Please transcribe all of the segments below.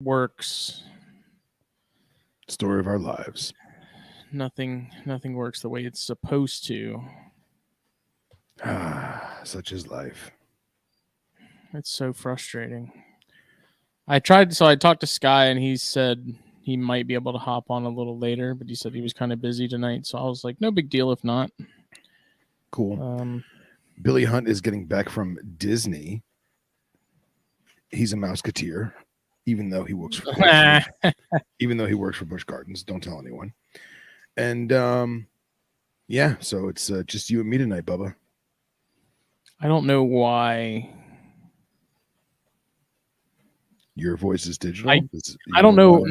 works. Story of our lives. Nothing works the way it's supposed to. Such is life. It's so frustrating. I talked to Sky, and he said he might be able to hop on a little later, but he said he was kind of busy tonight. So I was like, no big deal if not. Cool. Billy Hunt is getting back from Disney. He's a Mouseketeer, even though he works for Busch Gardens. Don't tell anyone. And yeah, so it's just you and me tonight, Bubba. I don't know why. Your voice is digital. I don't know.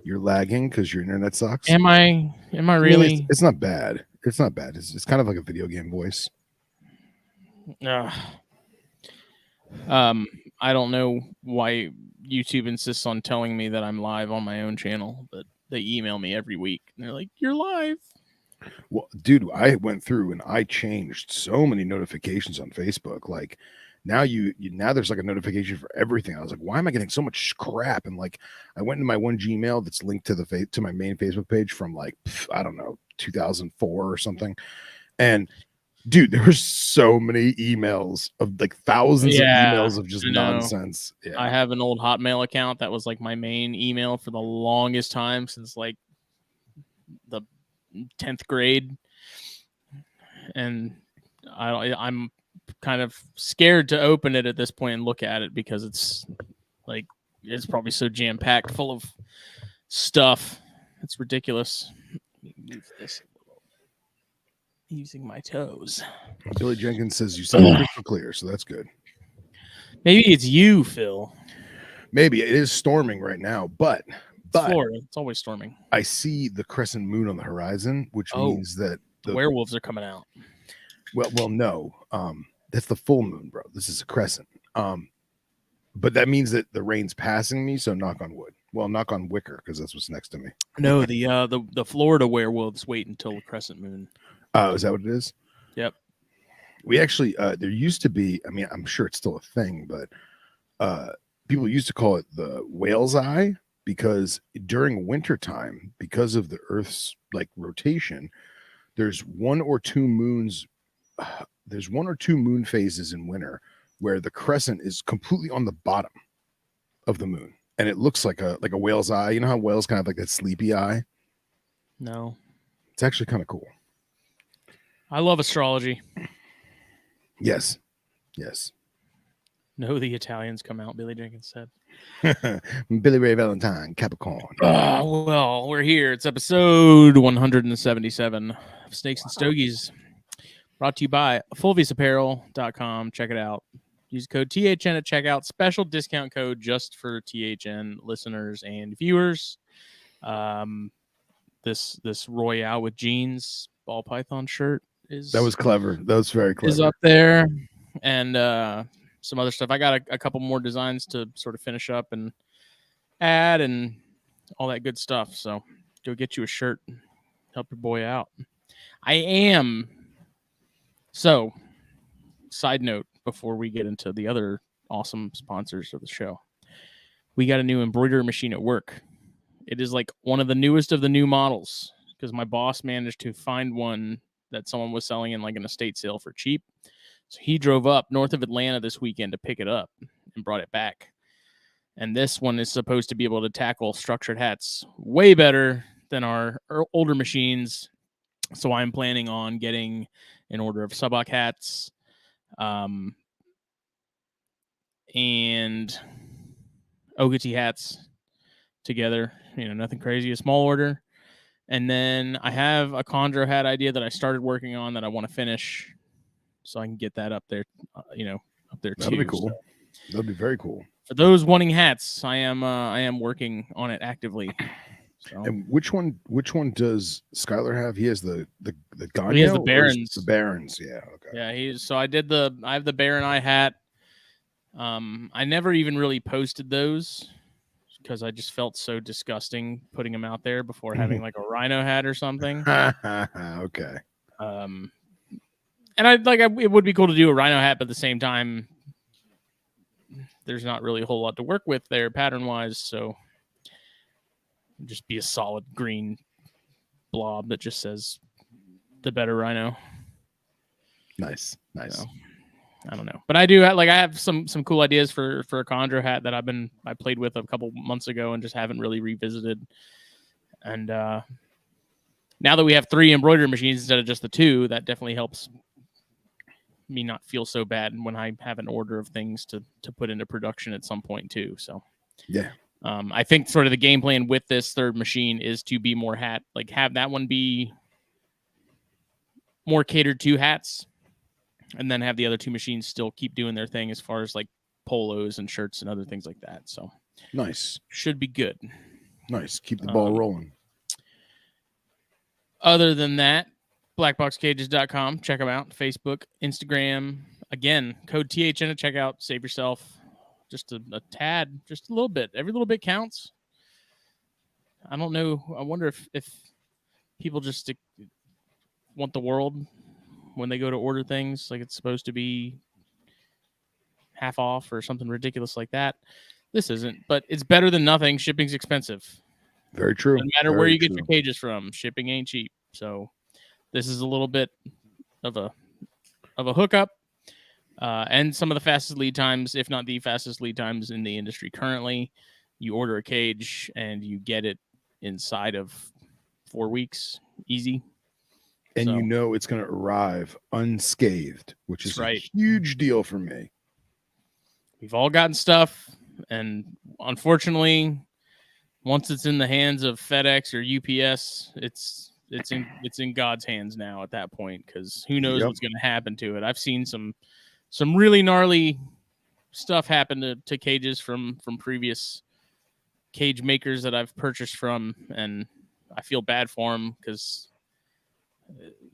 You're lagging because your internet sucks. Am I really? It's not bad. It's not bad. It's kind of like a video game voice. I don't know why YouTube insists on telling me that I'm live on my own channel, but they email me every week and they're like, "You're live." Well, dude, I went through and I changed so many notifications on Facebook. Like now now there's like a notification for everything. I was like, why am I getting so much crap? And like I went into my one Gmail that's linked to my main Facebook page from like I don't know 2004 or something. And dude, there were so many emails of like thousands of emails of just nonsense. Yeah. I have an old Hotmail account that was like my main email for the longest time since like the 10th grade. And I'm kind of scared to open it at this point and look at it because it's probably so jam-packed full of stuff. It's ridiculous. Move this using my toes. Billy Jenkins says you sound crystal clear, so that's good. Maybe it's you, Phil. Maybe it is storming right now, but Florida, it's always storming. I see the crescent moon on the horizon, which means that the werewolves are coming out. Well, no, that's the full moon, bro. This is a crescent. But that means that the rain's passing me. So knock on wood. Well, knock on wicker because that's what's next to me. No, the Florida werewolves wait until the crescent moon. Oh, is that what it is? Yep. We actually, there used to be, I mean, I'm sure it's still a thing, but people used to call it the whale's eye because during wintertime, because of the Earth's like rotation, there's one or two moon phases in winter where the crescent is completely on the bottom of the moon. And it looks like a whale's eye. You know how whales kind of like that sleepy eye? No. It's actually kind of cool. I love astrology. Yes. No, the Italians come out, Billy Jenkins said. Billy Ray Valentine, Capricorn. Well, we're here. It's episode 177 of Snakes and Stogies. Brought to you by fullvisaapparel.com. Check it out. Use code THN at checkout. Special discount code just for THN listeners and viewers. This Royale with jeans ball python shirt that was clever. That was very clever. Is up there, and some other stuff. I got a couple more designs to sort of finish up and add and all that good stuff. So go get you a shirt. Help your boy out. I am. So, side note before we get into the other awesome sponsors of the show, we got a new embroidery machine at work. It is like one of the newest of the new models because my boss managed to find one that someone was selling in like an estate sale for cheap. So he drove up north of Atlanta this weekend to pick it up and brought it back. And this one is supposed to be able to tackle structured hats way better than our older machines. So I'm planning on getting an order of Subak hats and Ogati hats together. You know, nothing crazy, a small order. And then I have a chondro hat idea that I started working on that I want to finish so I can get that up there, up there too. That'd be cool. So, that'd be very cool. For those wanting hats, I am working on it actively. So. And which one does Skylar have? He has the Gano? He has the Barons. The Barons, yeah. Okay. Yeah, I have the Baron Eye hat. I never even really posted those because I just felt so disgusting putting them out there before having like a rhino hat or something. Okay. And it would be cool to do a rhino hat, but at the same time, there's not really a whole lot to work with there pattern wise. So just be a solid green blob that just says the better rhino. Nice. So, I don't know, but I do I have some cool ideas for a chondro hat that I played with a couple months ago and just haven't really revisited. And now that we have 3 embroidery machines instead of just the 2, that definitely helps me not feel so bad when I have an order of things to put into production at some point too. So yeah, I think sort of the game plan with this 3rd machine is to be more hat, like have that one be more catered to hats, and then have the other 2 machines still keep doing their thing as far as like polos and shirts and other things like that. So nice, should be good. Nice, keep the ball rolling. Other than that, blackboxcages.com. Check them out. Facebook, Instagram. Again, code THN to check out. Save yourself just a tad, just a little bit. Every little bit counts. I don't know. I wonder if people just want the world when they go to order things, like it's supposed to be half off or something ridiculous like that. This isn't, but it's better than nothing. Shipping's expensive. Very true. No matter where you get your cages from, shipping ain't cheap. So this is a little bit of a hookup, and some of the fastest lead times, if not the fastest lead times in the industry currently. You order a cage and you get it inside of 4 weeks, easy. And so, you know it's going to arrive unscathed, which is a huge deal for me. We've all gotten stuff, and unfortunately, once it's in the hands of FedEx or UPS, it's in God's hands now at that point, because who knows what's going to happen to it. I've seen some really gnarly stuff happen to cages from previous cage makers that I've purchased from, and I feel bad for them because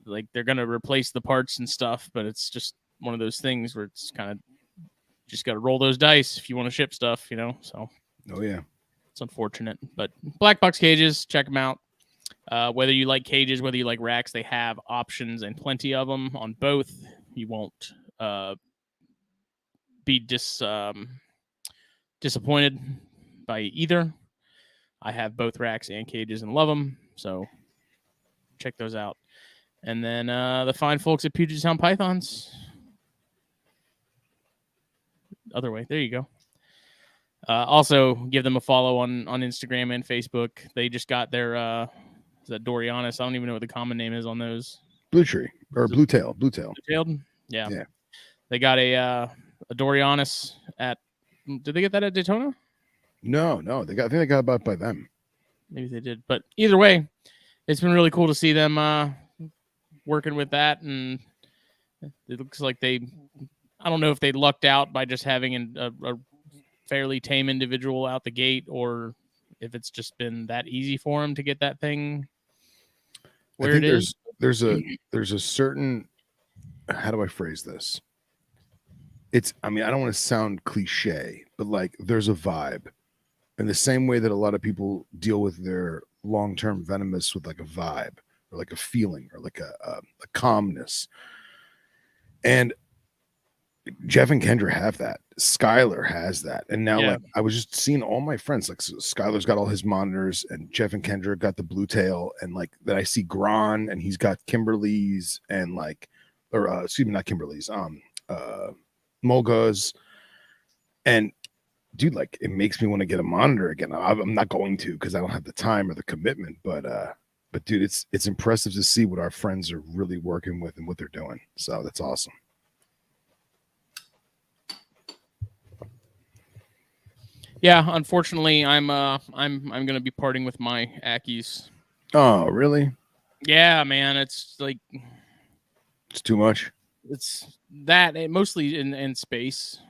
like they're going to replace the parts and stuff, but it's just one of those things where it's kind of just got to roll those dice if you want to ship stuff, so. Oh yeah, it's unfortunate, but BlackBox Cages, check them out. Whether you like cages, whether you like racks, they have options and plenty of them on both. You won't be disappointed by either. I have both racks and cages and love them, so check those out. And then the fine folks at Puget Sound Pythons. Other way, there you go. Also, give them a follow on Instagram and Facebook. They just got their is that Dorianus? I don't even know what the common name is on those. Blue tree or blue tail. Blue-tailed? Yeah. They got a Dorianus at. Did they get that at Daytona? No. I think they got bought by them. Maybe they did, but either way, it's been really cool to see them working with that, and it looks like they. I don't know if they lucked out by just having a fairly tame individual out the gate, or if it's just been that easy for them to get that thing where it is. There's a certain, how do I phrase this? I don't want to sound cliche, but like there's a vibe in the same way that a lot of people deal with their long-term venomous with like a vibe or like a feeling or like a calmness. And Jeff and Kendra have that. Skylar has that. And now like I was just seeing all my friends, like Skylar's got all his monitors and Jeff and Kendra got the blue tail, and like that I see Gron and he's got Kimberly's and like, or excuse me, not Kimberly's, Mulga's. And dude, like it makes me want to get a monitor again. I'm not going to because I don't have the time or the commitment, but dude, it's impressive to see what our friends are really working with and what they're doing. So that's awesome. Yeah, unfortunately, I'm gonna be parting with my Ackies. Oh, really? Yeah, man, it's like it's too much. It's that mostly in space.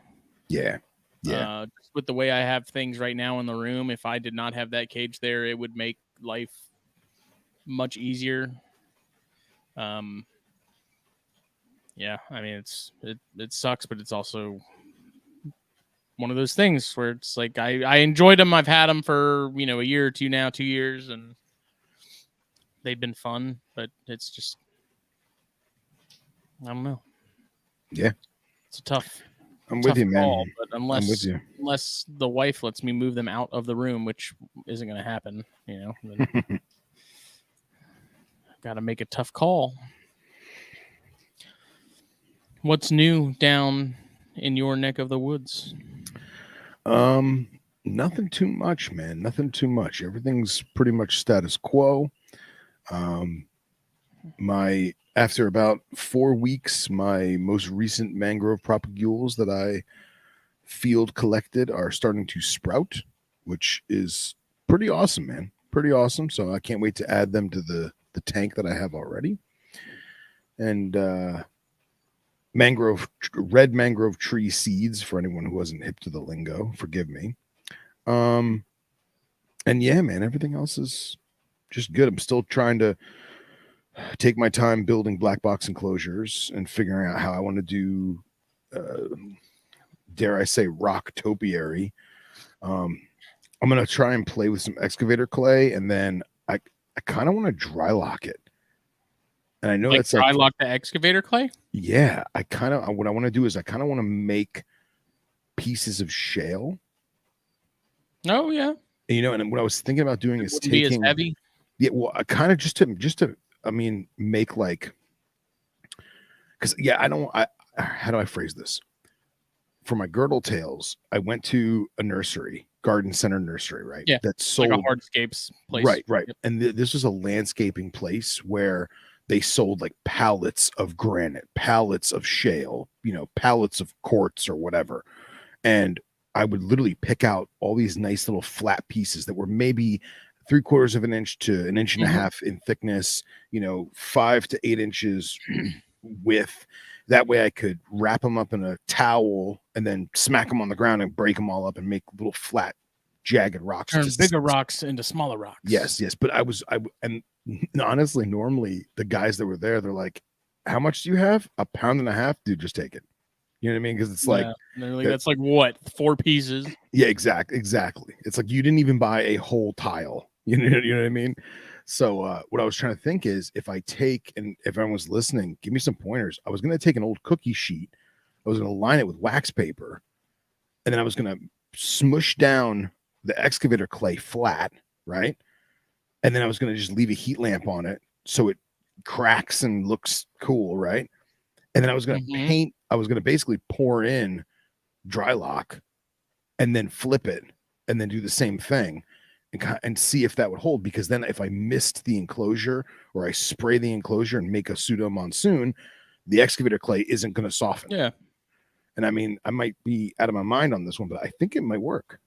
Yeah. Just with the way I have things right now in the room, if I did not have that cage there, it would make life much easier. Yeah, I mean it sucks, but it's also one of those things where it's like I enjoyed them. I've had them for a year or two now, 2 years, and they've been fun. But it's just I don't know. Yeah, it's a tough I'm with tough you, man. call, but I'm with you. unless the wife lets me move them out of the room, which isn't going to happen, then got to make a tough call. What's new down in your neck of the woods? Nothing too much, man. Nothing too much. Everything's pretty much status quo. After about 4 weeks, my most recent mangrove propagules that I field collected are starting to sprout, which is pretty awesome, man. Pretty awesome. So I can't wait to add them to the tank that I have already. And red mangrove tree seeds for anyone who wasn't hip to the lingo. Forgive me. And yeah, man, everything else is just good. I'm still trying to take my time building BlackBox enclosures and figuring out how I want to do, dare I say, rock topiary. I'm gonna try and play with some excavator clay, and then I kind of want to dry lock it. And I know that's dry like lock the excavator clay. Yeah, what I want to do is I kind of want to make pieces of shale. Oh yeah. And what I was thinking about doing is Wouldn't be as heavy. Yeah, well, kind of just to I mean, make like, because yeah, how do I phrase this? For my girdle tails, I went to a nursery, garden center nursery, right? Yeah, that sold like a hardscapes place. Right. Yep. And this was a landscaping place where they sold like pallets of granite, pallets of shale, pallets of quartz or whatever. And I would literally pick out all these nice little flat pieces that were maybe 3/4 of an inch to an inch and a half in thickness, 5 to 8 inches width. That way I could wrap them up in a towel and then smack them on the ground and break them all up and make little flat, jagged rocks. Turn bigger rocks into smaller rocks. Yes. But and honestly, normally the guys that were there, they're like, how much do you have? 1.5 pounds, dude, just take it. You know what I mean? Because it's like, that's like what, 4 pieces? Yeah, exactly. It's like you didn't even buy a whole tile. You know what I mean? So what I was trying to think is, if everyone was listening, give me some pointers. I was going to take an old cookie sheet. I was going to line it with wax paper, and then I was going to smush down the excavator clay flat, right? And then I was going to just leave a heat lamp on it so it cracks and looks cool, right? And then I was going to paint. I was going to basically pour in dry lock and then flip it and then do the same thing and see if that would hold. Because then if I missed the enclosure or I spray the enclosure and make a pseudo monsoon, the excavator clay isn't going to soften. Yeah. And I mean, I might be out of my mind on this one, but I think it might work.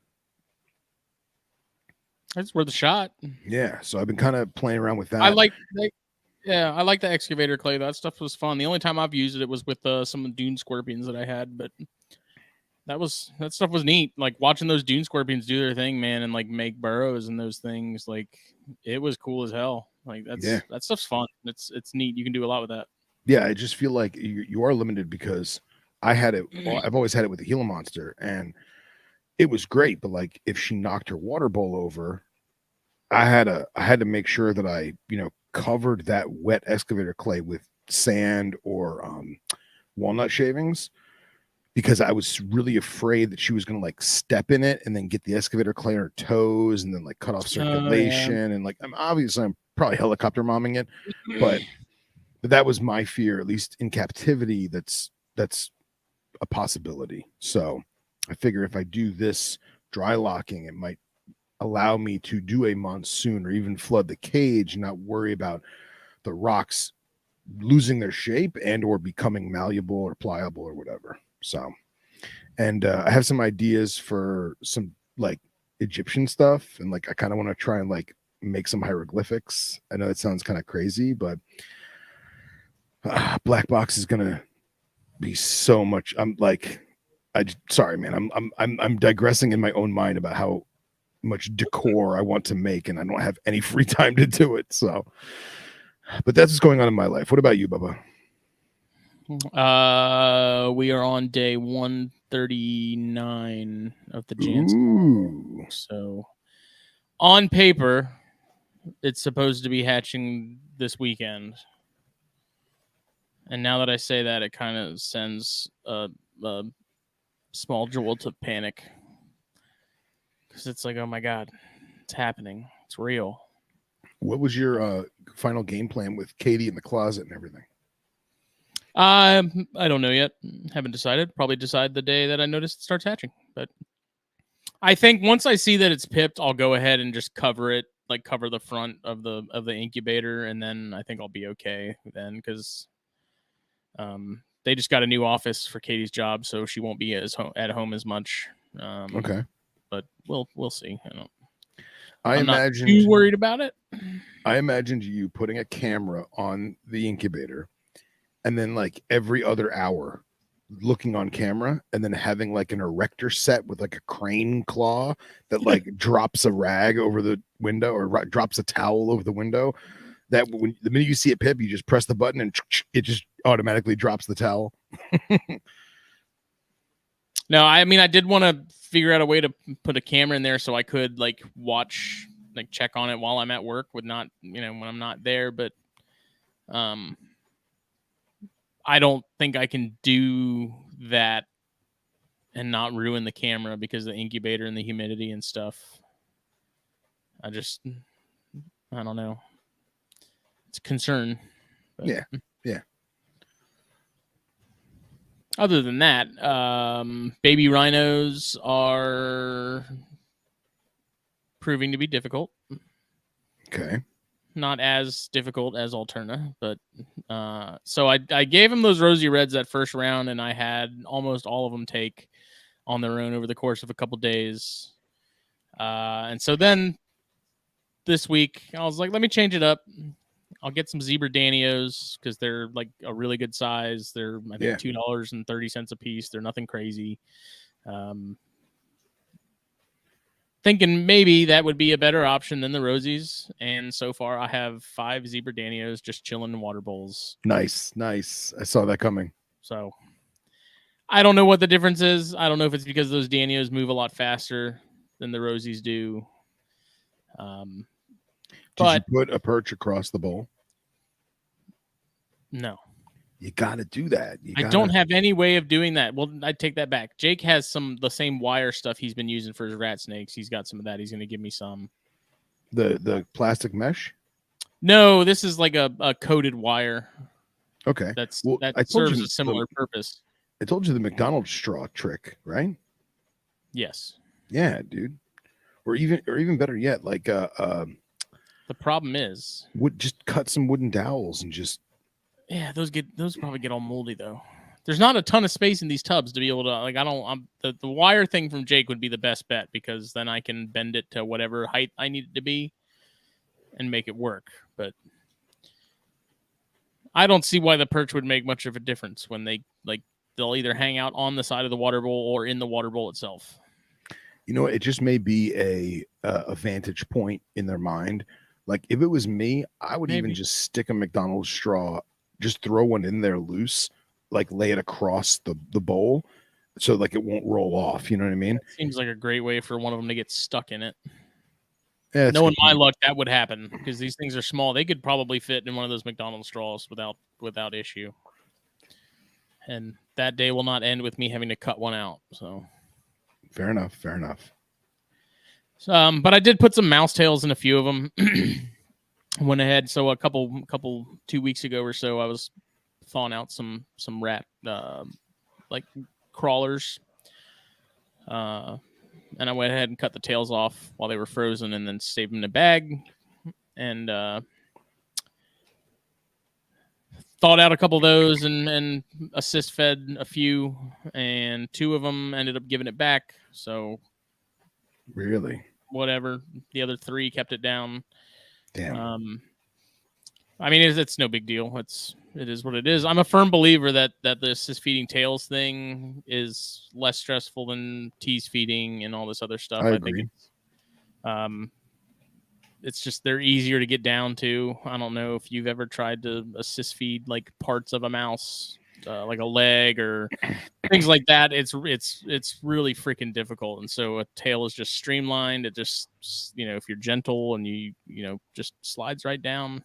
That's worth a shot. Yeah. So I've been kind of playing around with that. I like the excavator clay. That stuff was fun. The only time I've used it was with some dune scorpions that I had, but that stuff was neat. Like watching those dune scorpions do their thing, man, and like make burrows and those things. Like it was cool as hell. Like that stuff's fun. It's neat. You can do a lot with that. Yeah, I just feel like you are limited because I had it. I've always had it with the Gila monster, and it was great. But like, if she knocked her water bowl over, I had to make sure that I covered that wet excavator clay with sand or walnut shavings, because I was really afraid that she was going to like step in it and then get the excavator clay on her toes and then like cut off circulation. And like, I'm probably helicopter momming it, but that was my fear, at least in captivity. That's a possibility. So I figure if I do this dry locking, it might allow me to do a monsoon or even flood the cage and not worry about the rocks losing their shape and or becoming malleable or pliable or whatever. So, and I have some ideas for some like Egyptian stuff, and like I kind of want to try and like make some hieroglyphics. I know that sounds kind of crazy, but BlackBox is gonna be so much. Sorry, man. I'm digressing in my own mind about how much decor I want to make, and I don't have any free time to do it. So, but that's what's going on in my life. What about you, Bubba? We are on day 139 of the Jansen. So on paper, it's supposed to be hatching this weekend. And now that I say that, it kind of sends a small jolt of panic. Because it's like, oh my God, it's happening. It's real. What was your final game plan with Katie in the closet and everything? I don't know yet. Haven't decided. Probably decide the day that I notice it starts hatching. But I think once I see that it's pipped, I'll go ahead and just cover it, like cover the front of the incubator, and then I think I'll be okay then, because they just got a new office for Katie's job, so she won't be at home as much. Okay, but we'll see. I'm imagined, not too worried about it. I imagined you putting a camera on the incubator, and then like every other hour looking on camera, and then having like an erector set with like a crane claw that like drops a rag over the window, or drops a towel over the window, that when the minute you see it pip, you just press the button and it just automatically drops the towel. No, I mean, I did want to figure out a way to put a camera in there so I could like watch, like check on it while I'm at work, with not, when I'm not there. But I don't think I can do that and not ruin the camera because of the incubator and the humidity and stuff. I don't know. It's a concern. But Yeah. Other than that, baby rhinos are proving to be difficult. Okay. Not as difficult as Alterna, but so I gave him those rosy reds that first round, and I had almost all of them take on their own over the course of a couple days. And so then this week, I was like, let me change it up. I'll get some zebra Danios because they're like a really good size. They're, I think, $2.30 a piece. They're nothing crazy. Thinking maybe that would be a better option than the rosies. And so far, I have 5 zebra Danios just chilling in water bowls. Nice. I saw that coming. So I don't know what the difference is. I don't know if it's because those Danios move a lot faster than the rosies do. Did you put a perch across the bowl? No. You got to do that. I don't have any way of doing that. Well, I take that back. Jake has the same wire stuff he's been using for his rat snakes. He's got some of that. He's going to give me some. The plastic mesh? No, this is like a coated wire. Okay. That serves a similar purpose. I told you the McDonald's straw trick, right? Yes. Yeah, dude. Or even better yet, like the problem is just cut some wooden dowels and just those probably get all moldy though. There's not a ton of space in these tubs to be able to the wire thing from Jake would be the best bet, because then I can bend it to whatever height I need it to be and make it work. But I don't see why the perch would make much of a difference when they'll either hang out on the side of the water bowl or in the water bowl itself. It just may be a vantage point in their mind. Like if it was me, I would even just stick a McDonald's straw, just throw one in there loose, like lay it across the bowl so like it won't roll off. You know what I mean? That seems like a great way for one of them to get stuck in it. Yeah, knowing my luck, that would happen because these things are small. They could probably fit in one of those McDonald's straws without issue. And that day will not end with me having to cut one out. So fair enough. But I did put some mouse tails in a few of them. Went ahead. So a couple 2 weeks ago or so, I was thawing out some rat like crawlers. And I went ahead and cut the tails off while they were frozen, and then saved them in a bag. And thawed out a couple of those, and assist fed a few, and 2 of them ended up giving it back. So really, whatever. The other 3 kept it down. Damn. I mean, it's no big deal. It is what it is. I'm a firm believer that the assist feeding tails thing is less stressful than tease feeding and all this other stuff. I agree. Think it's just they're easier to get down to. I don't know if you've ever tried to assist feed like parts of a mouse, like a leg or things like that. It's really freaking difficult. And so a tail is just streamlined. It just, if you're gentle and you just slides right down.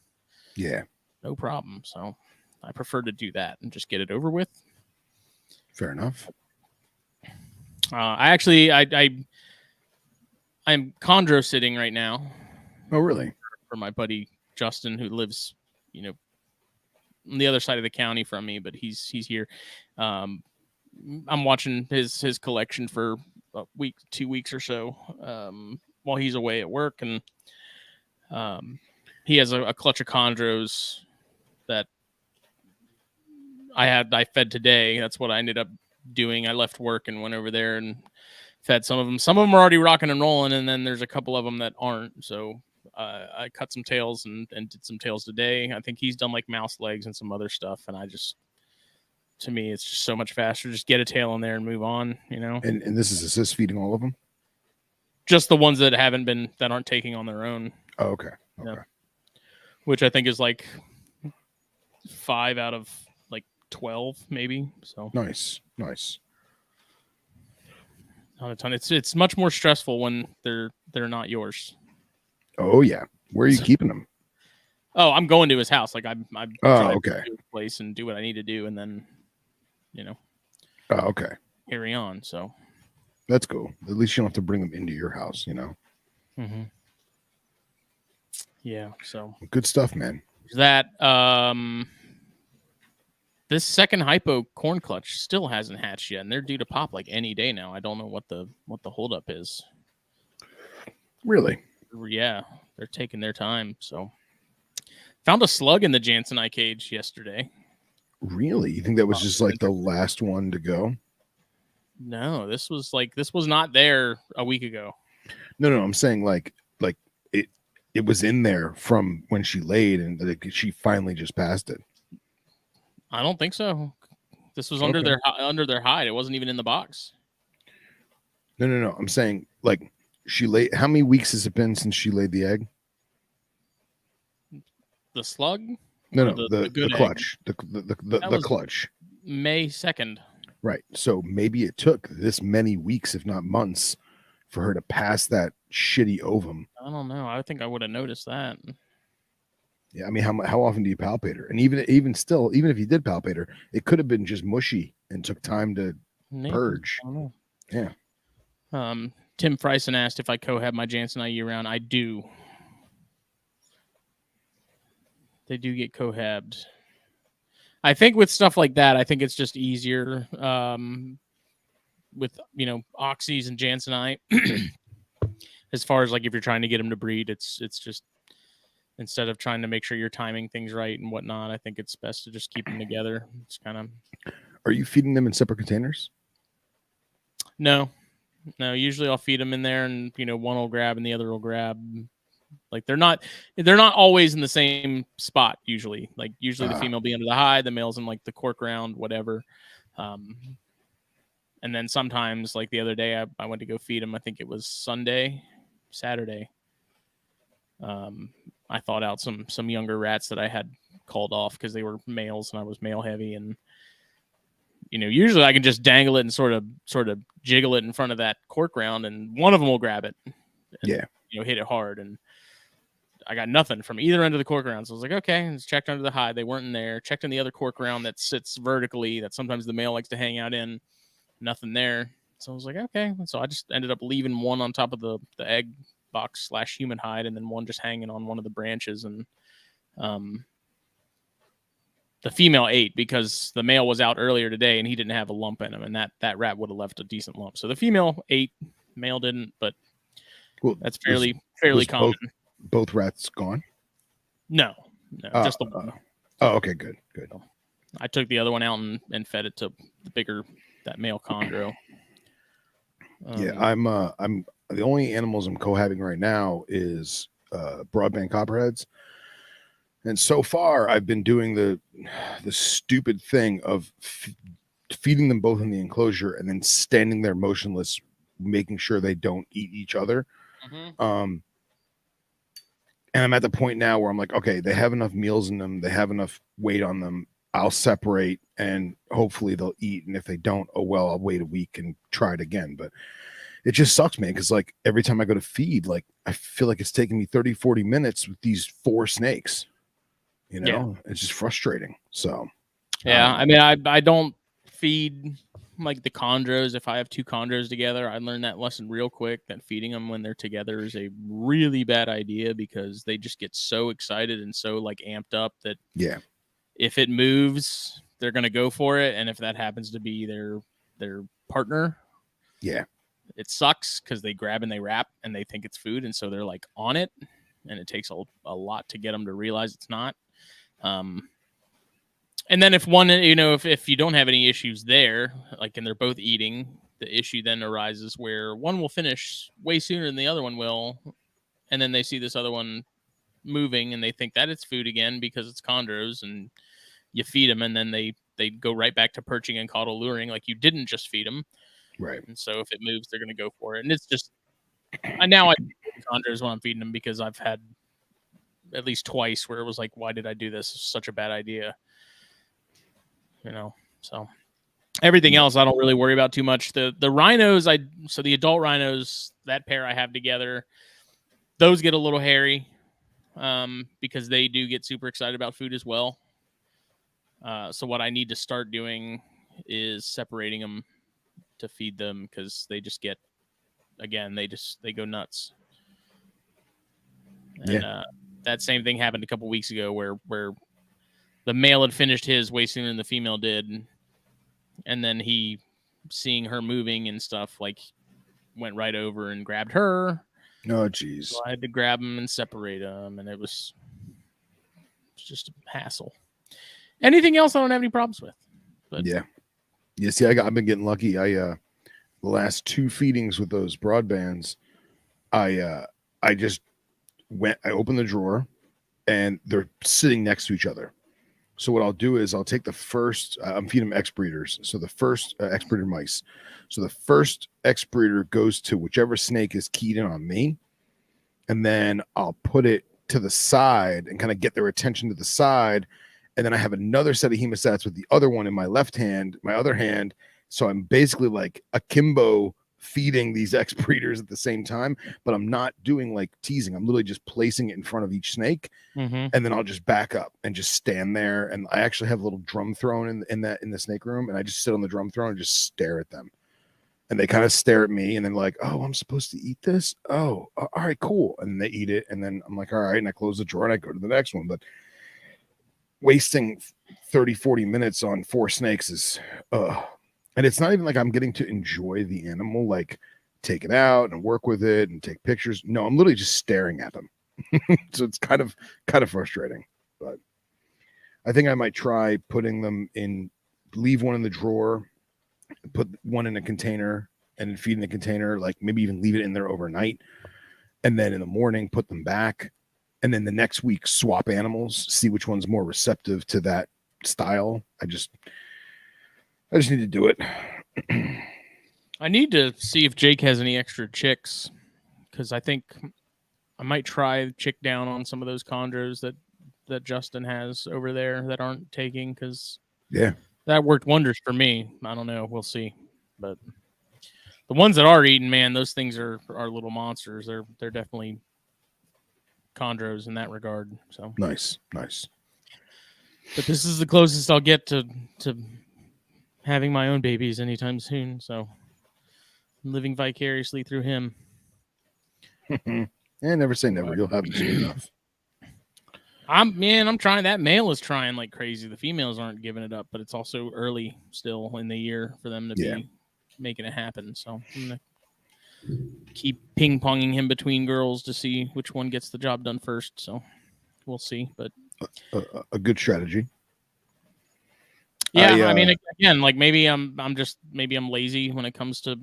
Yeah. No problem. So I prefer to do that and just get it over with. Fair enough. I'm chondro sitting right now. Oh, really? For my buddy Justin, who lives, on the other side of the county from me, but he's here. I'm watching his collection for a week, 2 weeks or so, while he's away at work, and he has a clutch of chondros that I fed today. That's what I ended up doing. I left work and went over there and fed some of them. Some of them are already rocking and rolling, and then there's a couple of them that aren't. So I cut some tails and did some tails today. I think he's done like mouse legs and some other stuff. And to me, it's just so much faster. Just get a tail in there and move on, And this is assist feeding all of them? Just the ones that aren't taking on their own. Oh, okay. Yeah. Which I think is like 5 out of like 12, maybe. So nice. Not a ton. It's much more stressful when they're not yours. Oh yeah. Where are you keeping them? Oh, I'm going to his house. Like I drive okay. to his place and do what I need to do, and then, Oh, okay. Carry on. So that's cool. At least you don't have to bring them into your house, Mm-hmm. Yeah. So good stuff, man. That this second hypo corn clutch still hasn't hatched yet, and they're due to pop like any day now. I don't know what the holdup is. Really? Yeah, they're taking their time. So found a slug in the Jansenite cage yesterday. Really? You think that was just like the last one to go? No, this was not there a week ago. No, I'm saying like it was in there from when she laid, and she finally just passed it. I don't think so. This was under their hide. It wasn't even in the box. No. I'm saying like she laid. How many weeks has it been since she laid the egg? The slug? No, the clutch. The clutch. May 2nd. Right. So maybe it took this many weeks, if not months, for her to pass that shitty ovum. I don't know. I think I would have noticed that. Yeah, I mean, how often do you palpate her? And even still, even if you did palpate her, it could have been just mushy and took time to purge. I don't know. Yeah. Tim Freisen asked if I cohab my Jansenite year round. I do. They do get cohabbed. I think with stuff like that, I think it's just easier with oxys and Jansenite. As far as like if you're trying to get them to breed, it's just instead of trying to make sure you're timing things right and whatnot, I think it's best to just keep them together. It's kind of. Are you feeding them in separate containers? No. Usually I'll feed them in there, and one will grab and the other will grab. Like they're not always in the same spot. Usually, the female will be under the hide, the male's in like the cork round, whatever. And then sometimes, like the other day, I went to go feed them. I think it was Saturday. I thawed out some younger rats that I had called off because they were males and I was male heavy, and usually I can just dangle it and sort of jiggle it in front of that cork round, and one of them will grab it. And, hit it hard, and I got nothing from either end of the cork round. So I was like, okay, just checked under the hide. They weren't in there. Checked in the other cork round that sits vertically, that sometimes the male likes to hang out in. Nothing there. So I was like, okay. And so I just ended up leaving one on top of the egg box / human hide, and then one just hanging on one of the branches. And the female ate because the male was out earlier today and he didn't have a lump in him, and that rat would have left a decent lump. So the female ate, male didn't, but that's fairly common. Both rats gone? No, just the one. Oh, okay, good. I took the other one out and fed it to that male chondro. Yeah, I'm the only animals I'm cohabbing right now is broadband copperheads, and so far I've been doing the stupid thing of feeding them both in the enclosure and then standing there motionless, making sure they don't eat each other. Mm-hmm. And I'm at the point now where I'm like, okay, they have enough meals in them, they have enough weight on them. I'll separate and hopefully they'll eat. And if they don't, oh well, I'll wait a week and try it again. But it just sucks, man, because like every time I go to feed, like I feel like it's taking me 30-40 minutes with these 4 snakes. It's just frustrating. So I mean, I don't feed like the chondros, if I have two chondros together, I learned that lesson real quick, that feeding them when they're together is a really bad idea because they just get so excited and so like amped up that if it moves, they're going to go for it. And if that happens to be their partner, it sucks because they grab and they wrap and they think it's food. And so they're like on it, and it takes a lot to get them to realize it's not. And then if one, if you don't have any issues there, like, and they're both eating, the issue then arises where one will finish way sooner than the other one will. And then they see this other one moving and they think that it's food again because it's chondros, and you feed them, and then they go right back to perching and caudal luring like you didn't just feed them. Right. And so if it moves, they're going to go for it. And it's just, now I chondros when I'm feeding them because I've had at least twice where it was like, why did I do this? It's such a bad idea. So everything else I don't really worry about too much. The rhinos, so the adult rhinos, that pair I have together, those get a little hairy because they do get super excited about food as well. So what I need to start doing is separating them to feed them because they just get, again, they go nuts. And that same thing happened a couple weeks ago where the male had finished his way sooner than the female did. And then he, seeing her moving and stuff, like went right over and grabbed her. Oh, geez. So I had to grab him and separate him. And it was just a hassle. Anything else I don't have any problems with. But yeah. See, I've been getting lucky. The last 2 feedings with those broadbands, I just I opened the drawer and they're sitting next to each other. So what I'll do is I'll take the first, I'm feeding them X-breeders. So the first X-breeder mice. So the first X-breeder goes to whichever snake is keyed in on me. And then I'll put it to the side and kind of get their attention to the side. And then I have another set of hemostats with the other one in my left hand, my other hand. So I'm basically like akimbo feeding these X-breeders at the same time, but I'm not doing like teasing. I'm literally just placing it in front of each snake. And then I'll just back up and just stand there. And I actually have a little drum throne in the snake room. And I just sit on the drum throne and just stare at them. And they kind of stare at me and then like, oh, I'm supposed to eat this. Oh, all right, cool. And they eat it. And then I'm like, all right. And I close the drawer and I go to the next one. But wasting 30-40 minutes on 4 snakes is, and it's not even like I'm getting to enjoy the animal, like take it out and work with it and take pictures. No, I'm literally just staring at them. So it's kind of frustrating, but I think I might try putting them in, leave one in the drawer, put one in a container and feed in the container, like maybe even leave it in there overnight. And then in the morning, put them back. And then the next week, swap animals, see which one's more receptive to that style. I just need to do it. I need to see if Jake has any extra chicks, because I think I might try chick down on some of those chondros that Justin has over there that aren't taking, because that worked wonders for me. I don't know. We'll see. But the ones that are eating, man, those things are little monsters. They're definitely chondros in that regard. So nice. But this is the closest I'll get to having my own babies anytime soon. So I'm living vicariously through him. Never say never. You'll have them soon enough. I'm trying. That male is trying like crazy. The females aren't giving it up, but it's also early still in the year for them to be making it happen. So I'm gonna keep ping-ponging him between girls to see which one gets the job done first. So we'll see. But a good strategy. Yeah, I mean, again, like maybe I'm lazy when it comes to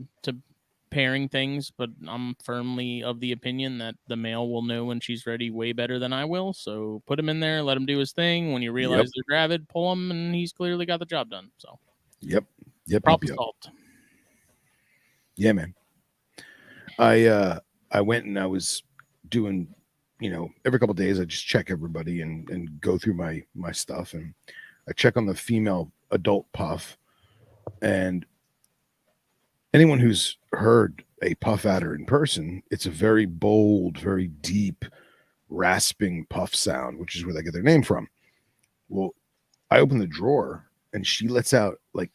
pairing things, but I'm firmly of the opinion that the male will know when she's ready way better than I will. So put him in there, let him do his thing. When you realize they're gravid, pull him, and he's clearly got the job done. So problem solved. Yeah, man. I went and I was doing, every couple of days I just check everybody and go through my stuff, and I check on the female adult puff, and anyone who's heard a puff adder in person, it's a very bold, very deep, rasping puff sound, which is where they get their name from. Well, I open the drawer and she lets out like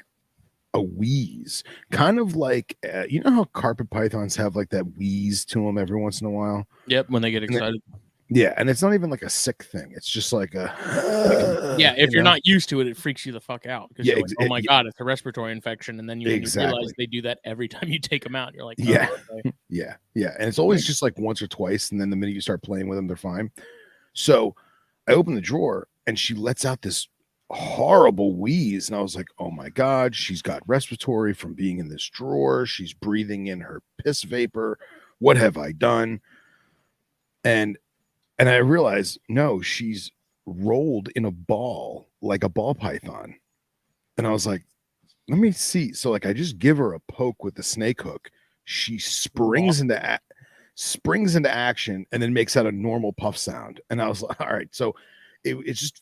a wheeze, kind of like you know how carpet pythons have like that wheeze to them every once in a while. Yep, when they get And excited. yeah, and it's not even like a sick thing. It's just like a Yeah, if you're not used to it, it freaks you the fuck out because yeah, you're like, "Oh my god, it's a respiratory infection," and then when you realize exactly. they do that every time you take them out, you're like, Yeah, "Oh, okay." yeah, yeah. And it's always just like once or twice, and then the minute you start playing with them, they're fine. So I open the drawer, and she lets out this horrible wheeze, and I was like, "Oh my god, she's got respiratory from being in this drawer. She's breathing in her piss vapor. What have I done?" And I realized, no, she's rolled in a ball like a ball python. And I was like, let me see. So like I just give her a poke with the snake hook. She springs into action and then makes out a normal puff sound. And I was like, all right. So it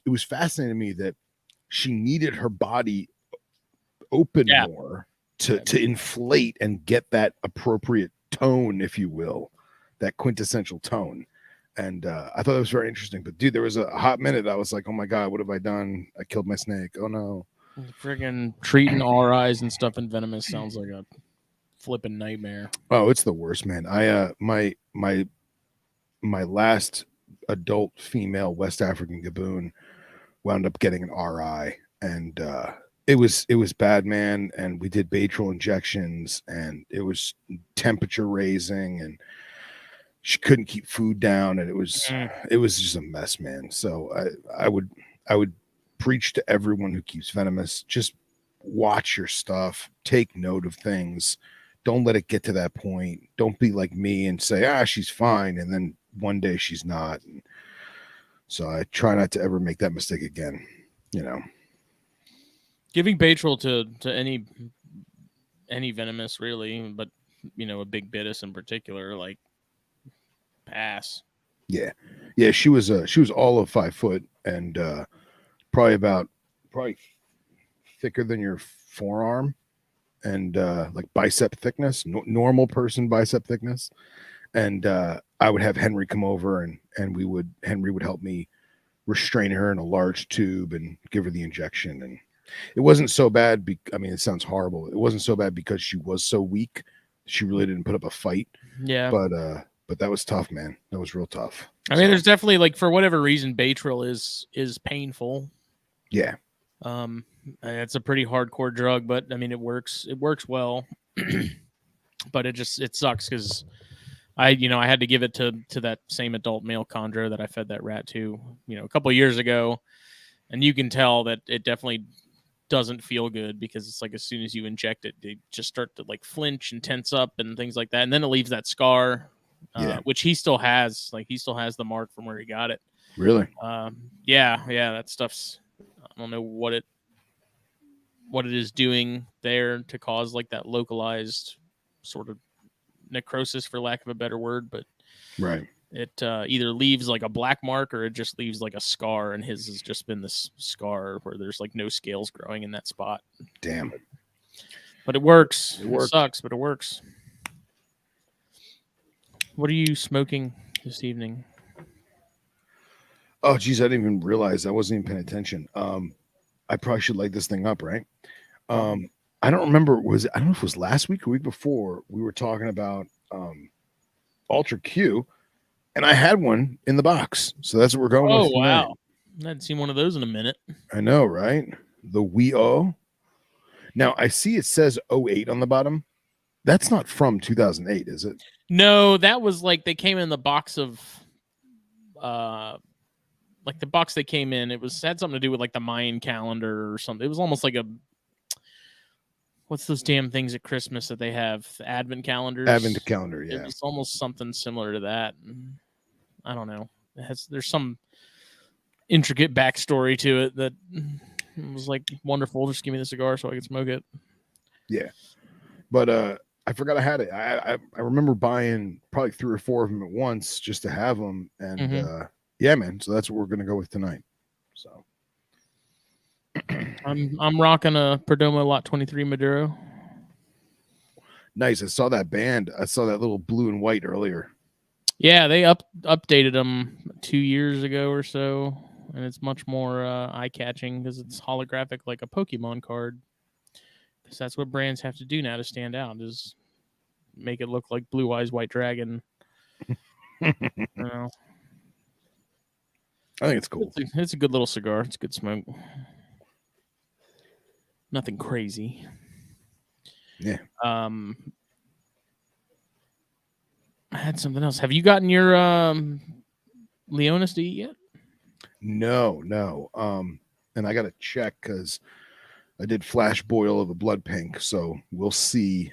was fascinating to me that she needed her body open Yeah. more to inflate and get that appropriate tone, if you will, that quintessential tone. And I thought that was very interesting. But dude, there was a hot minute I was like, oh my god, what have I done? I killed my snake. Oh no. Friggin' treating RIs and stuff in venomous sounds like a flipping nightmare. Oh, it's the worst, man. I my last adult female West African gaboon wound up getting an RI, and it was bad, man. And we did Baytril injections, and it was temperature raising, and she couldn't keep food down, and it was just a mess, man. So I would preach to everyone who keeps venomous, just watch your stuff, take note of things. Don't let it get to that point. Don't be like me and say, she's fine, and then one day she's not. And so I try not to ever make that mistake again, you know. Giving Baytril to any venomous really, but a big Bitis in particular, like pass. Yeah. She was all of 5 foot and probably thicker than your forearm and like bicep thickness, normal person bicep thickness. And I would have Henry come over and Henry would help me restrain her in a large tube and give her the injection. And it wasn't so bad. I mean, it sounds horrible. It wasn't so bad because she was so weak. She really didn't put up a fight. Yeah. But that was tough, man. That was real tough. I mean, there's definitely, like, for whatever reason, Baytril is painful. Yeah. It's a pretty hardcore drug, but I mean, it works well. But it sucks because I had to give it to that same adult male chondro that I fed that rat to, a couple of years ago, and you can tell that it definitely doesn't feel good because it's like as soon as you inject it, they just start to like flinch and tense up and things like that, and then it leaves that scar, which he still has. Like he still has the mark from where he got it. Really? Yeah, that stuff's. I don't know what it is doing there to cause like that localized sort of necrosis, for lack of a better word, but right. It either leaves like a black mark or it just leaves like a scar, and his has just been this scar where there's like no scales growing in that spot. Damn. But it works. It sucks, but it works. What are you smoking this evening? Oh, geez, I didn't even realize. I wasn't even paying attention. I probably should light this thing up, right? I don't remember. I don't know if it was last week or week before. We were talking about Ultra Q, and I had one in the box, so that's what we're going with. Oh wow! I hadn't seen one of those in a minute. I know, right? The Wii-O. Now I see it says 08 on the bottom. That's not from 2008, is it? No, that was like they came in the box of, like the box they came in. It had something to do with like the Mayan calendar or something. It was almost like a. What's those damn things at Christmas that they have? The Advent calendars? Advent calendar, yeah. It's almost something similar to that. I don't know. There's some intricate backstory to it that was like wonderful. Just give me the cigar so I can smoke it. Yeah. But I forgot I had it. I remember buying probably 3 or 4 of them at once just to have them. And yeah, man. So that's what we're going to go with tonight. So. I'm rocking a Perdomo Lot 23 Maduro. Nice. I saw that band. I saw that little blue and white earlier. Yeah, they updated them 2 years ago or so, and it's much more eye-catching because it's holographic like a Pokemon card. That's what brands have to do now to stand out, is make it look like Blue Eyes White Dragon. I Well, think it's cool. It's a good little cigar. It's good smoke. Nothing crazy. Yeah. I had something else. Have you gotten your Leonis to eat yet? No. And I got to check because I did flash boil of a blood pink, so we'll see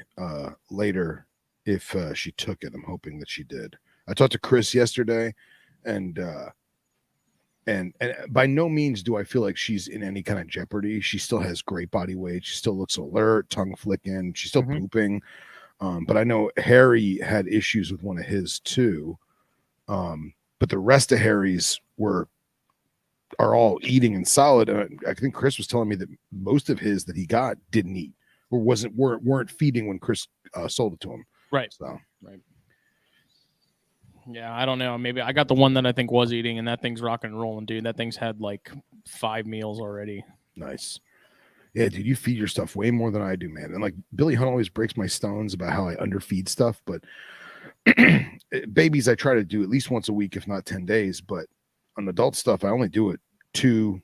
later if she took it. I'm hoping that she did. I talked to Chris yesterday, and by no means do I feel like she's in any kind of jeopardy. She still has great body weight. She still looks alert, tongue flicking. She's still pooping. But I know Harry had issues with one of his too. But the rest of Harry's are all eating and solid. I think Chris was telling me that most of his that he got didn't eat or weren't feeding when Chris sold it to him. Right. So right. Yeah, I don't know. Maybe I got the one that I think was eating, and that thing's rocking and rolling, dude. That thing's had like 5 meals already. Nice. Yeah, dude, you feed your stuff way more than I do, man. And like Billy Hunt always breaks my stones about how I underfeed stuff, but babies I try to do at least once a week, if not 10 days. But on adult stuff, I only do it 2,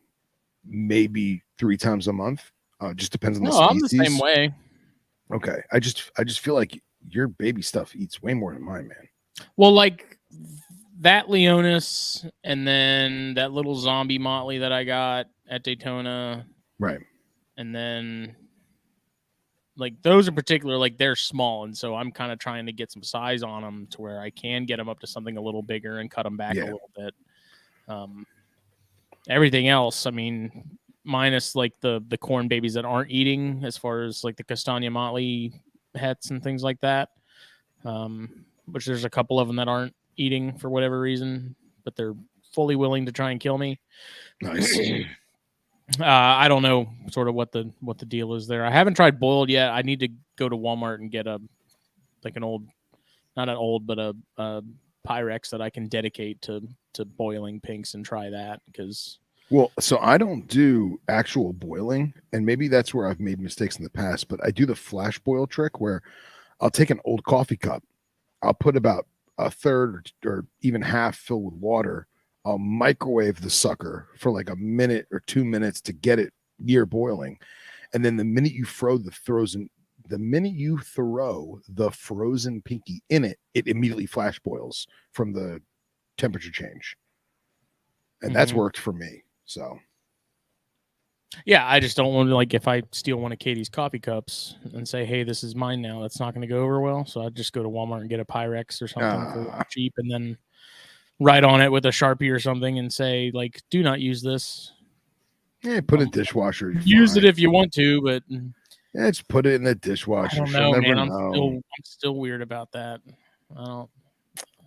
maybe 3 times a month. Just depends on the species. I'm the same way. Okay. I just feel like your baby stuff eats way more than mine, man. Well, like that Leonis and then that little zombie motley that I got at Daytona. Right. And then like those in particular, like they're small. And so I'm kind of trying to get some size on them to where I can get them up to something a little bigger and cut them back a little bit. Everything else, I mean, minus like the corn babies that aren't eating, as far as like the Castagna Motley hets and things like that. Which there's a couple of them that aren't eating for whatever reason, but they're fully willing to try and kill me. Nice. I don't know sort of what the deal is there. I haven't tried boiled yet. I need to go to Walmart and get an old, not an old, but a Pyrex that I can dedicate to boiling pinks and try that because. Well, so I don't do actual boiling, and maybe that's where I've made mistakes in the past, but I do the flash boil trick where I'll take an old coffee cup. I'll put about a third or even half filled with water. I'll microwave the sucker for like a minute or 2 minutes to get it near boiling. And then the minute you throw the frozen pinky in it, it immediately flash boils from the temperature change. And that's worked for me. So yeah, I just don't want to, like, if I steal one of Katie's coffee cups and say, hey, this is mine now, that's not going to go over well. So I'd just go to Walmart and get a Pyrex or something for cheap and then write on it with a Sharpie or something and say, like, do not use this. Yeah, put a dishwasher. Use it if you want to, but yeah, just put it in the dishwasher. I don't know, man. I'm still weird about that. I don't.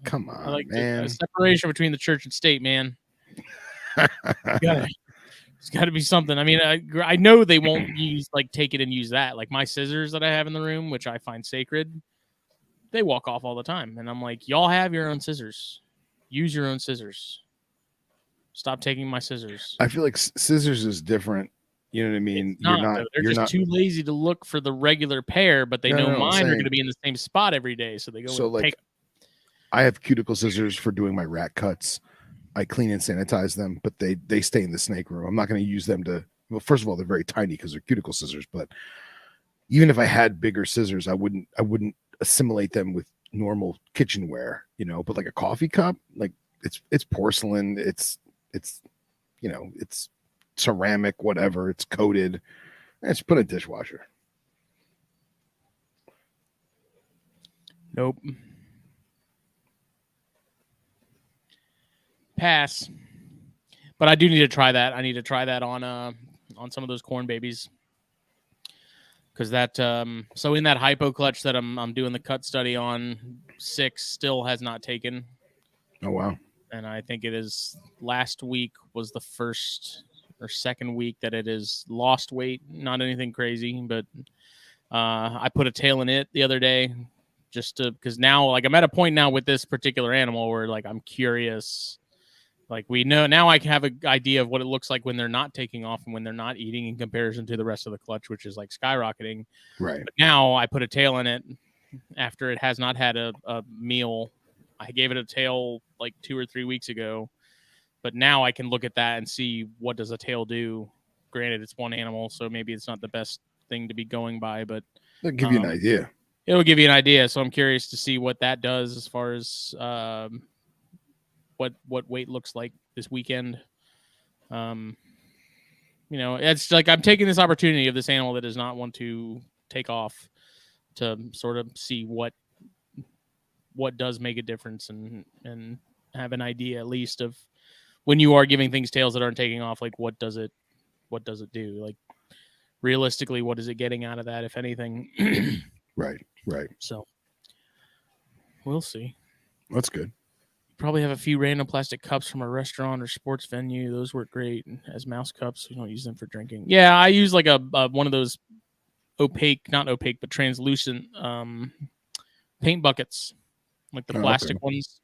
Come on, I like man. The separation between the church and state, man. It's got to be something. I mean, I know they won't take it and use that. Like my scissors that I have in the room, which I find sacred, they walk off all the time. And I'm like, y'all have your own scissors. Use your own scissors. Stop taking my scissors. I feel like scissors is different. You know what I mean? They're just too lazy to look for the regular pair, but they know mine are going to be in the same spot every day. So they go and take them. I have cuticle scissors for doing my rat cuts. I clean and sanitize them, but they stay in the snake room. I'm not going to use them to. Well, first of all, they're very tiny because they're cuticle scissors. But even if I had bigger scissors, I wouldn't assimilate them with normal kitchenware. You know, but like a coffee cup, like it's porcelain. It's ceramic, whatever. It's coated. Just put a dishwasher. Nope. Pass. But I do need to try that. I need to try that on some of those corn babies. Because that so in that hypo clutch that I'm doing the cut study on, 6 still has not taken. Oh wow. And I think it is last week was the first or second week that it is lost weight. Not anything crazy, but I put a tail in it the other day just because now, like, I'm at a point now with this particular animal where, like, I'm curious, Like we know now, I can have an idea of what it looks like when they're not taking off and when they're not eating in comparison to the rest of the clutch, which is like skyrocketing. Right. But now I put a tail in it after it has not had a meal. I gave it a tail like 2 or 3 weeks ago, but now I can look at that and see what does a tail do. Granted, it's one animal, so maybe it's not the best thing to be going by, but That'll give you an idea. It'll give you an idea. So I'm curious to see what that does as far as what weight looks like this weekend. It's like I'm taking this opportunity of this animal that does not want to take off to sort of see what does make a difference and have an idea at least of when you are giving things tails that aren't taking off, like what does it do? Like realistically, what is it getting out of that, if anything? Right. So we'll see. That's good. Probably have a few random plastic cups from a restaurant or sports venue. Those work great as mouse cups. We don't use them for drinking. Yeah, I use like a one of those not opaque, but translucent paint buckets, like the plastic ones.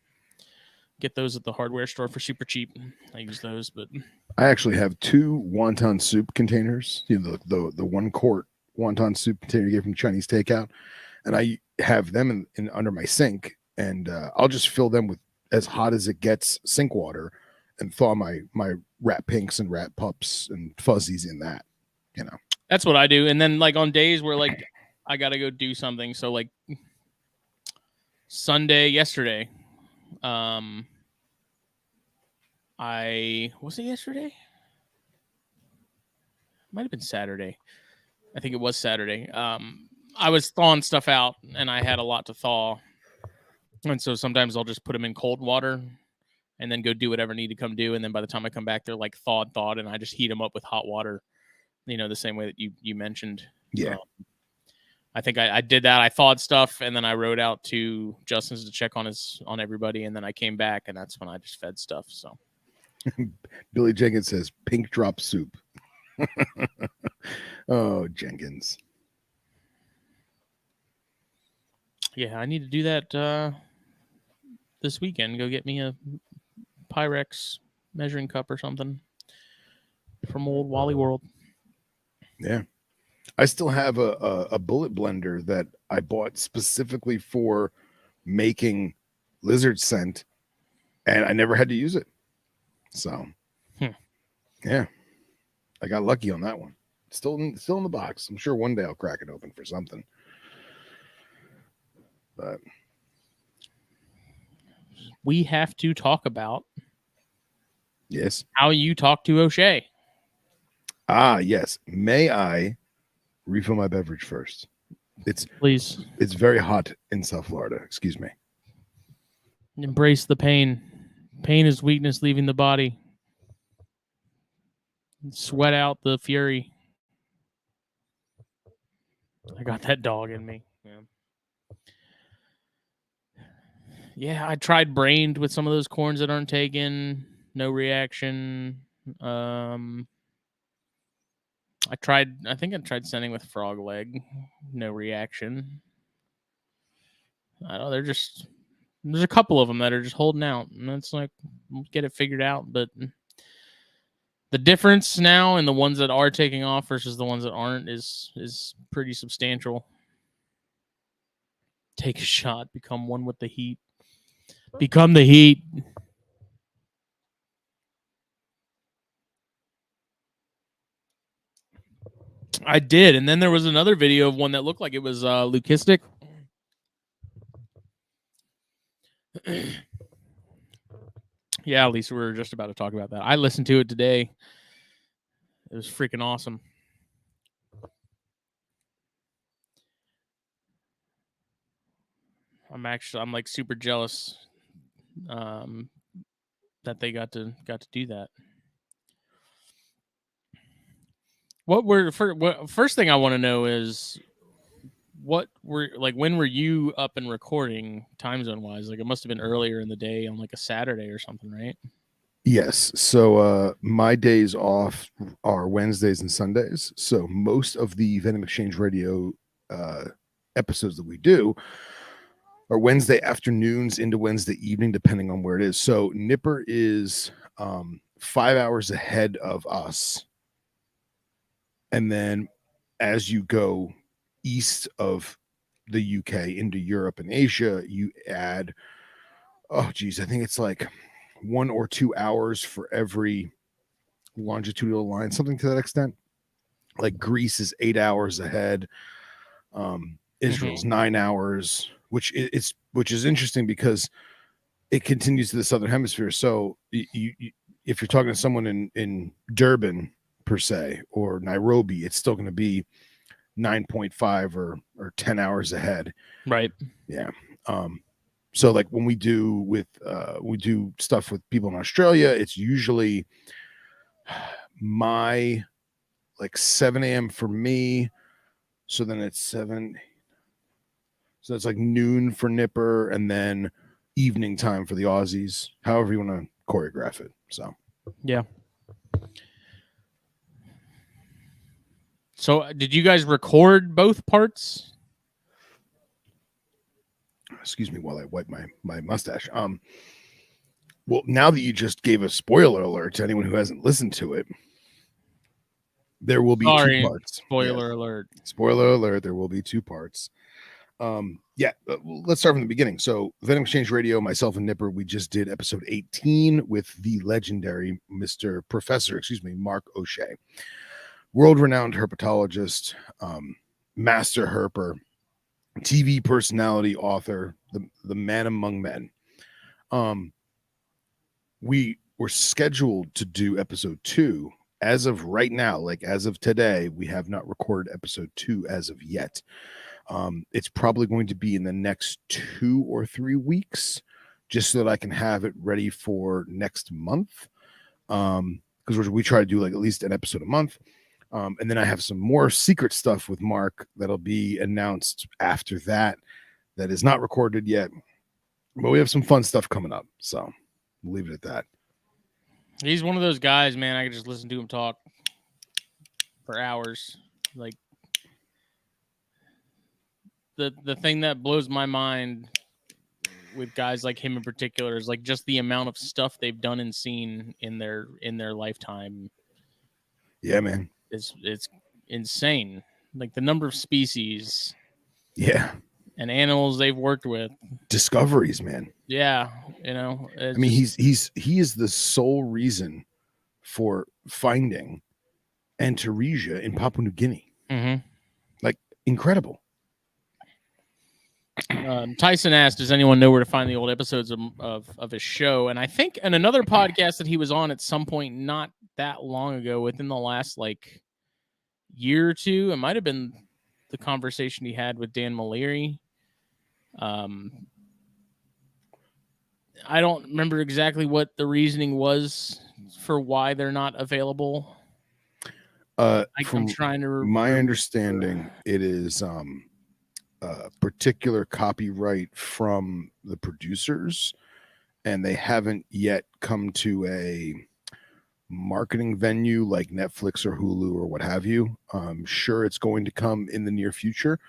Get those at the hardware store for super cheap. I use those, but I actually have 2 wonton soup containers. You know, the 1 quart wonton soup container you get from Chinese takeout, and I have them in under my sink, and I'll just fill them with as hot as it gets sink water and thaw my rat pinks and rat pups and fuzzies in that. You know, that's what I do. And then like on days where like I gotta go do something, so like yesterday, was it yesterday? Might have been Saturday. I think it was Saturday. I was thawing stuff out and I had a lot to thaw. And so sometimes I'll just put them in cold water and then go do whatever I need to come do. And then by the time I come back, they're like thawed, and I just heat them up with hot water, the same way that you mentioned. Yeah. I think I did that. I thawed stuff and then I rode out to Justin's to check on everybody. And then I came back and that's when I just fed stuff. So Billy Jenkins says pink drop soup. Oh, Jenkins. Yeah, I need to do that this weekend. Go get me a Pyrex measuring cup or something from old Wally World. Yeah. I still have a bullet blender that I bought specifically for making lizard scent, and I never had to use it. So, yeah, I got lucky on that one. Still in the box. I'm sure one day I'll crack it open for something. But we have to talk about how you talk to O'Shea. Yes. May I refill my beverage first? Please. It's very hot in South Florida. Excuse me. Embrace the pain. Pain is weakness leaving the body. Sweat out the fury. I got that dog in me. Yeah, I tried brained with some of those corns that aren't taken. No reaction. I think I tried sending with frog leg. No reaction. I don't know. There's a couple of them that are just holding out. And it's like, we'll get it figured out. But the difference now in the ones that are taking off versus the ones that aren't is pretty substantial. Take a shot. Become one with the heat. Become the heat. I did. And then there was another video of one that looked like it was leucistic. Yeah, Lisa, we were just about to talk about that. I listened to it today. It was freaking awesome. I'm like super jealous that they got to do that. First thing I want to know is when were you up and recording time zone wise? Like it must have been earlier in the day on like a Saturday or something, right? Yes. So my days off are Wednesdays and Sundays. So most of the Venom Exchange Radio episodes that we do are Wednesday afternoons into Wednesday evening, depending on where it is. So Nipper is 5 hours ahead of us. And then as you go east of the UK into Europe and Asia, you add, oh geez, I think it's like 1 or 2 hours for every longitudinal line, something to that extent. Like Greece is 8 hours ahead. Israel's 9 hours, which is interesting because it continues to the southern hemisphere. So you if you're talking to someone in Durban per se or Nairobi, it's still going to be 9.5 or 10 hours ahead. Right. Yeah. So like when we do stuff with people in Australia, it's usually my like 7 a.m. for me. So then it's 7. So it's like noon for Nipper and then evening time for the Aussies, however you want to choreograph it. So, yeah. So did you guys record both parts? Excuse me while I wipe my mustache. Well, now that you just gave a spoiler alert to anyone who hasn't listened to it, there will be 2 parts. Spoiler alert. Spoiler alert, there will be 2 parts. Let's start from the beginning. So Venom Exchange Radio, myself and Nipper, we just did episode 18 with the legendary Professor Mark O'Shea, world-renowned herpetologist, master herper, TV personality, author, the man among men. We were scheduled to do episode 2. As of right now, like as of today, we have not recorded episode 2 as of yet. It's probably going to be in the next 2 or 3 weeks, just so that I can have it ready for next month. Because we try to do like at least an episode a month. And then I have some more secret stuff with Mark that'll be announced after that is not recorded yet. But we have some fun stuff coming up. So we'll leave it at that. He's one of those guys, man. I could just listen to him talk for hours. Like the thing that blows my mind with guys like him in particular is like just the amount of stuff they've done and seen in their lifetime. Yeah, man. It's insane. Like the number of species. Yeah. And animals they've worked with. Discoveries, man. Yeah, you know. I mean, he is the sole reason for finding Antaresia in Papua New Guinea. Mm-hmm. Like incredible. Tyson asked, "Does anyone know where to find the old episodes of his show?" And I think in another podcast that he was on at some point, not that long ago, within the last like year or two, it might have been the conversation he had with Dan Maleri. I don't remember exactly what the reasoning was for why they're not available. From I'm trying to my understanding, it is particular copyright from the producers, and they haven't yet come to a marketing venue like Netflix or Hulu or what have you. I'm sure it's going to come in the near future.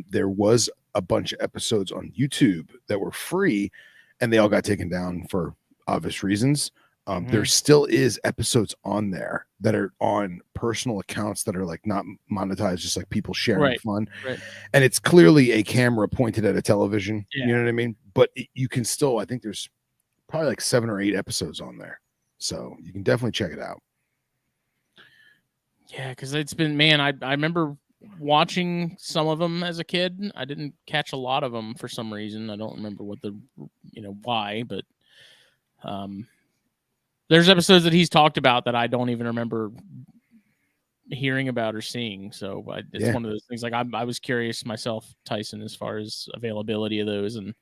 There was a bunch of episodes on YouTube that were free, and they all got taken down for obvious reasons. There still is episodes on there that are on personal accounts that are like not monetized, just like people sharing fun. Right. And it's clearly a camera pointed at a television. Yeah. You know what I mean? But you can still, I think there's probably like 7 or 8 episodes on there. So you can definitely check it out. Yeah, because it's been, man, I remember watching some of them as a kid. I didn't catch a lot of them for some reason. I don't remember why, but there's episodes that he's talked about that I don't even remember hearing about or seeing. So it's one of those things. Like I was curious myself, Tyson, as far as availability of those, and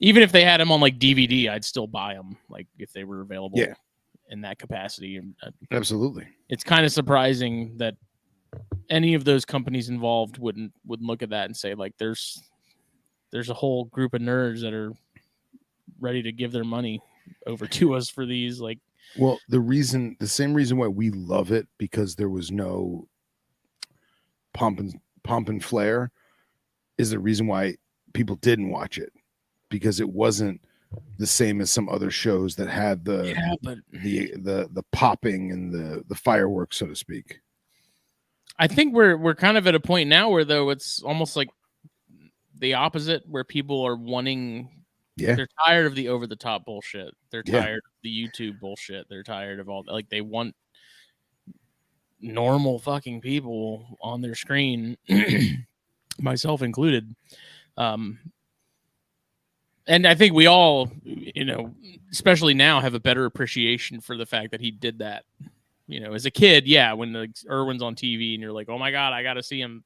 even if they had them on like DVD, I'd still buy them. Like if they were available in that capacity. Absolutely. It's kind of surprising that any of those companies involved wouldn't look at that and say like, there's a whole group of nerds that are ready to give their money over to us for these. Like, well, the same reason why we love it, because there was no pomp and flair, is the reason why people didn't watch it, because it wasn't the same as some other shows that had the but the popping and the fireworks, so to speak. I think we're kind of at a point now where though it's almost like the opposite, where people are wanting. Yeah. They're tired of the over the top bullshit. They're Yeah. tired of the YouTube bullshit. They're tired of all like they want normal fucking people on their screen, myself included. And I think we all, especially now, have a better appreciation for the fact that he did that. As a kid, yeah, when the Irwin's on TV and you're like, oh my God, I got to see him,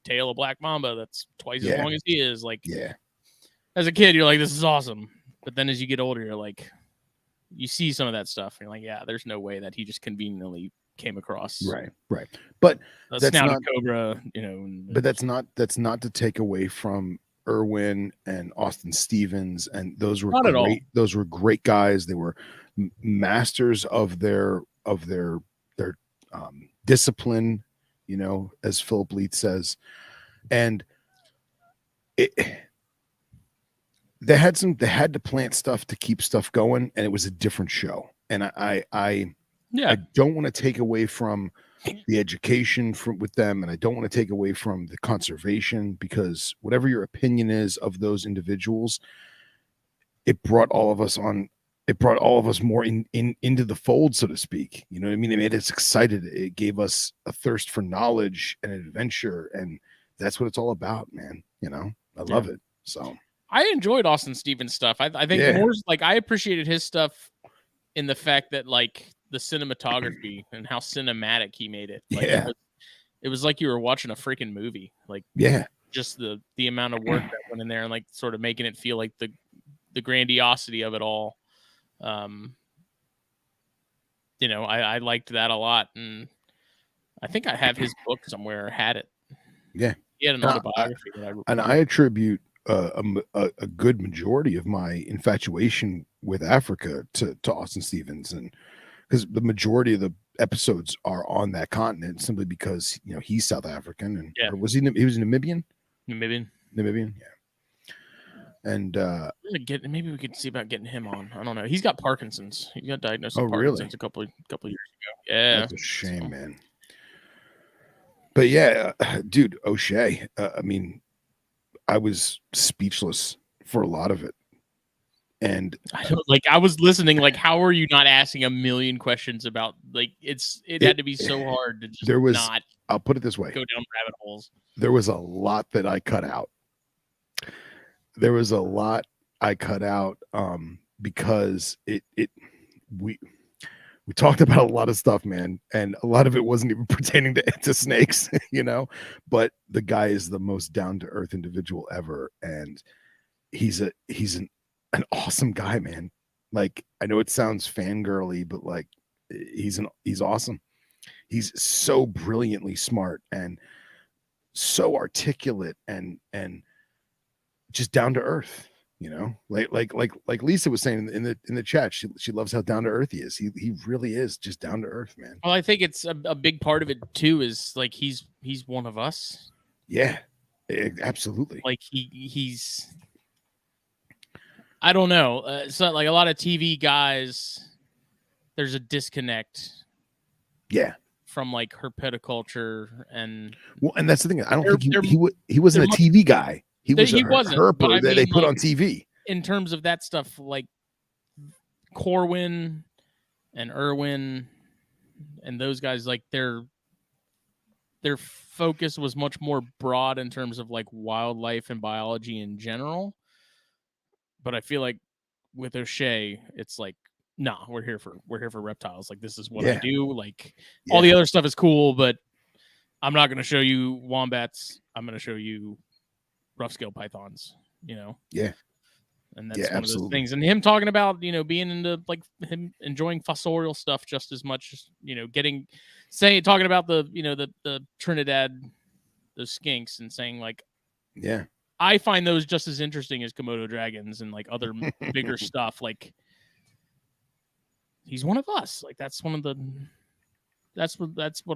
tail a black mamba that's twice as long as he is. Like, yeah. As a kid, you're like, this is awesome. But then as you get older, you're like, you see some of that stuff. And you're like, yeah, there's no way that he just conveniently came across. Right. But that's not a cobra, But that's not to take away from Irwin and Austin Stevens, and those were great. Those were great guys. They were masters of their discipline, as Philip Leith says, and they had to plant stuff to keep stuff going, and it was a different show. And I don't want to take away from the education with them, and I don't want to take away from the conservation, because whatever your opinion is of those individuals, it brought all of us more into the fold, so to speak. You know what I mean? It made us excited. It gave us a thirst for knowledge and adventure, and that's what it's all about, man. I love it. So I enjoyed Austin Stevens stuff. I think more like I appreciated his stuff in the fact that like the cinematography and how cinematic he made it. Like, it was like you were watching a freaking movie. Like, just the amount of work that went in there, and like sort of making it feel like the grandiosity of it all. I liked that a lot, and I think I have his book somewhere, or had it. Yeah, he had an autobiography and I attribute a good majority of my infatuation with Africa to Austin Stevens, and because the majority of the episodes are on that continent, simply because he's South African, and or was he was Namibian? Namibian, yeah. And maybe we could see about getting him on. I don't know. He's got Parkinson's. He got diagnosed with Parkinson's a couple years ago. Yeah, that's a shame, man. But yeah, dude, O'Shea. I mean, I was speechless for a lot of it. And I was listening, like, how are you not asking a million questions about, like, it had to be so hard to just I'll put it this way, go down rabbit holes. There was a lot that I cut out. Because we talked about a lot of stuff, man, and a lot of it wasn't even pertaining to snakes, but the guy is the most down-to-earth individual ever, and he's an awesome guy, man. Like, I know it sounds fangirly, but like, he's awesome. He's so brilliantly smart and so articulate and just down to earth, like Lisa was saying in the chat, she loves how down to earth he is. He really is just down to earth, man. Well, I think it's a big part of it too, is like he's one of us. Yeah, absolutely. Like he's I don't know. It's not like a lot of TV guys. There's a disconnect. Yeah. From like herpetoculture and that's the thing. I don't think he wasn't a TV guy. He wasn't herper that they put on TV. In terms of that stuff, like Corwin and Irwin and those guys, like their focus was much more broad in terms of like wildlife and biology in general. But I feel like with O'Shea, it's like, nah, we're here for reptiles. Like, this is what I do. Like, all the other stuff is cool, but I'm not going to show you wombats. I'm going to show you rough scale pythons, Yeah. And that's one of those things. And him talking about, being into like him enjoying fossorial stuff just as much as, talking about the Trinidad, those skinks, and saying like, yeah, I find those just as interesting as Komodo dragons and like other bigger stuff. Like, he's one of us. Like, that's what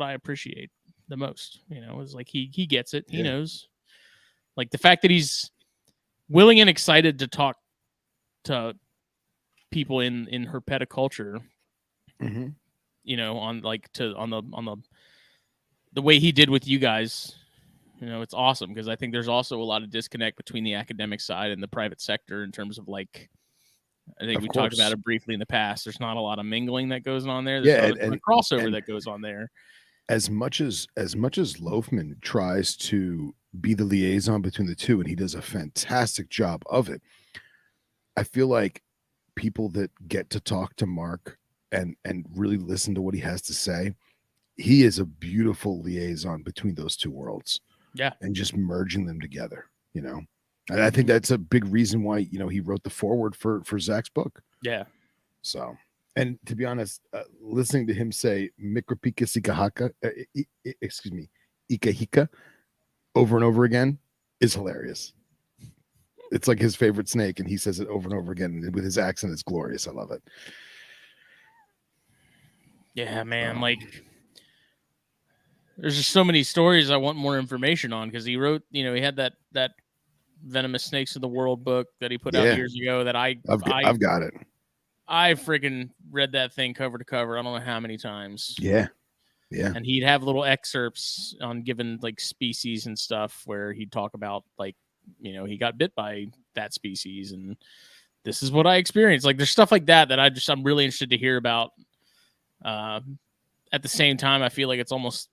I appreciate the most, is like he gets it. He knows, like, the fact that he's willing and excited to talk to people in herpetoculture, Mm-hmm. you know, on the way he did with you guys. You know, it's awesome because I think there's also a lot of disconnect between the academic side and the private sector in terms of like, I think we talked about it briefly in the past. There's not a lot of mingling that goes on there. There's not a ton of crossover that goes on there. As much as Loafman tries to be the liaison between the two, and he does a fantastic job of it, I feel like people that get to talk to Mark and really listen to what he has to say, he is a beautiful liaison between those two worlds. Yeah. And just merging them together, you know. And I think that's a big reason why, you know, he wrote the foreword for Zach's book. Yeah. So, and to be honest, listening to him say Mikrapika Sikahaka, Ikahika over and over again is hilarious. It's like his favorite snake, and he says it over and over again with his accent. It's glorious. I love it. Yeah, man. Like, there's just so many stories I want more information on because he wrote, you know, he had that Venomous Snakes of the World book that he put out years ago that I've got it. I freaking read that thing cover to cover. I don't know how many times. Yeah. Yeah. And he'd have little excerpts on given like species and stuff where he'd talk about like, you know, he got bit by that species and this is what I experienced. Like there's stuff like that I'm really interested to hear about. At the same time, I feel like it's almost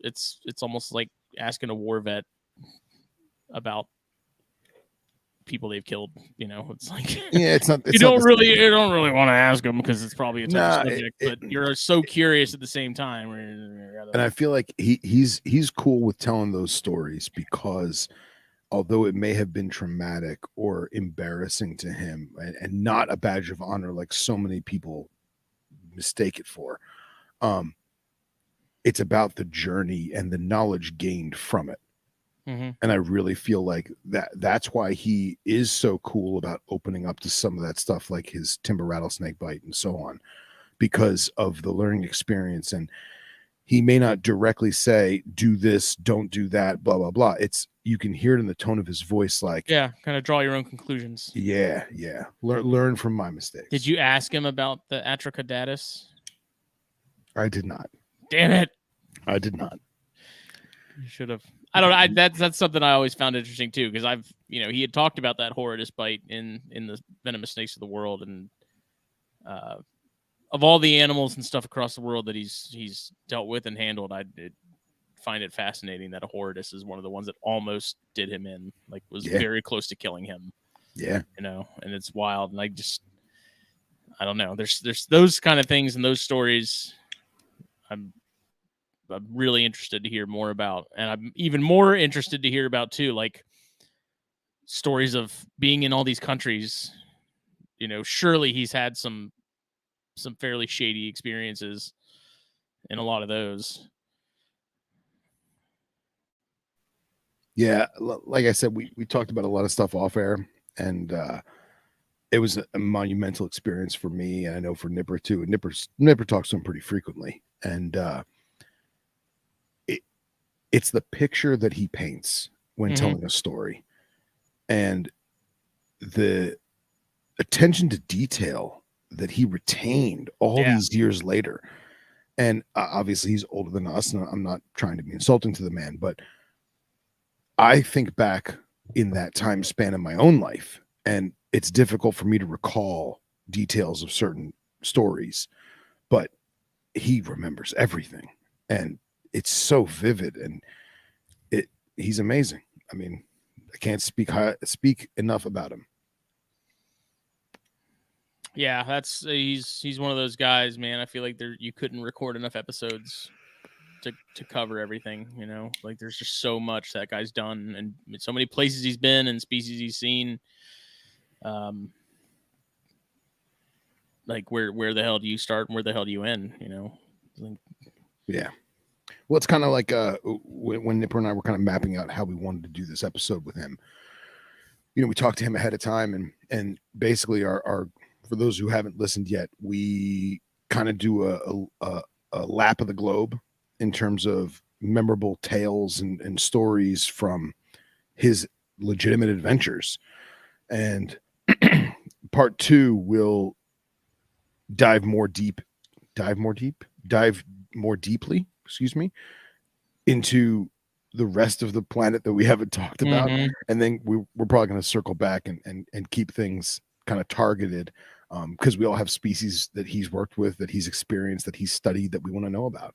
like asking a war vet about people they've killed. You know, it's like it's not. You don't really want to ask them because it's probably a tough subject, but you're so curious at the same time. And I feel like he's cool with telling those stories because although it may have been traumatic or embarrassing to him and not a badge of honor like so many people mistake it for, it's about the journey and the knowledge gained from it. Mm-hmm. And I really feel like that's why he is so cool about opening up to some of that stuff, like his timber rattlesnake bite and so on, because of the learning experience. And he may not directly say, do this, don't do that, blah, blah, blah. You can hear it in the tone of his voice. Like, yeah, kind of draw your own conclusions. Yeah. Yeah. Learn from my mistakes. Did you ask him about the Atrachodatus? I did not. Damn it. I did not. You should have. I don't know. That's something I always found interesting too, because he had talked about that horridus bite in the Venomous Snakes of the World, and of all the animals and stuff across the world that he's dealt with and handled, I did find it fascinating that a horridus is one of the ones that almost did him in, like was very close to killing him. Yeah, you know, and it's wild, and I don't know. There's those kind of things and those stories. I'm really interested to hear more about, and I'm even more interested to hear about too, like stories of being in all these countries. You know, surely he's had some fairly shady experiences in a lot of those. Yeah, like I said, we talked about a lot of stuff off air, and it was a monumental experience for me, and I know for Nipper too. And Nipper talks to him pretty frequently, and it's the picture that he paints when telling a story and the attention to detail that he retained all these years later. And obviously he's older than us, and I'm not trying to be insulting to the man, but I think back in that time span in my own life, and it's difficult for me to recall details of certain stories, but he remembers everything. And it's so vivid, and he's amazing. I mean, I can't speak enough about him. Yeah, he's one of those guys, man. I feel like you couldn't record enough episodes to cover everything, you know? Like there's just so much that guy's done and so many places he's been and species he's seen. Like where the hell do you start and where the hell do you end, you know? Yeah. Well, it's kind of like when Nipper and I were kind of mapping out how we wanted to do this episode with him. You know, we talked to him ahead of time, and basically our for those who haven't listened yet, we kind of do a lap of the globe in terms of memorable tales and stories from his legitimate adventures. And part 2 will dive more deeply, excuse me, into the rest of the planet that we haven't talked about. Mhm. And then we're probably going to circle back and keep things kind of targeted, because we all have species that he's worked with, that he's experienced, that he's studied, that we want to know about.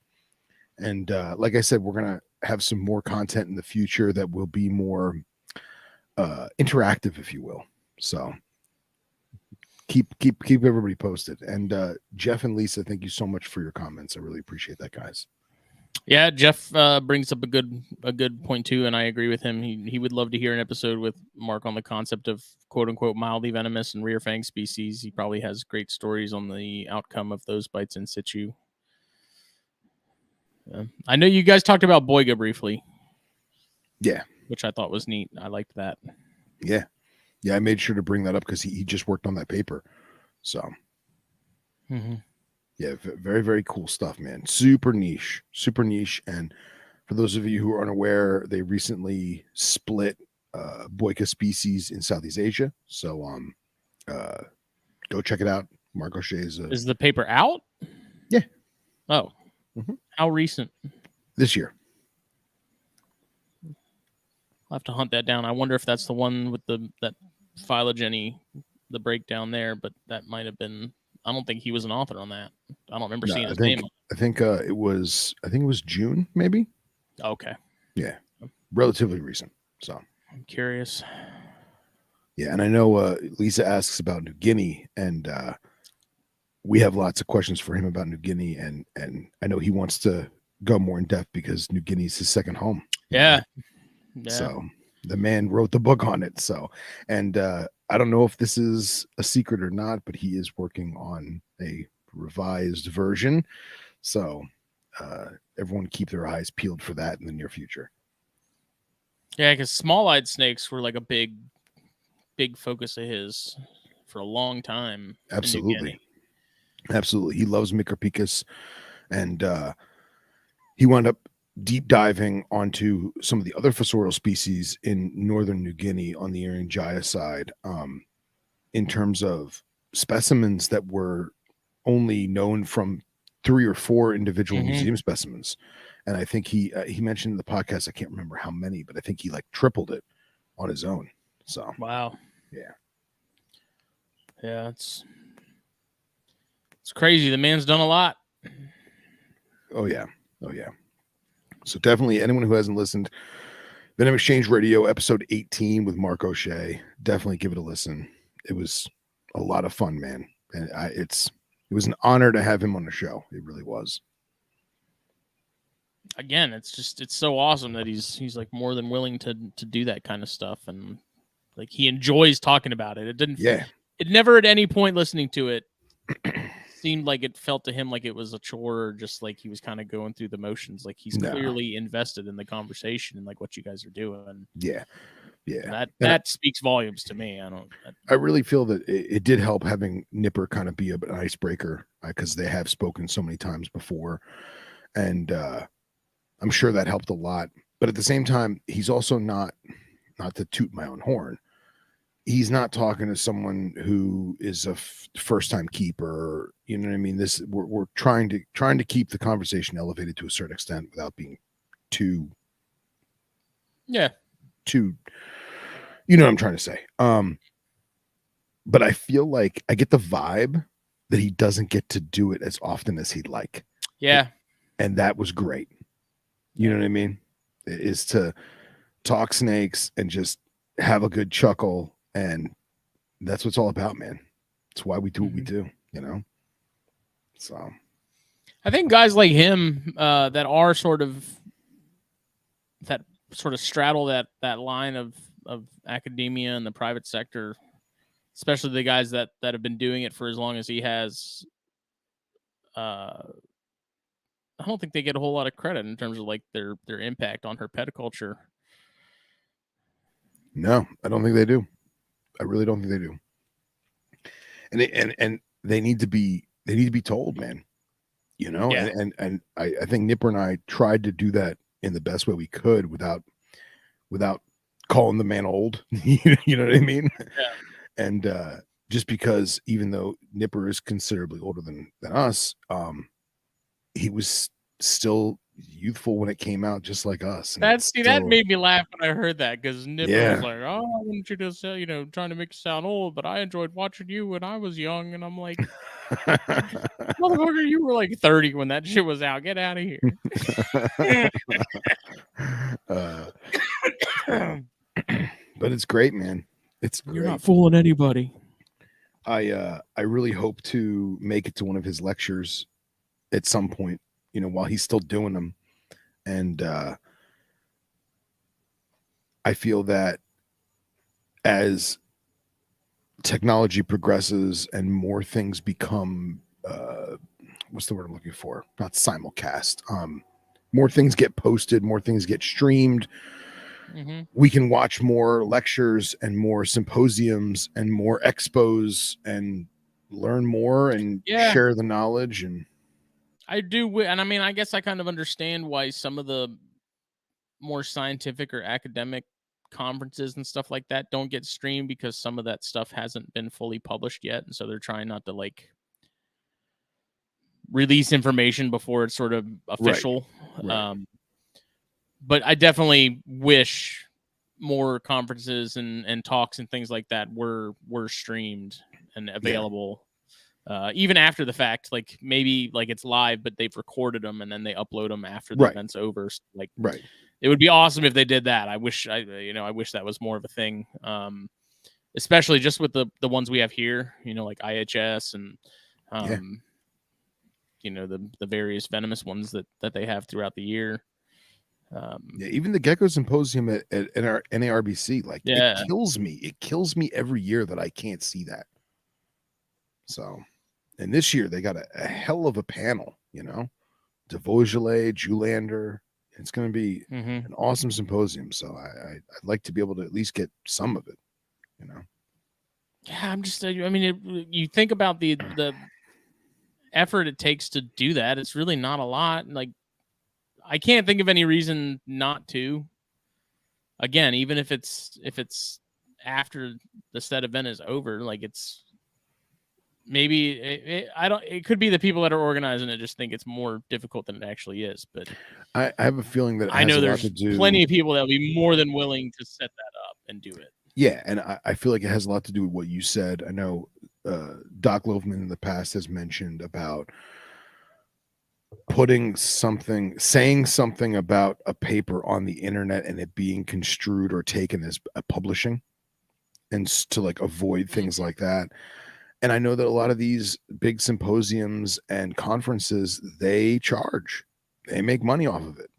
And like I said, we're going to have some more content in the future that will be more interactive, if you will. So keep everybody posted. And Jeff and Lisa, thank you so much for your comments. I really appreciate that, guys. Yeah, Jeff brings up a good point too, and I agree with him. He would love to hear an episode with Mark on the concept of quote unquote mildly venomous and rear fang species. He probably has great stories on the outcome of those bites in situ. I know you guys talked about Boiga briefly. Yeah, which I thought was neat. I liked that. Yeah, I made sure to bring that up because he just worked on that paper. So yeah, very, very cool stuff, man. Super niche. And for those of you who are unaware, they recently split Boiga species in Southeast Asia. So go check it out. Mark O'Shea is the paper out? Yeah. Oh, how recent? This year. I'll have to hunt that down. I wonder if that's the one with that phylogeny, the breakdown there, but that might have been. I don't think he was an author on that. I don't remember seeing his name. I think it was June, maybe. Okay. Yeah, relatively recent. So I'm curious. Yeah, and I know Lisa asks about New Guinea, and we have lots of questions for him about New Guinea, and I know he wants to go more in depth because New Guinea is his second home. Yeah. So the man wrote the book on it. So, and I don't know if this is a secret or not, but he is working on a revised version. So everyone keep their eyes peeled for that in the near future. Yeah, because small-eyed snakes were like a big focus of his for a long time. Absolutely. He loves Micropicus, and he wound up deep diving onto some of the other fossorial species in northern New Guinea on the Irian side, in terms of specimens that were only known from 3 or 4 individual museum specimens. And I think he mentioned in the podcast, I can't remember how many, but I think he like tripled it on his own. So wow. Yeah, it's crazy. The man's done a lot. Oh yeah. So definitely, anyone who hasn't listened, Venom Exchange Radio episode 18 with Mark O'Shea, definitely give it a listen. It was a lot of fun, man, and it was an honor to have him on the show. It really was. Again, it's so awesome that he's like more than willing to do that kind of stuff, and like he enjoys talking about it. It didn't. Yeah. It never at any point listening to it seemed like it felt to him like it was a chore, or just like he was kind of going through the motions. Like he's clearly invested in the conversation and like what you guys are doing. Yeah. That speaks volumes to me. I really feel that it did help having Nipper kind of be an icebreaker, because they have spoken so many times before, and I'm sure that helped a lot. But at the same time, he's also not to toot my own horn, he's not talking to someone who is a first-time keeper. You know what I mean? We're trying to keep the conversation elevated to a certain extent without being too. You know what I'm trying to say. But I feel like I get the vibe that he doesn't get to do it as often as he'd like. Yeah. And that was great. You know what I mean? It is to talk snakes and just have a good chuckle. And that's what it's all about, man. It's why we do what we do, you know? So I think guys like him that are sort of straddle that line of academia and the private sector, especially the guys that have been doing it for as long as he has, I don't think they get a whole lot of credit in terms of like their impact on herpetoculture. No, I don't think they do. I really don't think they do. And they need to be told, man. You know, yeah. and I think Nipper and I tried to do that in the best way we could without calling the man old. You know what I mean? Yeah. And just because even though Nipper is considerably older than us, he was still youthful when it came out, just like us. And That made me laugh when I heard that, because Nipper was Yeah. like, "Oh, I want you to say, trying to make you sound old, but I enjoyed watching you when I was young." And I'm like, motherfucker, you were like 30 when that shit was out. Get out of here. But it's great, man. It's You're not great. fooling anybody. I really hope to make it to one of his lectures at some point, while he's still doing them. And I feel that as technology progresses and more things become what's the word I'm looking for? Not simulcast. More things get posted, more things get streamed. Mm-hmm. We can watch more lectures and more symposiums and more expos and learn more and share the knowledge. And I do, and I mean, I guess I kind of understand why some of the more scientific or academic conferences and stuff like that don't get streamed, because some of that stuff hasn't been fully published yet, and so they're trying not to like release information before it's sort of official. Right. But I definitely wish more conferences and talks and things like that were streamed and available. Even after the fact, like maybe like it's live, but they've recorded them and then they upload them after the event's over. So, like, it would be awesome if they did that. I wish that was more of a thing. Especially just with the ones we have here, like IHS and, the various venomous ones that they have throughout the year. Even the Gecko Symposium at our NARBC, like, it kills me. It kills me every year that I can't see that. So, and this year they got a hell of a panel, de Vaugelet, Julander. It's going to be an awesome symposium. So I'd like to be able to at least get some of it, Yeah, I'm just, I mean, you think about the effort it takes to do that. It's really not a lot. Like, I can't think of any reason not to. Again, even if it's after the said event is over, like, it's maybe it could be the people that are organizing it just think it's more difficult than it actually is. But I have a feeling that it has I know a lot there's to do. plenty of people that will be more than willing to set that up and do it. Yeah, and I feel like it has a lot to do with what you said. I know Doc Loveman in the past has mentioned about saying something about a paper on the internet and it being construed or taken as a publishing, and to like avoid things like that. And I know that a lot of these big symposiums and conferences, they make money off of it,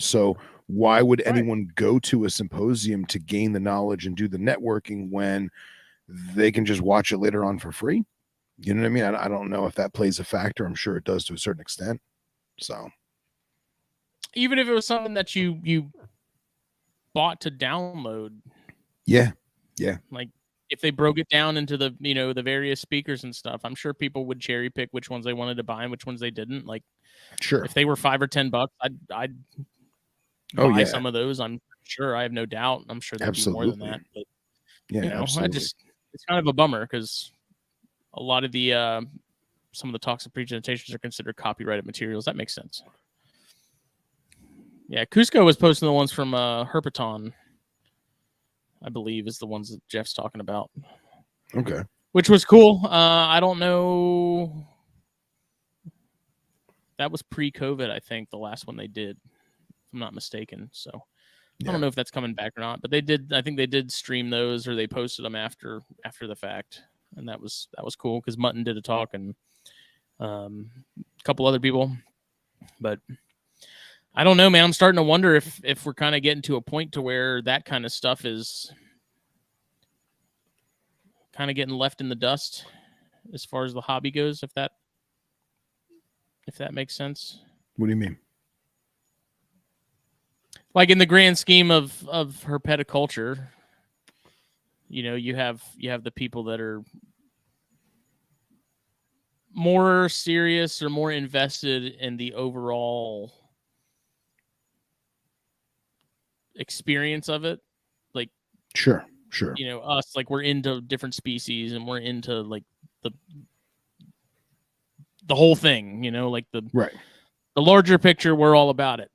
so why would anyone go to a symposium to gain the knowledge and do the networking when they can just watch it later on for free? You know what I mean? I don't know if that plays a factor. I'm sure it does to a certain extent. So even if it was something that you bought to download. Yeah. Like, if they broke it down into the, the various speakers and stuff, I'm sure people would cherry pick which ones they wanted to buy and which ones they didn't. Like, sure, if they were $5 or $10, I'd buy some of those. I'm sure. I have no doubt. I'm sure there'd be more than that. But it's kind of a bummer, because a lot of the some of the talks and presentations are considered copyrighted materials. That makes sense. Yeah, Cusco was posting the ones from Herpeton, I believe, is the ones that Jeff's talking about. Okay. Which was cool. I don't know. That was pre-COVID, I think, the last one they did, if I'm not mistaken. So I don't know if that's coming back or not. But they did. I think they did stream those, or they posted them after the fact, and that was cool, because Mutton did a talk and a couple other people. But I don't know, man. I'm starting to wonder if we're kind of getting to a point to where that kind of stuff is kind of getting left in the dust as far as the hobby goes, if that makes sense. What do you mean? Like, in the grand scheme of herpetoculture, you have the people that are more serious or more invested in the overall experience of it. Like, sure. Sure. you know, us, like we're into different species and we're into like the whole thing, you know, like the larger picture, we're all about it.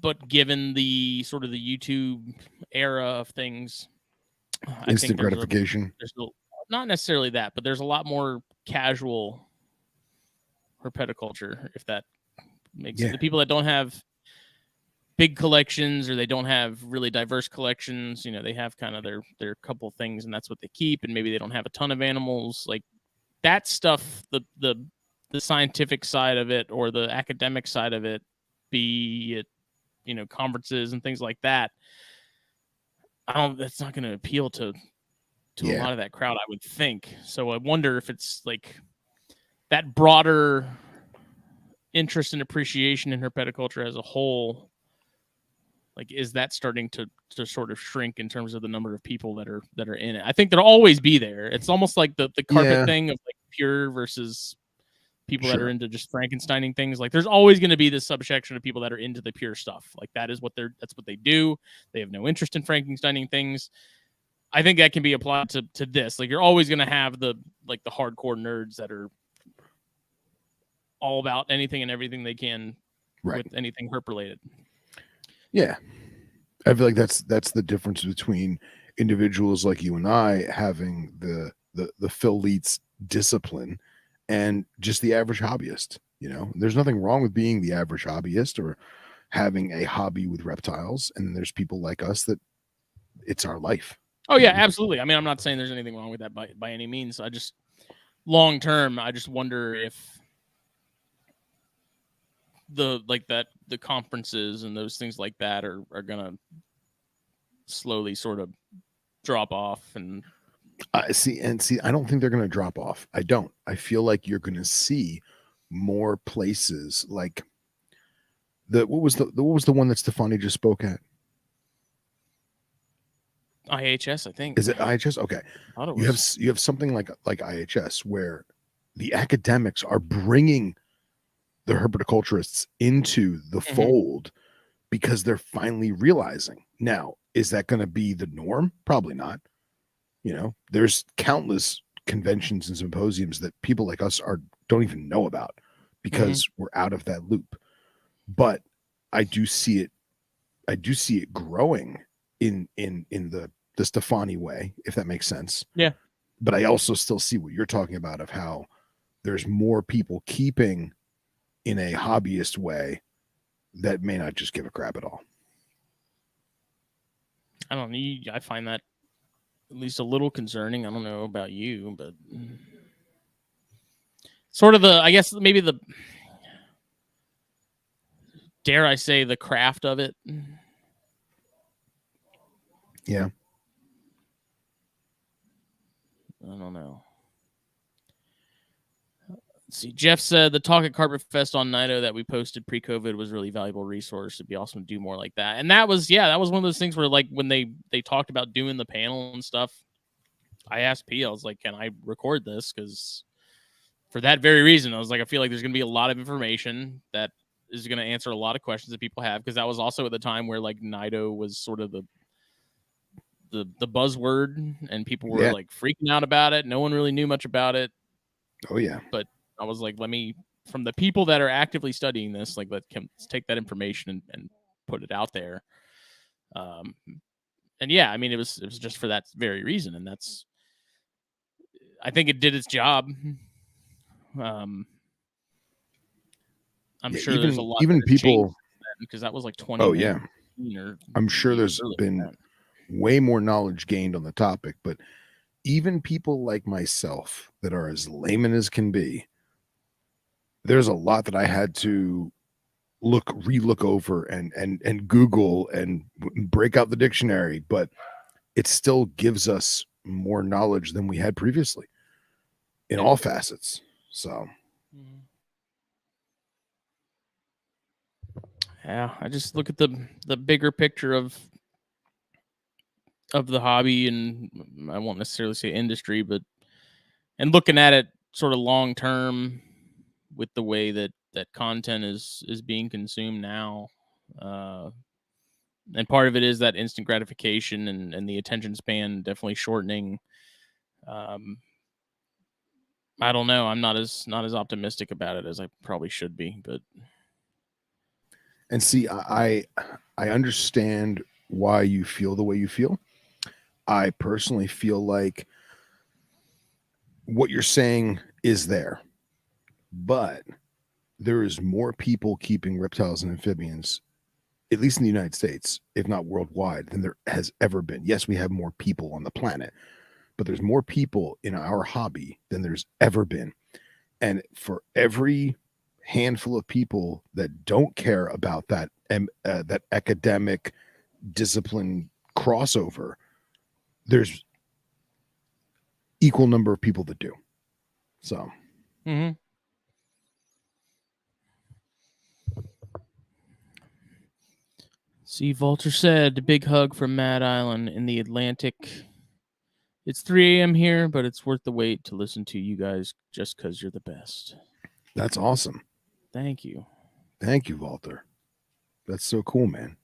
But given the sort of the YouTube era of things, I Instant think there's gratification. Not necessarily that, but there's a lot more casual herpetoculture, if that makes sense. The people that don't have big collections or they don't have really diverse collections, you know, they have kind of their couple things and that's what they keep, and maybe they don't have a ton of animals. Like that stuff, the scientific side of it or the academic side of it, be it, you know, conferences and things like that, that's not going to appeal to a lot of that crowd, I would think. So I wonder if it's like that broader interest and appreciation in herpetoculture as a whole, like, is that starting to sort of shrink in terms of the number of people that are in it? I think there'll always be there. It's almost like the carpet thing of like pure versus people that are into just Frankensteining things. Like there's always going to be this subsection of people that are into the pure stuff. Like that's what they do. They have no interest in Frankensteining things. I think that can be applied to this. Like you're always going to have the hardcore nerds that are all about anything and everything they can with anything herp related. Yeah. I feel like that's the difference between individuals like you and I having the Phil Leeds discipline and just the average hobbyist. You know, there's nothing wrong with being the average hobbyist or having a hobby with reptiles. And there's people like us that it's our life. Oh yeah, absolutely. I mean, I'm not saying there's anything wrong with that by any means. I just long term, I just wonder if the conferences and those things like that are gonna slowly sort of drop off. And I don't think they're gonna drop off. I feel like you're gonna see more places like what was the one that Stefani just spoke at? IHS, I think. Is it IHS? Okay. You have something like IHS where the academics are bringing the herpetoculturists into the fold because they're finally realizing. Now, is that going to be the norm? Probably not. You know, there's countless conventions and symposiums that people like us don't even know about because we're out of that loop. But I do see it growing in the Stefani way, if that makes sense. Yeah. But I also still see what you're talking about of how there's more people keeping in a hobbyist way that may not just give a crap at all. I don't know. I find that at least a little concerning. I don't know about you, but sort of I guess maybe dare I say, the craft of it. Yeah. I don't know. Let's see. Jeff said the talk at Carpet Fest on Nido that we posted pre-COVID was a really valuable resource. It'd be awesome to do more like that. And that was one of those things where like when they talked about doing the panel and stuff, I asked P, I was like, can I record this? Because for that very reason, I was like, I feel like there's going to be a lot of information that is going to answer a lot of questions that people have. Because that was also at the time where like Nido was sort of the buzzword and people were like freaking out about it. No one really knew much about it. Oh yeah. But I was like, from the people that are actively studying this, like let's take that information and put it out there. And yeah, I mean, it was just for that very reason. And I think it did its job. I'm sure there's a lot even people because that was like 20. Oh yeah. I'm sure there's been way more knowledge gained on the topic, but even people like myself that are as layman as can be, there's a lot that I had to relook over and Google and break out the dictionary, but it still gives us more knowledge than we had previously in all facets. So yeah, I just look at the bigger picture of the hobby, and I won't necessarily say industry, but and looking at it sort of long term with the way that content is being consumed now. And part of it is that instant gratification and the attention span definitely shortening. I don't know. I'm not as optimistic about it as I probably should be, but And see, I understand why you feel the way you feel. I personally feel like what you're saying is there, but there is more people keeping reptiles and amphibians, at least in the United States, if not worldwide, than there has ever been. Yes, we have more people on the planet, but there's more people in our hobby than there's ever been. And for every handful of people that don't care about that that academic discipline crossover, there's equal number of people that do. So See, Vulture said, big hug from Mad Island in the Atlantic. It's 3 a.m. here, but it's worth the wait to listen to you guys just because you're the best. that's awesome. Thank you. Thank you, Walter. That's so cool, man.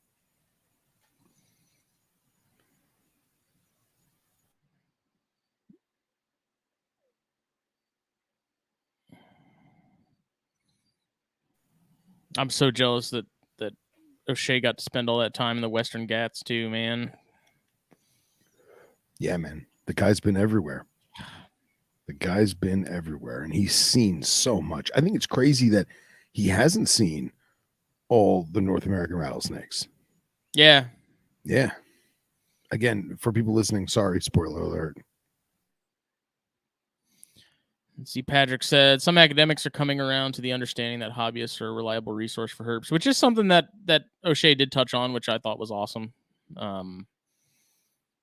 I'm so jealous that O'Shea got to spend all that time in the Western Ghats too, man. Yeah, man. The guy's been everywhere. The guy's been everywhere, and he's seen so much. I think it's crazy that he hasn't seen all the North American rattlesnakes. Yeah. Yeah. Again, for people listening, sorry, spoiler alert. See, Patrick said some academics are coming around to the understanding that hobbyists are a reliable resource for herps, which is something that O'Shea did touch on, which I thought was awesome.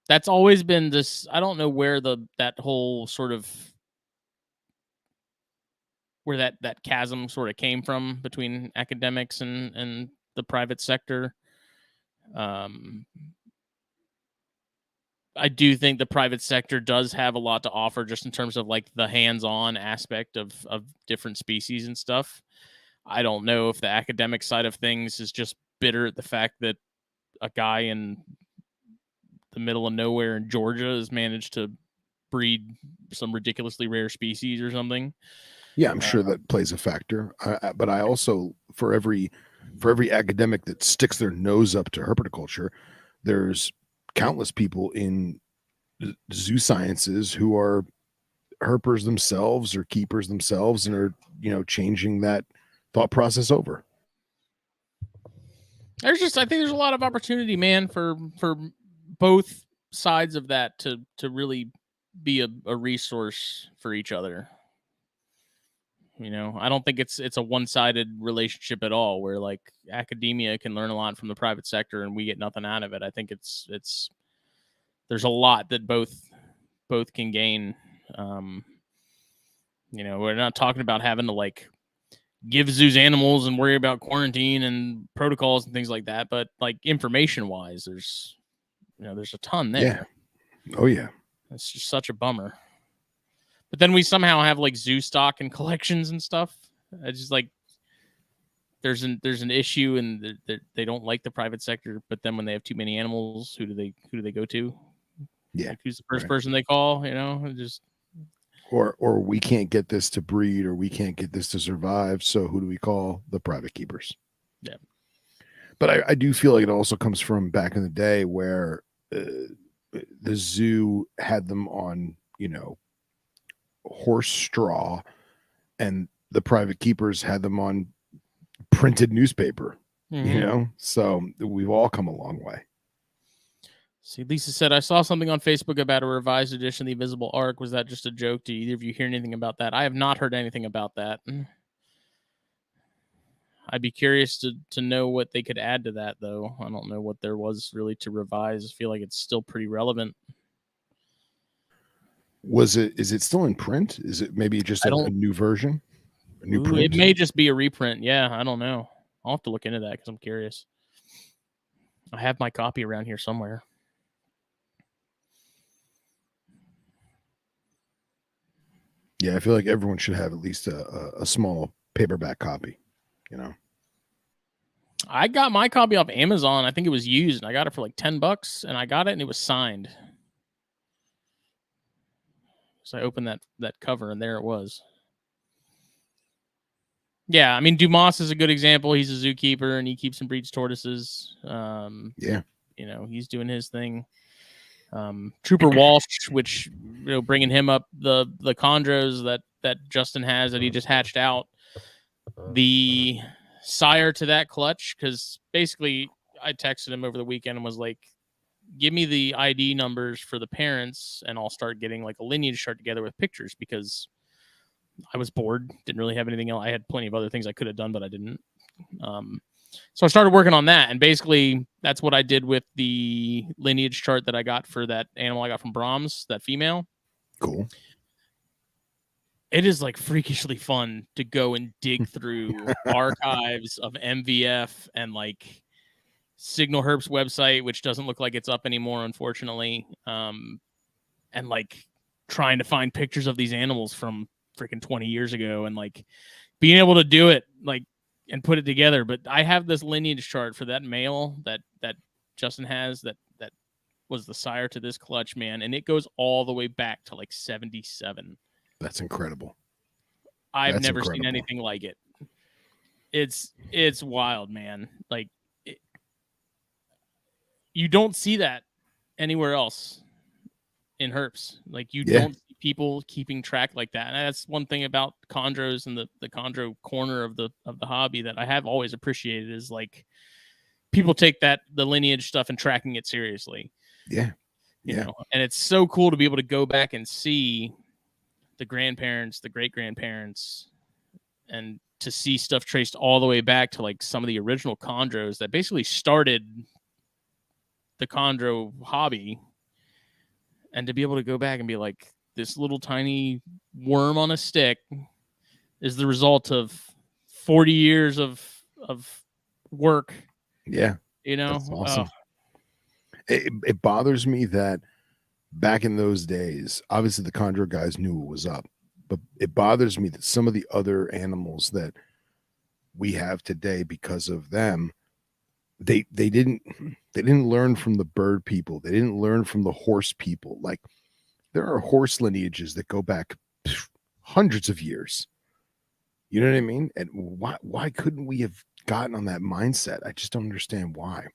That's always been this. I don't know where that whole sort of where that chasm sort of came from between academics and the private sector. I do think the private sector does have a lot to offer just in terms of like the hands-on aspect of different species and stuff. I don't know if the academic side of things is just bitter at the fact that a guy in the middle of nowhere in Georgia has managed to breed some ridiculously rare species or something. Yeah, I'm sure that plays a factor. But I also, for every academic that sticks their nose up to herpetoculture, there's countless people in zoo sciences who are herpers themselves or keepers themselves and are, changing that thought process over. I think there's a lot of opportunity, man, for both sides of that to really be a resource for each other. I don't think it's a one-sided relationship at all where like academia can learn a lot from the private sector and we get nothing out of it. I think it's there's a lot that both can gain. We're not talking about having to like give zoos animals and worry about quarantine and protocols and things like that, but like information wise, there's a ton there. Yeah. Oh yeah. It's just such a bummer. But then we somehow have like zoo stock and collections and stuff. It's just like there's an issue and they don't like the private sector, but then when they have too many animals, who do they go to? Yeah. Like, who's the first person they call? Just or we can't get this to breed or we can't get this to survive. So who do we call? The private keepers. Yeah. But I do feel like it also comes from back in the day where the zoo had them on, horse straw, and the private keepers had them on printed newspaper. So we've all come a long way. See, Lisa said, I saw something on Facebook about a revised edition of the Invisible Ark. Was that just a joke? Did either of you hear anything about that? I have not heard anything about that. I'd be curious to know what they could add to that, though. I don't know what there was really to revise. I feel like it's still pretty relevant. Is it still in print? Is it maybe just a new version? A new print? It may just be a reprint. Yeah, I don't know. I'll have to look into that because I'm curious. I have my copy around here somewhere. Yeah, I feel like everyone should have at least a small paperback copy, I got my copy off Amazon. I think it was used, and I got it for like $10, and I got it, and it was signed. So I opened that cover, and there it was. Yeah, I mean, Dumas is a good example. He's a zookeeper, and he keeps and breeds tortoises. Yeah. You know, he's doing his thing. Trooper Walsh, which, you know, bringing him up the chondros that Justin has that he just hatched out. The sire to that clutch, because basically I texted him over the weekend and was like, give me the ID numbers for the parents, and I'll start getting like a lineage chart together with pictures, because I was bored, didn't really have anything else. I had plenty of other things I could have done, but I didn't. So I started working on that, and basically that's what I did with the lineage chart that I got for that animal I got from Brahms, that female. Cool. It is like freakishly fun to go and dig through archives of MVF and like Signal Herp's website, which doesn't look like it's up anymore, unfortunately. And like trying to find pictures of these animals from freaking 20 years ago, and like being able to do it like and put it together. But I have this lineage chart for that male that Justin has that was the sire to this clutch, man, and it goes all the way back to like 77. That's incredible. I've never seen anything like it. It's wild, man. Like you don't see that anywhere else in herps. Like you don't see people keeping track like that. And that's one thing about chondros and the chondro corner of the hobby that I have always appreciated, is like people take the lineage stuff and tracking it seriously. Yeah. You know, and it's so cool to be able to go back and see the grandparents, the great grandparents, and to see stuff traced all the way back to like some of the original chondros that basically started the chondro hobby, and to be able to go back and be like, this little tiny worm on a stick is the result of 40 years of work. Yeah. You know, that's awesome. It bothers me that back in those days, obviously the chondro guys knew what was up, but it bothers me that some of the other animals that we have today, because of them, they didn't learn from the bird people. They didn't learn from the horse people. Like there are horse lineages that go back hundreds of years. You know what I mean? And why couldn't we have gotten on that mindset? I just don't understand why.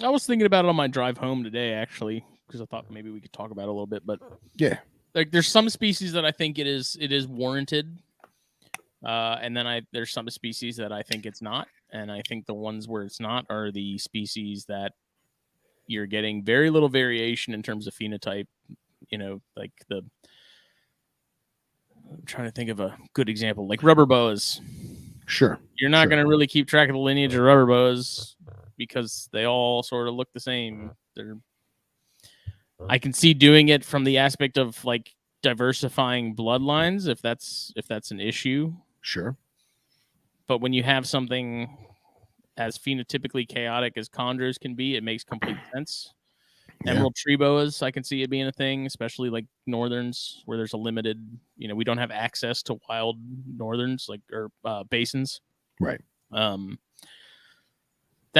I was thinking about it on my drive home today, actually, because I thought maybe we could talk about it a little bit. But yeah, like there's some species that I think it is warranted, and then there's some species that I think it's not, and I think the ones where it's not are the species that you're getting very little variation in terms of phenotype. You know, like I'm trying to think of a good example, like rubber boas. Sure. You're not going to really keep track of the lineage of rubber boas because they all sort of look the same. I can see doing it from the aspect of like diversifying bloodlines if that's an issue. Sure. But when you have something as phenotypically chaotic as chondros can be, it makes complete sense. Emerald tree boas, I can see it being a thing, especially like northerns where there's a limited, you know, we don't have access to wild northerns like or basins. Right. That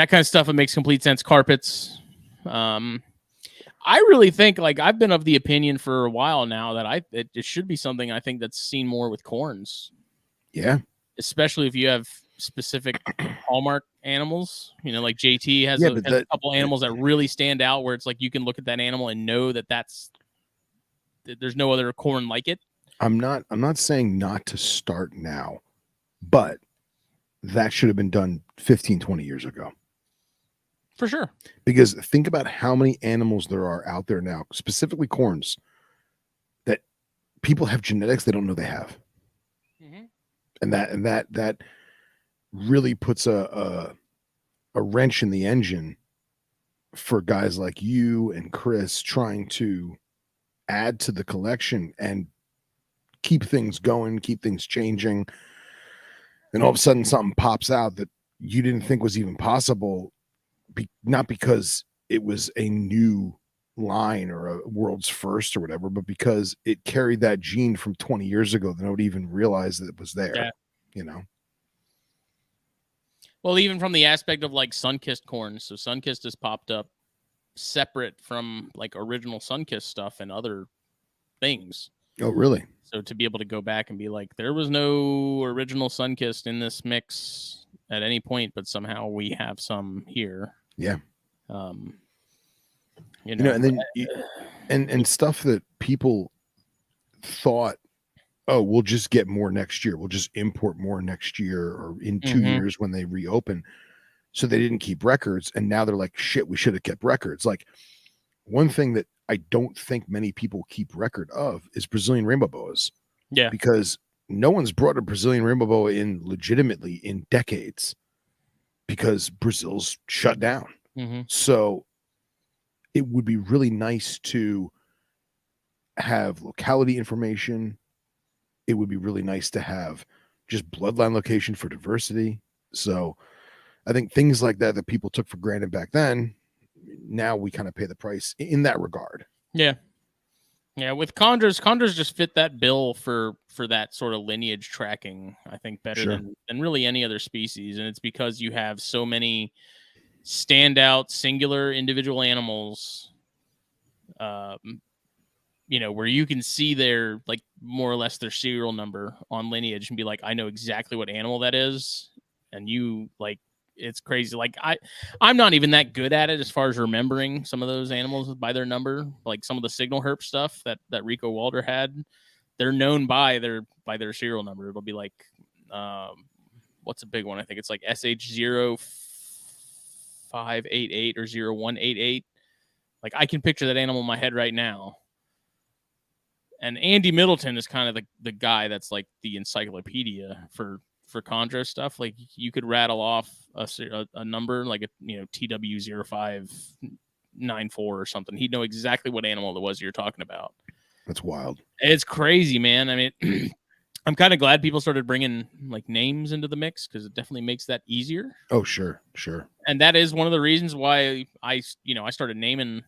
kind of stuff, it makes complete sense. Carpets. I really think, like, I've been of the opinion for a while now that it should be something I think that's seen more with corns. Yeah. Especially if you have specific hallmark animals, you know, like JT has a couple animals that really stand out where it's like you can look at that animal and know that there's no other corn like it. I'm not saying not to start now, but that should have been done 15, 20 years ago. For sure. Because think about how many animals there are out there now, specifically corns, that people have genetics they don't know they have. Mm-hmm. And that really puts a wrench in the engine for guys like you and Chris trying to add to the collection and keep things going, keep things changing. And all of a sudden something pops out that you didn't think was even possible, not because it was a new line or a world's first or whatever, but because it carried that gene from 20 years ago that nobody even realized that it was there. Yeah. You know? Well, even from the aspect of like Sunkissed corn. So Sunkissed has popped up separate from like original Sunkissed stuff and other things. Oh, really? So to be able to go back and be like, there was no original Sunkissed in this mix at any point, but somehow we have some here. Yeah. You know, and then and stuff that people thought, oh, we'll just get more next year. We'll just import more next year or in 2 years when they reopen. So they didn't keep records. And now they're like, shit, we should have kept records. Like, one thing that I don't think many people keep record of is Brazilian rainbow boas. Yeah. Because no one's brought a Brazilian rainbow boa in legitimately in decades because Brazil's shut down. So it would be really nice to have locality information. It would be really nice to have just bloodline location for diversity. So I think things like that that people took for granted back then, now we kind of pay the price in that regard. Yeah. Yeah, with chondros just fit that bill for that sort of lineage tracking, I think, better than really any other species. And it's because you have so many standout singular individual animals, you know, where you can see their, like, more or less their serial number on lineage and be like, I know exactly what animal that is. And you, like, it's crazy. Like, I'm not even that good at it as far as remembering some of those animals by their number. Like some of the signal herp stuff that Rico Walder had, they're known by their serial number. It'll be like, what's a big one? I think it's like SH0588 or 0188. Like, I can picture that animal in my head right now. And Andy Middleton is kind of the guy that's like the encyclopedia for chondro stuff. Like, you could rattle off a number like a, you know, TW0594 or something. He'd know exactly what animal it was you're talking about. That's wild. It's crazy, man. I mean, I'm kind of glad people started bringing like names into the mix because it definitely makes that easier. Oh, sure. And that is one of the reasons why I started naming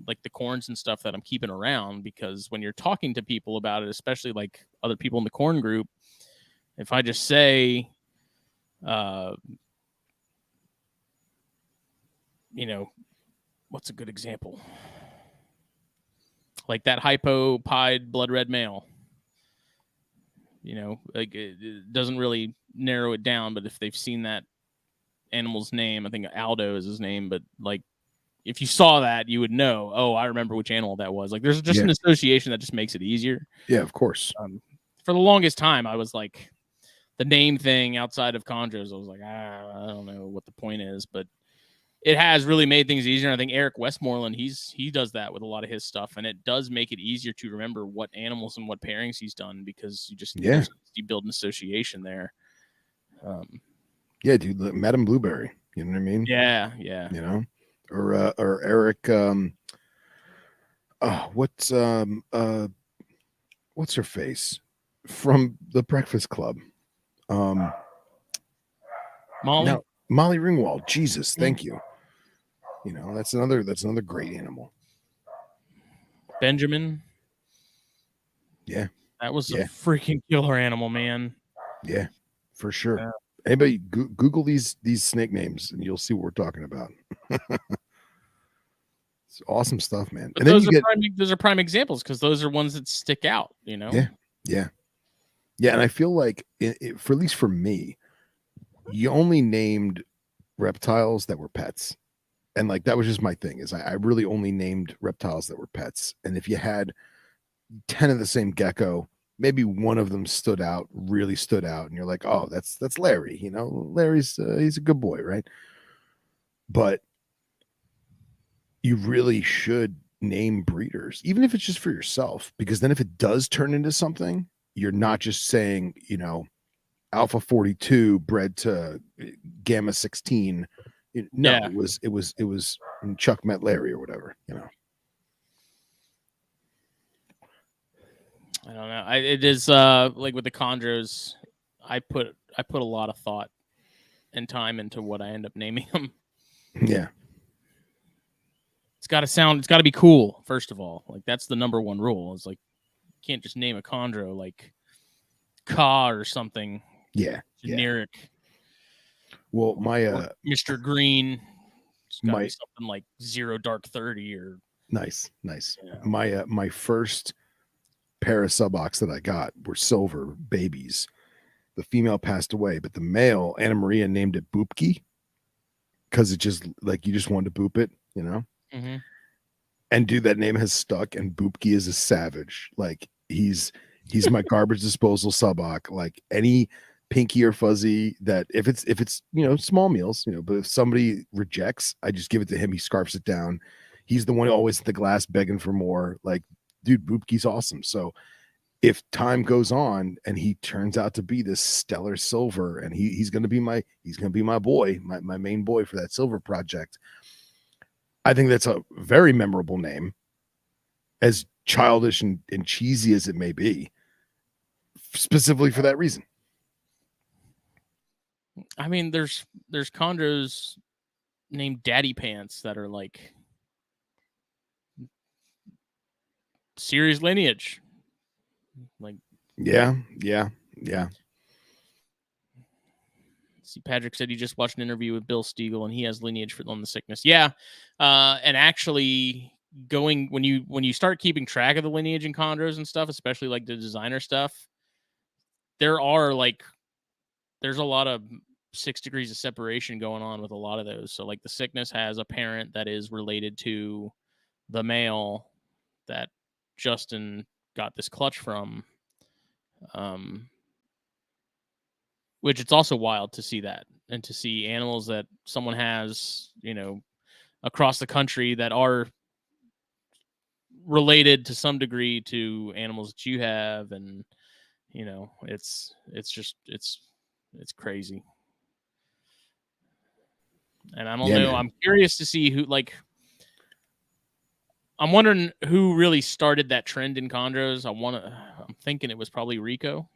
like the corns and stuff that I'm keeping around, because when you're talking to people about it, especially like other people in the corn group, if I just say, you know, what's a good example? Like that hypo-pied blood red male. You know, like it doesn't really narrow it down, but if they've seen that animal's name, I think Aldo is his name, but like if you saw that, you would know, oh, I remember which animal that was. Like there's just an association that just makes it easier. Yeah, of course. For the longest time, I was like, the name thing outside of chondros, I was like, I don't know what the point is, but it has really made things easier. And I think Eric Westmoreland, he does that with a lot of his stuff, and it does make it easier to remember what animals and what pairings he's done because you build an association there. Yeah, dude, Madame Blueberry, you know what I mean? Yeah. You know, or Eric, what's her face from the Breakfast Club? Molly Ringwald. Jesus, thank you. You know, that's another great animal. Benjamin. Yeah, that was a freaking killer animal, man. Yeah, for sure. Yeah. Anybody Google these snake names and you'll see what we're talking about. It's awesome stuff, man. But and those are prime examples because those are ones that stick out, you know? Yeah. And I feel like, for at least for me, you only named reptiles that were pets. And like, that was just my thing, is I really only named reptiles that were pets. And if you had 10 of the same gecko, maybe one of them really stood out. And you're like, oh, that's Larry, you know, Larry's, he's a good boy. Right. But you really should name breeders, even if it's just for yourself, because then if it does turn into something, you're not just saying, you know, Alpha 42 bred to Gamma 16. No, it was Chuck met Larry or whatever, you know. I don't know. It is like with the chondros, I put a lot of thought and time into what I end up naming them. Yeah. It's got to be cool, first of all. Like, that's the number one rule. It's like, you can't just name a chondro like Ka or something. Yeah. Generic. Yeah. Well, my Mr. Green, it's got to be my something like 0 Dark 30 or nice. yeah. My first pair of subocs that I got were silver babies. The female passed away, but the male, Anna Maria, named it Boopki because it just like you just wanted to boop it, you know. Mm-hmm. And dude, that name has stuck. And Boopki is a savage. Like he's my garbage disposal suboc. Like any pinky or fuzzy that if it's small meals, but if somebody rejects, I just give it to him. He scarfs it down. He's the one always at the glass begging for more. Like, dude, Boopki's awesome. So if time goes on and he turns out to be this stellar silver, and he's gonna be my boy, my main boy for that silver project. I think that's a very memorable name, as childish and cheesy as it may be, specifically for that reason. I mean, there's chondros named Daddy Pants that are like serious lineage. Like, yeah. See, Patrick said he just watched an interview with Bill Stiegel, and he has lineage on the sickness. Yeah, and actually, when you start keeping track of the lineage in chondros and stuff, especially like the designer stuff, there's a lot of 6 degrees of separation going on with a lot of those. So like the sickness has a parent that is related to the male that Justin got this clutch from. Which it's also wild to see that, and to see animals that someone has, across the country that are related to some degree to animals that you have. And, it's crazy. And I don't know. Man. I'm curious to see who, like, I'm wondering who really started that trend in chondros. I'm thinking it was probably Rico.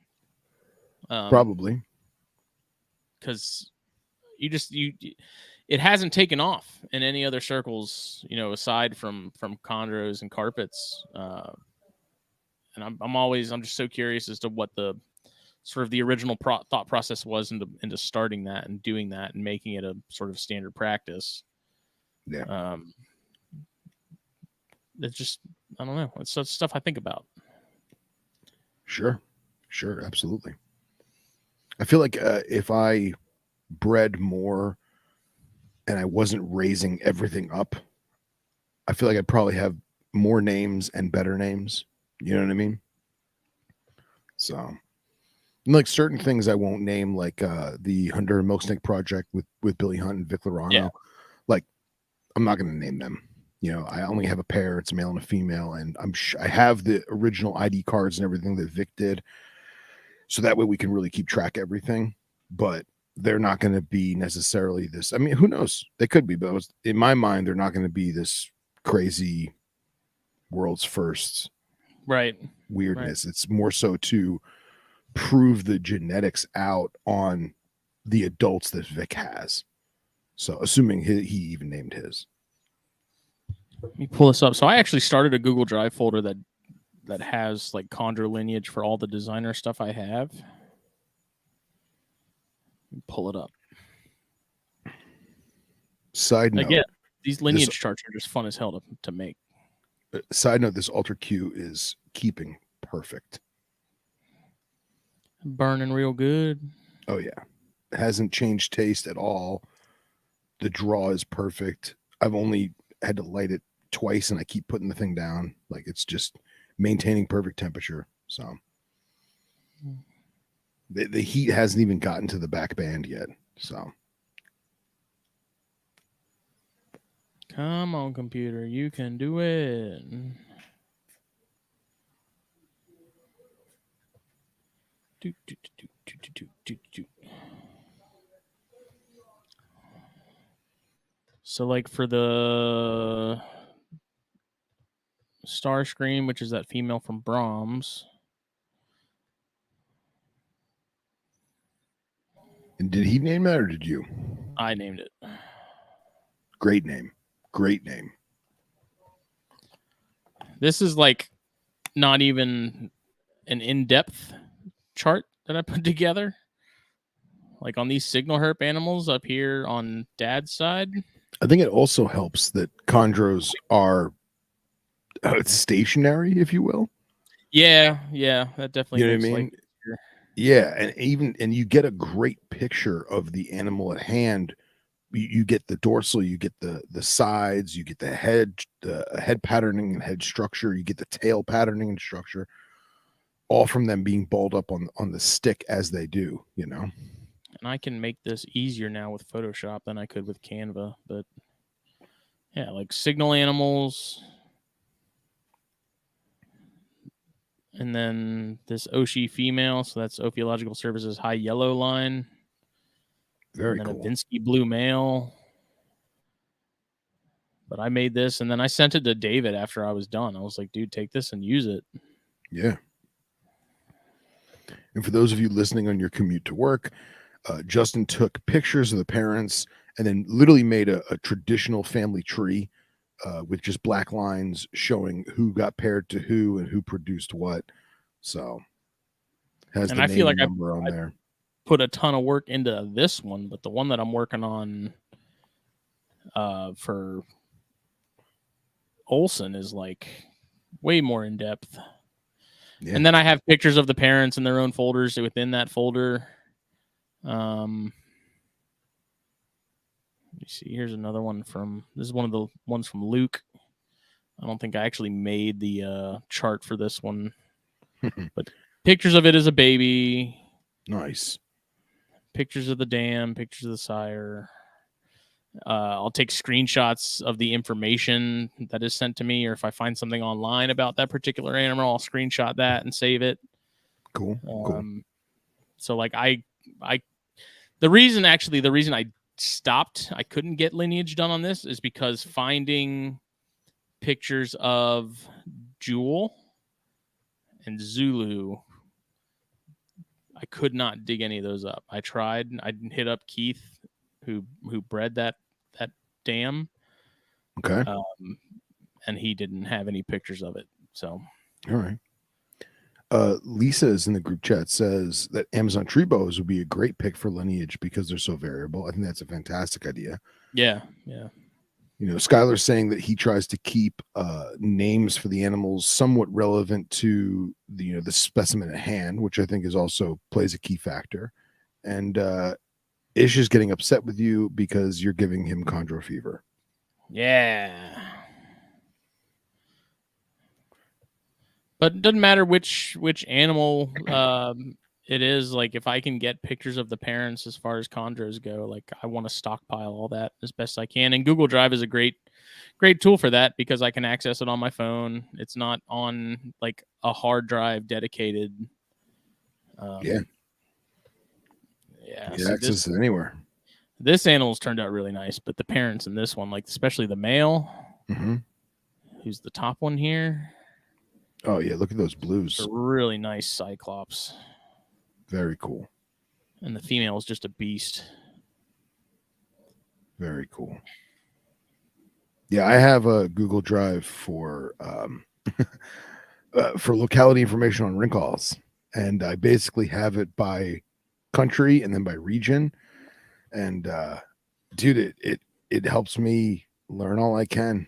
Probably. Because it hasn't taken off in any other circles, aside from chondros and carpets. And I'm just so curious as to what the sort of the original thought process was into starting that and doing that and making it a sort of standard practice. Yeah. It's just, I don't know. It's such stuff I think about. Sure, absolutely. I feel like if I bred more and I wasn't raising everything up, I feel like I'd probably have more names and better names. You know what I mean? So, like certain things I won't name, like the Hunter and Milk Snake project with Billy Hunt and Vic Lorano. Yeah. Like, I'm not going to name them. I only have a pair. It's a male and a female, and I have the original ID cards and everything that Vic did, so that way we can really keep track of everything. But they're not going to be necessarily this. I mean, who knows? They could be, but in my mind, they're not going to be this crazy world's first weirdness. Right. It's more so to prove the genetics out on the adults that Vic has. So, assuming he even named his. Let me pull this up. So I actually started a Google Drive folder that has like chondro lineage for all the designer stuff I have. Pull it up. Side note. Again, these lineage charts are just fun as hell to make. Side note, this Ultra Q is keeping perfect. Burning real good. Oh, yeah. It hasn't changed taste at all. The draw is perfect. I've only had to light it twice, and I keep putting the thing down. Like, it's just maintaining perfect temperature. So the heat hasn't even gotten to the back band yet. So come on, computer, you can do it. So like for the Starscream, which is that female from Brahms. And did he name that, or did you? I named it. Great name. Great name. This is like not even an in-depth chart that I put together. like on these signal herp animals up here on Dad's side. I think it also helps that chondros are stationary, if you will. Yeah, that definitely You know what I makes life mean? easier. Yeah, and you get a great picture of the animal at hand. You get the dorsal, you get the sides, you get the head patterning and head structure, you get the tail patterning and structure, all from them being balled up on the stick as they do, you know. And I can make this easier now with Photoshop than I could with Canva. But yeah, like signal animals. And then this Oshii female. So that's Ophiological Services high yellow line. Very And then cool. a Vinsky blue male. But I made this and then I sent it to David after I was done. I was like, dude, take this and use it. Yeah. And for those of you listening on your commute to work, Justin took pictures of the parents and then literally made a traditional family tree with just black lines showing who got paired to who and who produced what. So has And the I feel name like and number on I there. put a ton of work into this one, but the one that I'm working on for Olson is like way more in depth. Yeah. And then I have pictures of the parents in their own folders within that folder. Let me see. Here's another one this is one of the ones from Luke. I don't think I actually made the chart for this one, but pictures of it as a baby. Nice. Pictures of the dam, pictures of the sire. I'll take screenshots of the information that is sent to me, or if I find something online about that particular animal, I'll screenshot that and save it. Cool. Cool. So like the reason I stopped, I couldn't get lineage done on this is because finding pictures of Jewel and Zulu, I could not dig any of those up. I tried. I hit up Keith, who bred that dam. Okay. And he didn't have any pictures of it. So, all right. Lisa is in the group chat, says that Amazon tree boas would be a great pick for lineage because they're so variable. I think that's a fantastic idea. Yeah. You know, Skylar's saying that he tries to keep names for the animals somewhat relevant to the the specimen at hand, which I think is also plays a key factor. And Ish is getting upset with you because you're giving him chondro fever. Yeah. But it doesn't matter which animal it is. Like if I can get pictures of the parents as far as chondros go, like I want to stockpile all that as best I can. And Google Drive is a great tool for that because I can access it on my phone. It's not on like a hard drive dedicated. Yeah. Yeah. You can access it anywhere. This animal's turned out really nice, but the parents in this one, like especially the male, who's the top one here. Oh yeah, look at those blues. It's a really nice cyclops. Very cool. And the female is just a beast. Very cool. Yeah, I have a Google Drive for locality information on rincalls, and I basically have it by country and then by region. And dude, it helps me learn all I can.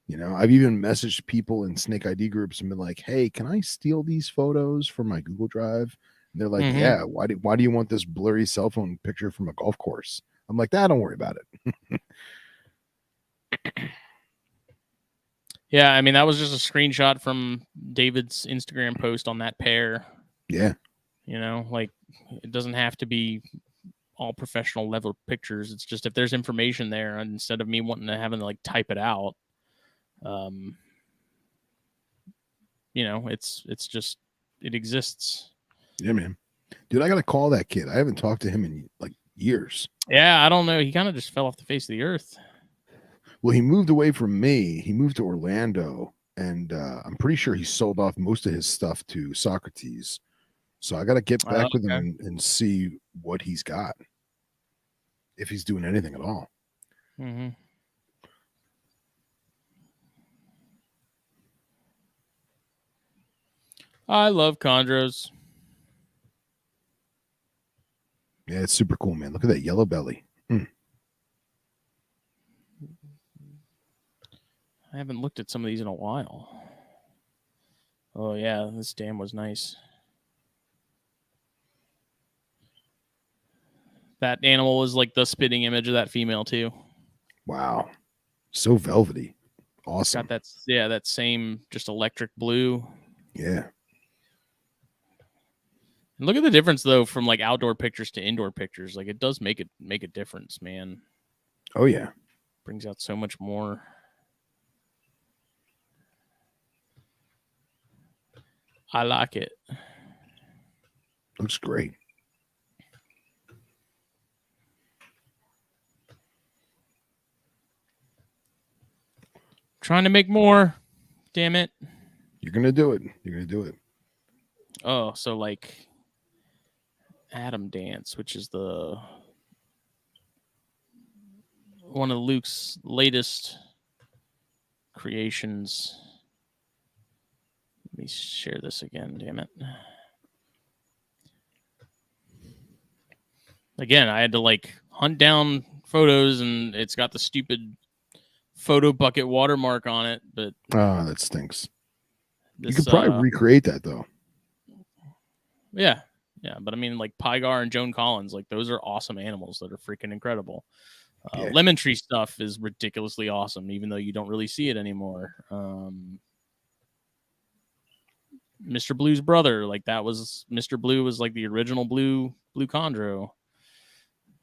You know, I've even messaged people in Snake ID groups and been like, "Hey, can I steal these photos from my Google Drive?" And they're like, "Yeah, why do you want this blurry cell phone picture from a golf course?" I'm like, don't worry about it." Yeah, I mean that was just a screenshot from David's Instagram post on that pair. Yeah. You know, like it doesn't have to be all professional level pictures. It's just if there's information there, and instead of me wanting to having to like type it out, you know, it's just it exists. Yeah, man. Dude, I gotta call that kid. I haven't talked to him in like years. Yeah, I don't know. He kind of just fell off the face of the earth. Well, he moved away from me. He moved to Orlando, and I'm pretty sure he sold off most of his stuff to Socrates. So I got to get back with him and see what he's got, if he's doing anything at all. I love chondros. Yeah, it's super cool, man. Look at that yellow belly. I haven't looked at some of these in a while. Oh yeah, this dam was nice. That animal was like the spitting image of that female too. Wow. So velvety. Awesome. Got that same just electric blue. Yeah. And look at the difference though from like outdoor pictures to indoor pictures. Like it does make a difference, man. Oh yeah. Brings out so much more. I like it. Looks great. Trying to make more. Damn it. You're gonna do it. You're gonna do it. Oh, so like Adam Dance, which is one of Luke's latest creations. Let me share this again, damn it. Again, I had to like hunt down photos and it's got the stupid photo bucket watermark on it, but that stinks. this, you could probably recreate that though. Yeah, but I mean, like Pygar and Joan Collins, like those are awesome animals that are freaking incredible. Yeah. Lemon Tree stuff is ridiculously awesome, even though you don't really see it anymore. Mr. Blue's brother, like that was Mr. Blue was like the original blue chondro.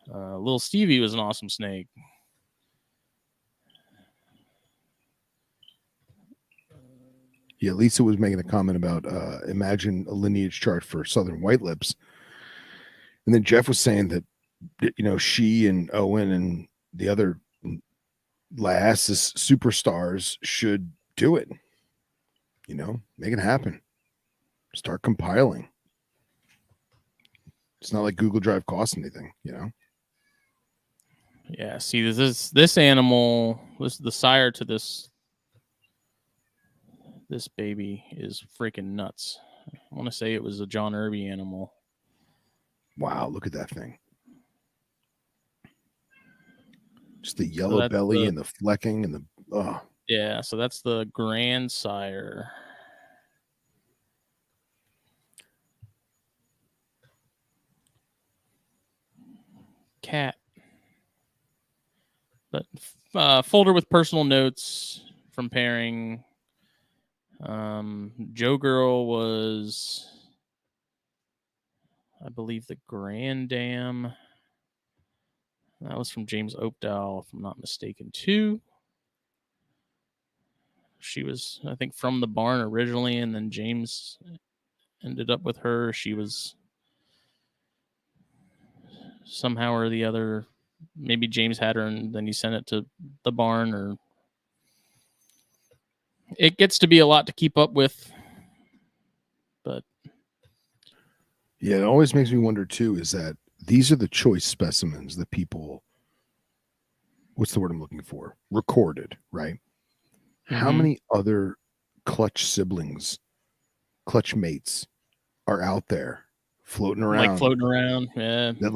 Little Stevie was an awesome snake. Yeah, Lisa was making a comment about imagine a lineage chart for southern white lips. And then Jeff was saying that, she and Owen and the other Laas's superstars should do it. Make it happen. Start compiling. It's not like Google Drive costs anything, Yeah, see, this animal was the sire to this baby is freaking nuts. I want to say it was a John Irby animal. Wow, look at that thing. Just the yellow belly and the flecking and the Yeah, so that's the grandsire. Cat. But folder with personal notes from pairing. Joe Girl was, I believe, the Grand Dam. That was from James Oakdale, if I'm not mistaken, too. She was, I think, from the barn originally, and then James ended up with her. She was somehow or the other, maybe James had her and then he sent it to the barn, or it gets to be a lot to keep up with. But yeah, it always makes me wonder too, is that these are the choice specimens that people, what's the word I'm looking for? Recorded, right? Mm-hmm. How many other clutch siblings, clutch mates are out there floating around? Yeah. That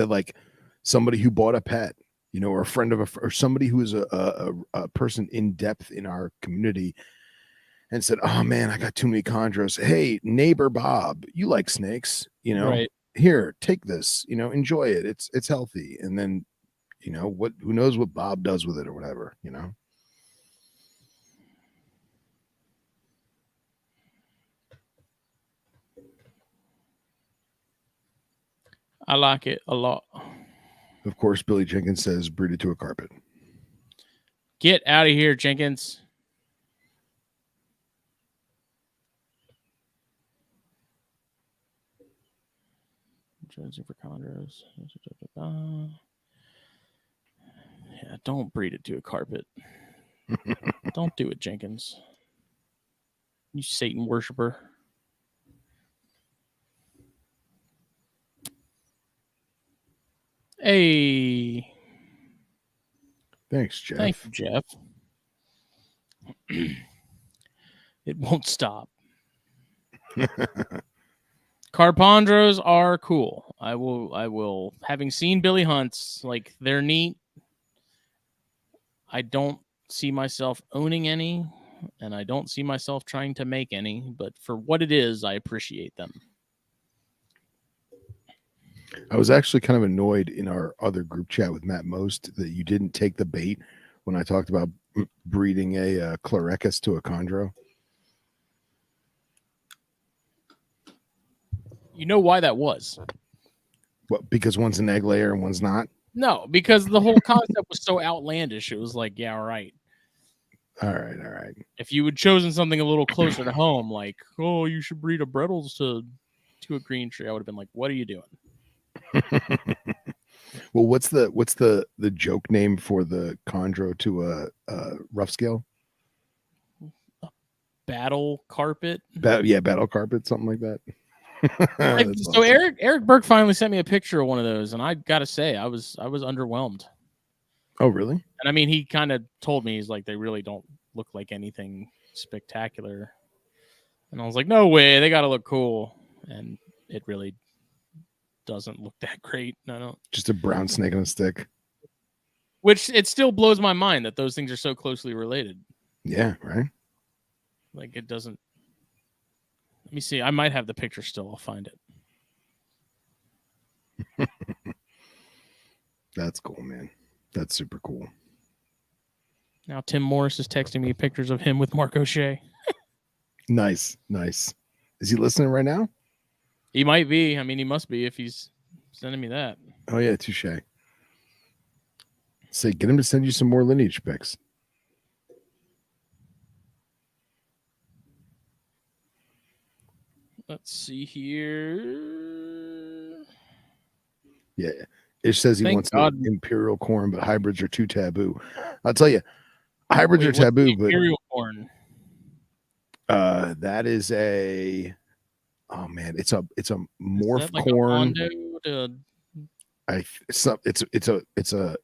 like somebody who bought a pet, or a friend of or somebody who is a person in depth in our community and said, oh man, I got too many chondros. Hey, neighbor Bob, you like snakes, right. Here, take this, enjoy it. It's healthy. And then, who knows what Bob does with it or whatever, I like it a lot. Of course, Billy Jenkins says breed it to a carpet. Get out of here, Jenkins. Jonesing for chondros. Yeah, don't breed it to a carpet. Don't do it, Jenkins. You Satan worshiper. Hey. Thanks, Jeff. Thank you, Jeff. It won't stop. Carpondros are cool. I will. Having seen Billy Hunts, like they're neat. I don't see myself owning any, and I don't see myself trying to make any. But for what it is, I appreciate them. I was actually kind of annoyed in our other group chat with Matt Most that you didn't take the bait when I talked about breeding a Chlorecus to a chondro. You know why that was? Well, because one's an egg layer and one's not? No, because the whole concept was so outlandish. It was like, yeah, all right. All right. If you had chosen something a little closer to home, like, oh, you should breed a Brettles to a green tree, I would have been like, what are you doing? Well, what's the joke name for the chondro to a rough scale? Battle carpet. Battle carpet, something like that. So awesome. Eric Burke finally sent me a picture of one of those, and I gotta say, I was underwhelmed. Oh, really? And I mean, he kind of told me, he's like, they really don't look like anything spectacular. And I was like, no way, they gotta look cool. And it really doesn't look that great. I don't. Just a brown snake on a stick. Which it still blows my mind that those things are so closely related. Yeah, right. Like it doesn't. Let me see. I might have the picture still. I'll find it. That's cool, man. That's super cool. Now Tim Morris is texting me pictures of him with Mark O'Shea. Nice. Is he listening right now? He might be. I mean, he must be if he's sending me that. Oh, yeah, touche. Say, get him to send you some more lineage pics. Let's see here. Yeah. Ish says he wants the imperial corn, but hybrids are too taboo. I'll tell you, hybrids are taboo, but imperial corn. That is a it's a morph corn. It's a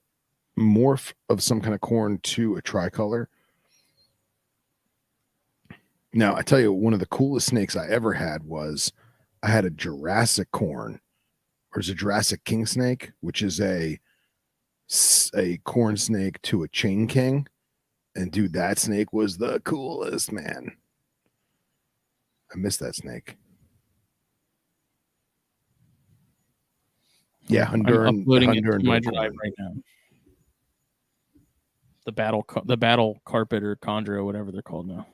morph of some kind of corn to a tricolor. Now, I tell you, one of the coolest snakes I ever had was I had a Jurassic corn, or is a Jurassic king snake, which is a corn snake to a chain king. And dude, that snake was the coolest, man. I miss that snake. Yeah, Honduran. I'm uploading it to my drive right now. The battle carpet or chondro, whatever they're called now.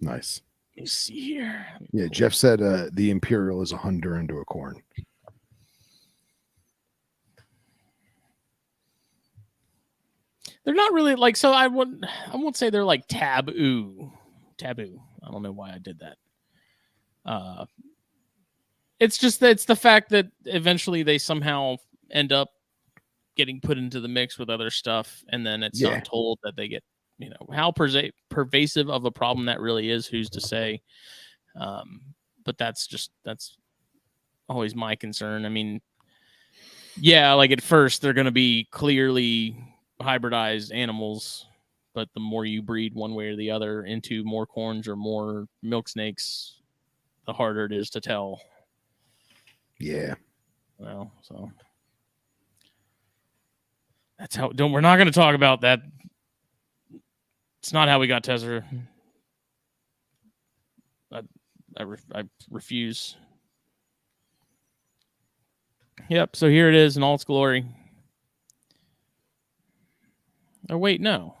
Nice. Let me see here. Yeah, Jeff said the imperial is a Honduran to a corn. They're not really like, so I won't say they're like taboo. I don't know why I did that. It's just that it's the fact that eventually they somehow end up getting put into the mix with other stuff, and then it's not told that they get, how pervasive of a problem that really is, who's to say? But that's always my concern. I mean, yeah, like at first they're going to be clearly hybridized animals, but the more you breed one way or the other into more corns or more milk snakes, the harder it is to tell. Yeah. Well, so that's how. We're not going to talk about that. It's not how we got Tesser. I refuse. Yep. So here it is in all its glory. Oh wait, no.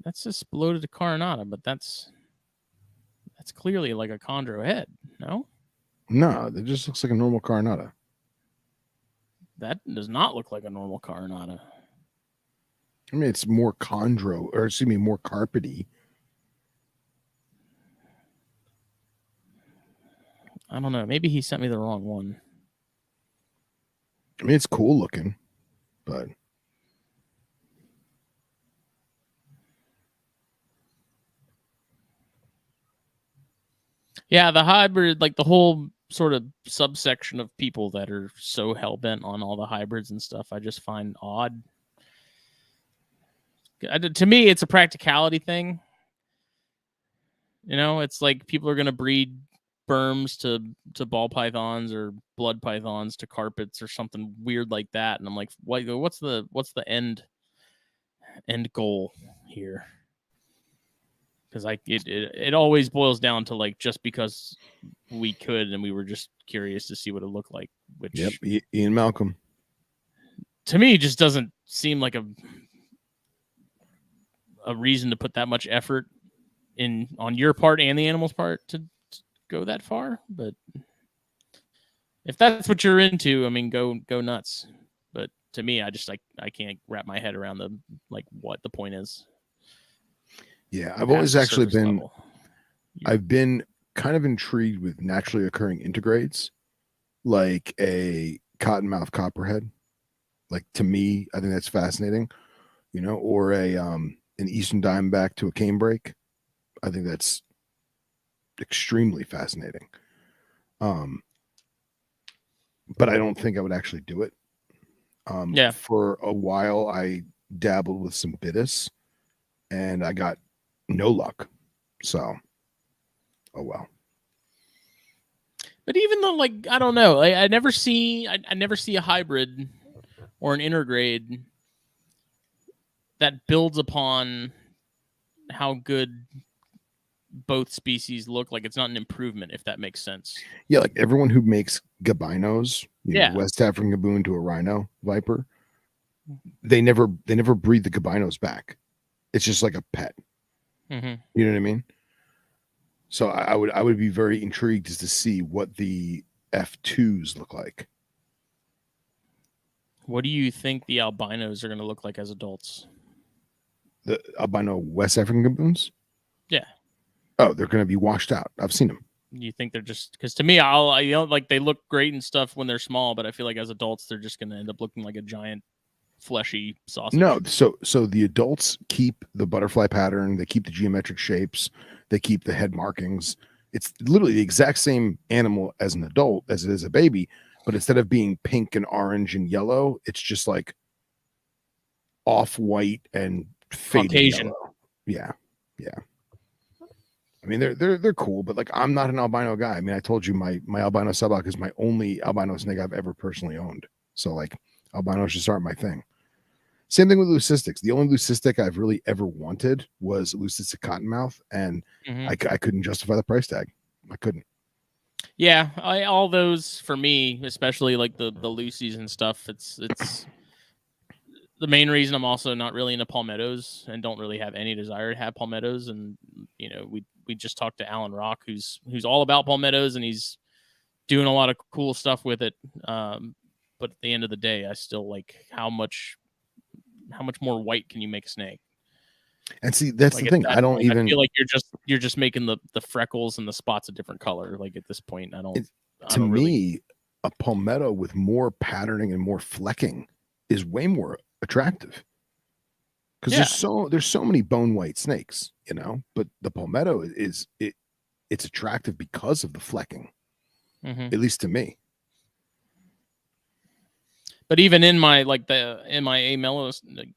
That's just bloated Carinata, but that's clearly like a chondro head. No. No, it just looks like a normal Carinata. That does not look like a normal Carinata. I mean, it's more chondro, or excuse me, more carpety. I don't know. Maybe he sent me the wrong one. I mean, it's cool looking, but yeah, the hybrid, like the whole sort of subsection of people that are so hell-bent on all the hybrids and stuff, I just find odd. To me, it's a practicality thing. It's like people are going to breed berms to ball pythons or blood pythons to carpets or something weird like that. And I'm like, what's the end goal here? Because it always boils down to like just because we could and we were just curious to see what it looked like. Which Ian Malcolm to me just doesn't seem like a reason to put that much effort in on your part and the animal's part to go that far. But if that's what you're into, I mean, go nuts. But to me, I can't wrap my head around what the point is. Yeah, I've always actually been I've been kind of intrigued with naturally occurring integrates, like a cottonmouth copperhead. Like, to me, I think that's fascinating, or an eastern diamondback to a canebrake. I think that's extremely fascinating. But I don't think I would actually do it. For a while, I dabbled with some Bitis, and I got no luck. So, oh well. But even though, I don't know, I never see a hybrid or an intergrade that builds upon how good both species look. Like, it's not an improvement, if that makes sense. Yeah, like everyone who makes gabinos, West African gaboon to a rhino viper, they never breed the gabinos back. It's just like a pet. Mm-hmm. You know what I mean? So I would be very intrigued as to see what the F2s look like. What do you think the albinos are going to look like as adults? The albino West African gaboons? Yeah. Oh, they're going to be washed out. I've seen them. You think they're just, because to me, they look great and stuff when they're small, but I feel like as adults, they're just going to end up looking like a giant fleshy sausage. No, so the adults keep the butterfly pattern, they keep the geometric shapes, they keep the head markings. It's literally the exact same animal as an adult as it is a baby, but instead of being pink and orange and yellow, it's just like off-white and faded Caucasian. yellow. Yeah. I mean, they're cool, but like, I'm not an albino guy. I mean, I told you my albino suboc is my only albino snake I've ever personally owned. So like, albinos just aren't my thing. Same thing with leucistics. The only leucistic I've really ever wanted was leucistic cottonmouth, and I couldn't justify the price tag. I couldn't. Yeah, all those for me, especially like the Lucy's and stuff. It's the main reason I'm also not really into palmettos and don't really have any desire to have palmettos. And we just talked to Alan Rock, who's all about palmettos, and he's doing a lot of cool stuff with it. But at the end of the day, I still like how much more white can you make a snake? And see, that's the thing. I feel like you're just making the freckles and the spots a different color. Like, at this point, to me, a palmetto with more patterning and more flecking is way more attractive. Because there's so many bone white snakes, but the palmetto it's attractive because of the flecking. At least to me. But even in my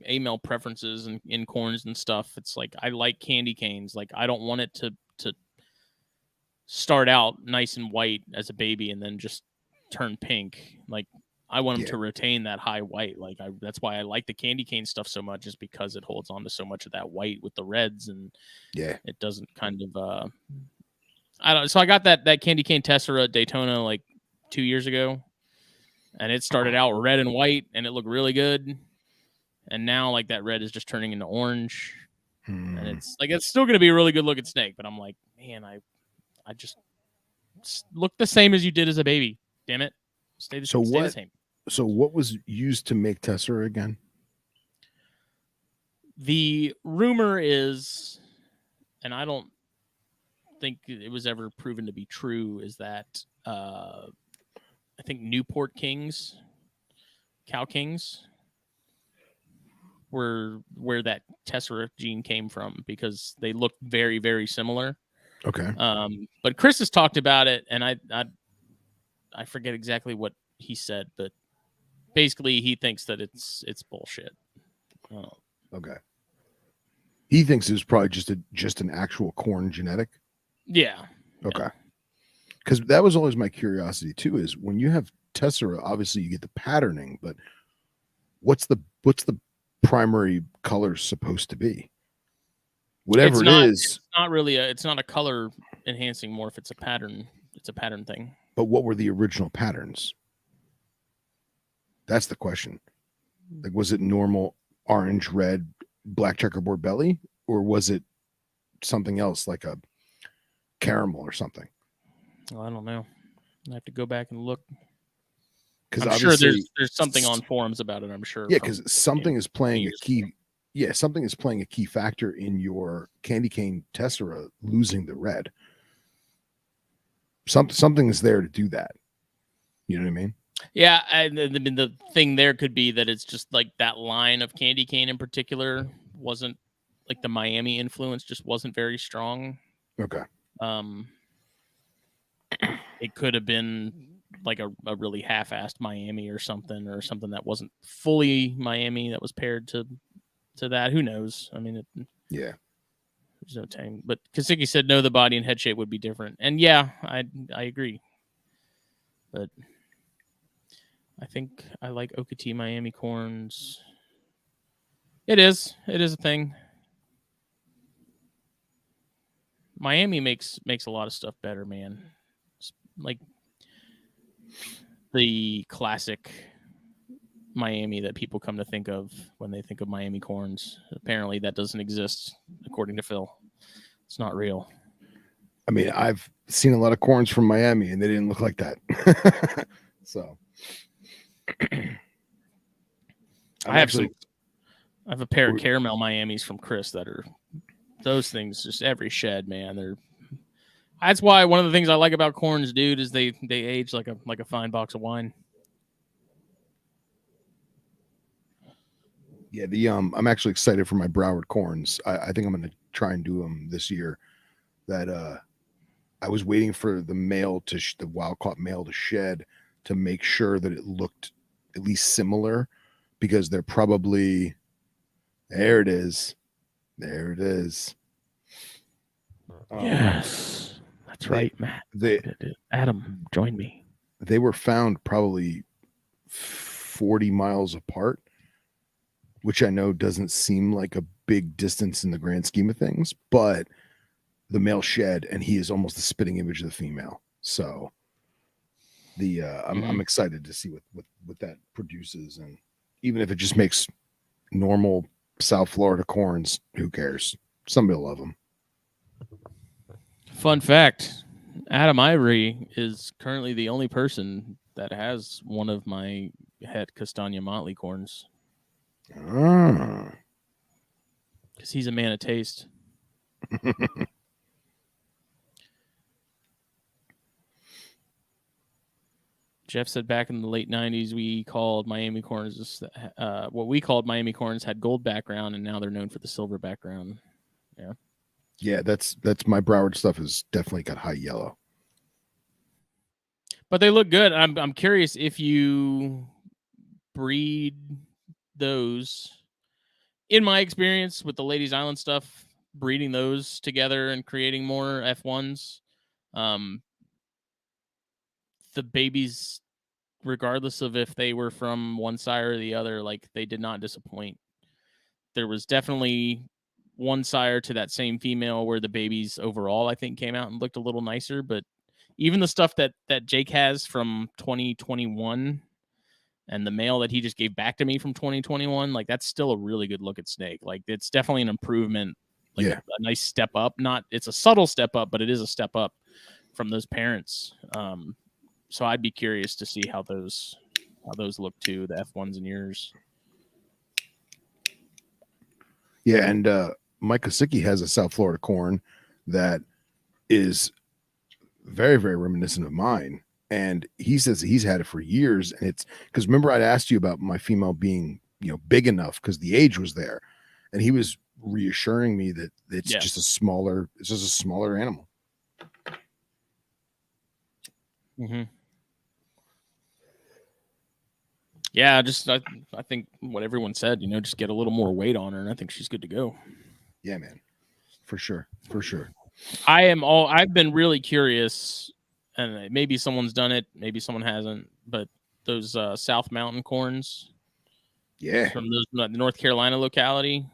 amel preferences and in corns and stuff, it's like I like candy canes. Like, I don't want it to start out nice and white as a baby and then just turn pink. Like, I want them to retain that high white. Like, that's why I like the candy cane stuff so much, is because it holds on to so much of that white with the reds, and it doesn't kind of So I got that candy cane tessera at Daytona like 2 years ago. And it started out red and white, and it looked really good. And now, like, that red is just turning into orange. And it's still going to be a really good looking snake. But I'm like, man, I just look the same as you did as a baby. Damn it. Stay the same. So what was used to make tessera again? The rumor is, and I don't think it was ever proven to be true, is that I think Newport Kings, Cow Kings, were where that tessera gene came from, because they look very, very similar. Okay. But Chris has talked about it, and I forget exactly what he said, but basically he thinks that it's bullshit. Okay. He thinks it was probably just an actual corn genetic. Yeah. Okay. because that was always my curiosity too, is when you have tessera, obviously you get the patterning, but what's the primary color supposed to be? Whatever It's not really it's not a color enhancing morph. It's a pattern. It's a pattern thing. But what were the original patterns? That's the question. Like, was it normal orange, red, black checkerboard belly, or was it something else like a caramel or something? Well, I don't know. I have to go back and look. Because I'm sure there's something on forums about it. I'm sure. Yeah, because something is playing a key. Yeah, something is playing a key factor in your candy cane tessera losing the red. Something is there to do that. You know what I mean? Yeah, and the thing there could be that it's just like that line of candy cane in particular wasn't like the Miami influence just wasn't very strong. Okay. It could have been like a really half-assed Miami or something that wasn't fully Miami that was paired to that. Who knows? I mean, yeah, there's no time. But Kasicki said no, the body and head shape would be different, and yeah, I agree. But I think I like Okatee Miami corns. It is a thing. Miami makes a lot of stuff better, man. It's like the classic Miami that people come to think of when they think of Miami corns. Apparently that doesn't exist, according to Phil. It's not real. I mean, I've seen a lot of corns from Miami and they didn't look like that. So I have a pair of caramel Miamis from Chris that are those things, just every shed, man. That's why one of the things I like about corns, dude, is they age like a fine box of wine. Yeah, I'm actually excited for my Broward corns. I think I'm going to try and do them this year. That I was waiting for the male the wild caught male to shed to make sure that it looked at least similar, because they're probably there. It is. Yes, that's right, Matt. Adam, join me. They were found probably 40 miles apart, which I know doesn't seem like a big distance in the grand scheme of things, but the male shed and he is almost the spitting image of the female. So I'm excited to see what that produces, and even if it just makes normal South Florida corns, who cares? Somebody will love them. Fun fact: Adam Ivory is currently the only person that has one of my Het Castagna Motley corns. Because he's a man of taste. Jeff said back in the late 90s, we called Miami corns, what we called Miami corns had gold background, and now they're known for the silver background. Yeah. Yeah, that's my Broward stuff has definitely got high yellow. But they look good. I'm curious if you breed those. In my experience with the Ladies Island stuff, breeding those together and creating more F1s, the babies, regardless of if they were from one sire or the other, like they did not disappoint. There was definitely one sire to that same female where the babies overall, I think, came out and looked a little nicer. But even the stuff that Jake has from 2021 and the male that he just gave back to me from 2021, like that's still a really good look at snake. Like it's definitely an improvement, like a nice step up. Not it's a subtle step up, but it is a step up from those parents. So I'd be curious to see how those look too, the F1s and yours. Yeah, and Mike Kosicki has a South Florida corn that is very, very reminiscent of mine. And he says he's had it for years. And it's because remember I'd asked you about my female being, big enough because the age was there. And he was reassuring me that it's just a smaller animal. Mm-hmm. Yeah, just I think what everyone said, just get a little more weight on her, and I think she's good to go. Yeah, man. For sure. I've been really curious and maybe someone's done it, maybe someone hasn't, but those South Mountain corns, from those the North Carolina locality,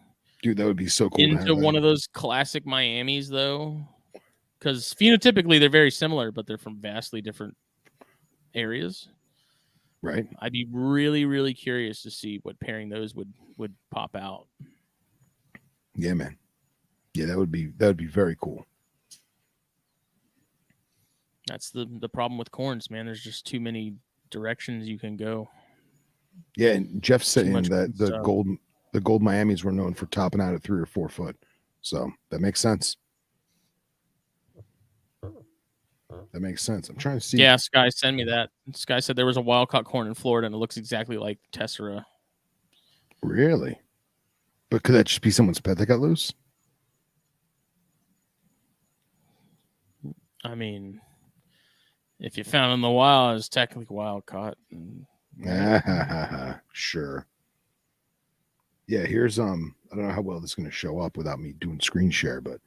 dude, that would be so cool into one of those classic Miamis though, because phenotypically they're very similar, but they're from vastly different areas. Right. I'd be really, really curious to see what pairing those would pop out. Yeah, man. Yeah, that would be very cool. That's the problem with corns, man. There's just too many directions you can go. Yeah, and Jeff's saying that the gold Miamis were known for topping out at 3 or 4 foot. So that makes sense. That makes sense. I'm trying to see. Yeah, Sky, send me that. Sky said there was a wild caught corn in Florida and it looks exactly like Tessera. Really? But could that just be someone's pet that got loose? I mean, if you found it in the wild, it's technically wild caught. Sure. Yeah, here's I don't know how well this is going to show up without me doing screen share, but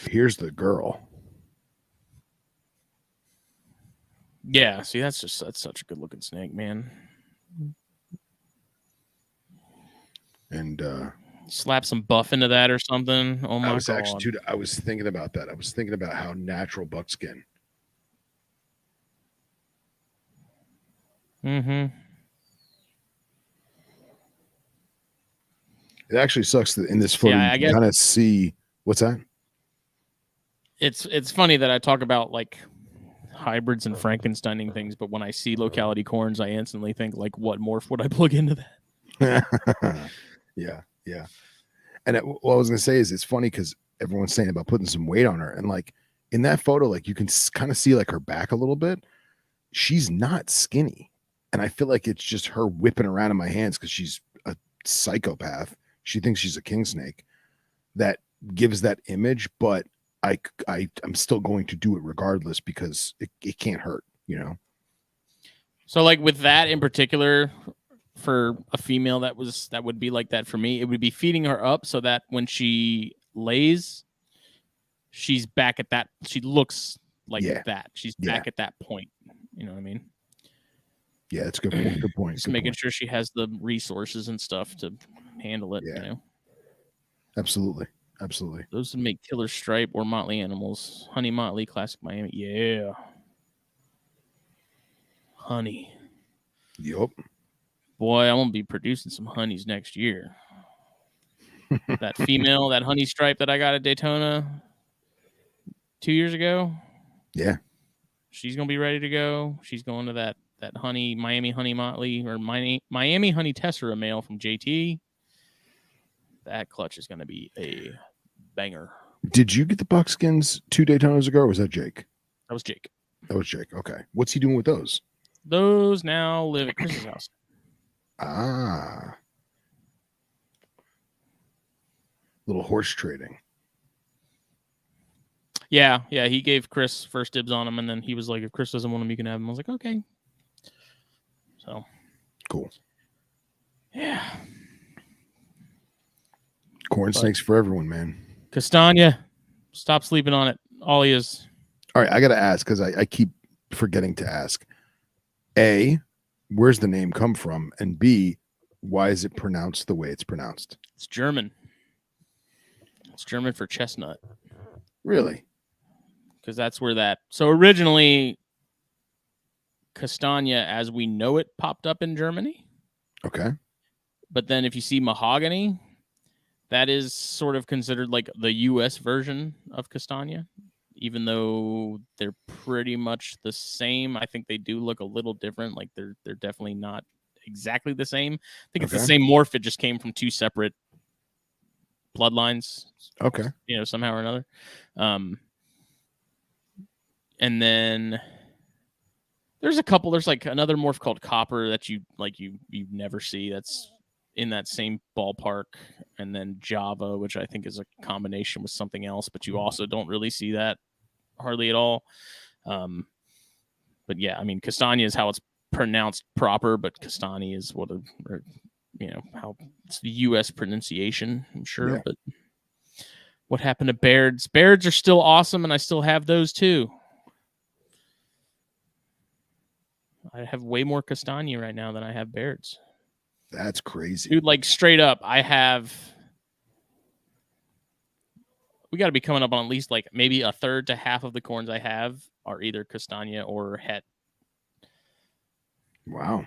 here's the girl. Yeah, see, that's such a good looking snake, man. And slap some buff into that or something. Oh my god! Actually, dude, I was thinking about that. I was thinking about how natural buckskin. Mm-hmm. It actually sucks that in this photo you kind of see what's that? It's funny that I talk about like hybrids and Frankensteining things, but when I see locality corns, I instantly think like, what morph would I plug into that? Yeah. And what I was gonna say is it's funny because everyone's saying about putting some weight on her, and like in that photo, like you can kind of see like her back a little bit. She's not skinny, and I feel like it's just her whipping around in my hands because she's a psychopath. She thinks she's a king snake. That gives that image, but I'm still going to do it regardless because it can't hurt, you know. So like with that in particular, for a female that would be like that for me, it would be feeding her up so that when she lays, she's back at that. She looks like that. She's back at that point. You know what I mean? Yeah, that's a good point. Good point. Just making sure she has the resources and stuff to handle it. Yeah. You know? Absolutely. Those would make killer stripe or motley animals. Honey motley, classic Miami. Yeah. Honey. Yup. Boy, I'm gonna be producing some honeys next year. That female, that honey stripe that I got at Daytona 2 years ago. Yeah. She's gonna be ready to go. She's going to that honey Miami honey motley or Miami honey tessera male from JT. That clutch is gonna be a banger. Did you get the buckskins 2 Daytonas ago, or was that Jake? That was Jake. Okay. What's he doing with those? Those now live at Chris's house. Ah. Little horse trading. Yeah. He gave Chris first dibs on them, and then he was like, if Chris doesn't want them, you can have them. I was like, okay. So. Cool. Yeah. Corn snakes for everyone, man. Castagna, stop sleeping on it. All he is. All right, I got to ask because I keep forgetting to ask. A, where's the name come from? And B, why is it pronounced the way it's pronounced? It's German. It's German for chestnut. Really? Because that's where that... So originally, Castagna, as we know it, popped up in Germany. Okay. But then if you see mahogany... That is sort of considered like the U.S. version of Castagna, even though they're pretty much the same. I think they do look a little different. Like they're definitely not exactly the same. I think it's the same morph. It just came from 2 separate bloodlines. Okay. You know, somehow or another. And then there's a couple. There's like another morph called Copper that you never see. That's in that same ballpark, and then Java, which I think is a combination with something else, but you also don't really see that hardly at all. But yeah, I mean, Castagna is how it's pronounced proper, but Castani is how it's the U.S. pronunciation, I'm sure. Yeah. But what happened to Bairds? Bairds are still awesome, and I still have those too. I have way more castagna right now than I have Baird's. That's crazy. Dude, like straight up, I have... We got to be coming up on at least like maybe a third to half of the corns I have are either castagna or het. Wow.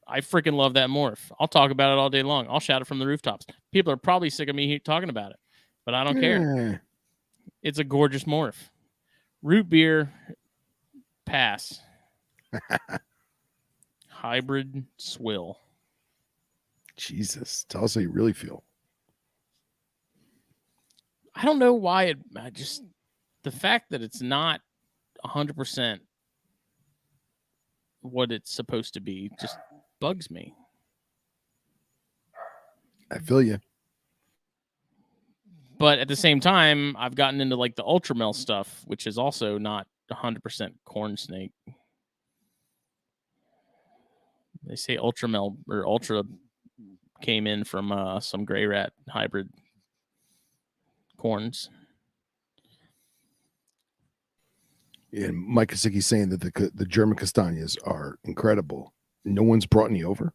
I freaking love that morph. I'll talk about it all day long. I'll shout it from the rooftops. People are probably sick of me talking about it, but I don't care. It's a gorgeous morph. Root beer, pass. Hybrid swill. Jesus. Tell us how you really feel. I don't know why the fact that it's not 100% what it's supposed to be just bugs me. I feel you. But at the same time, I've gotten into like the Ultramel stuff, which is also not 100% corn snake. They say Ultramel or Ultra came in from some gray rat hybrid corns. And Mike Kosicki's saying that the German castagnas are incredible. No one's brought any over?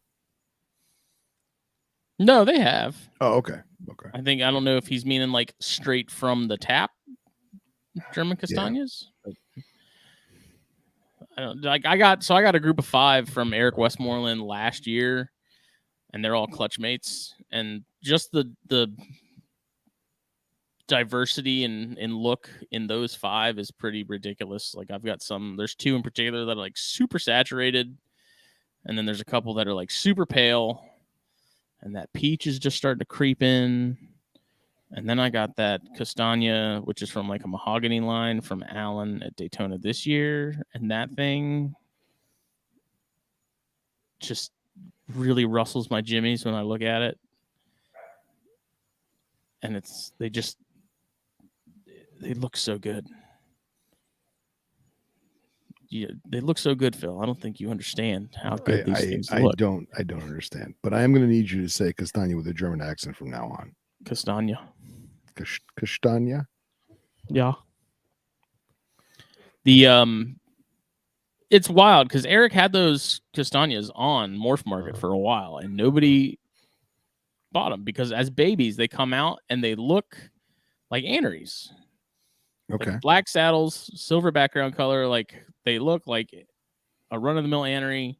No, they have. Oh, okay. Okay. I don't know if he's meaning like straight from the tap German castagnas. Yeah. I don't like. I got a group of 5 from Eric Westmoreland last year, and they're all clutch mates. And just the diversity in look in those 5 is pretty ridiculous. Like I've got there's 2 in particular that are like super saturated, and then there's a couple that are like super pale, and that peach is just starting to creep in. And then I got that castagna, which is from like a mahogany line from Allen at Daytona this year. And that thing just really rustles my jimmies when I look at it. And they look so good. Yeah, they look so good, Phil. I don't think you understand how good these things look. I don't understand. But I am going to need you to say castagna with a German accent from now on. Castagna. Castagna? Yeah. It's wild because Eric had those castagnas on Morph Market for a while, and nobody bought them because as babies they come out and they look like aneries. Okay. Like black saddles, silver background color, like they look like a run-of-the-mill anery,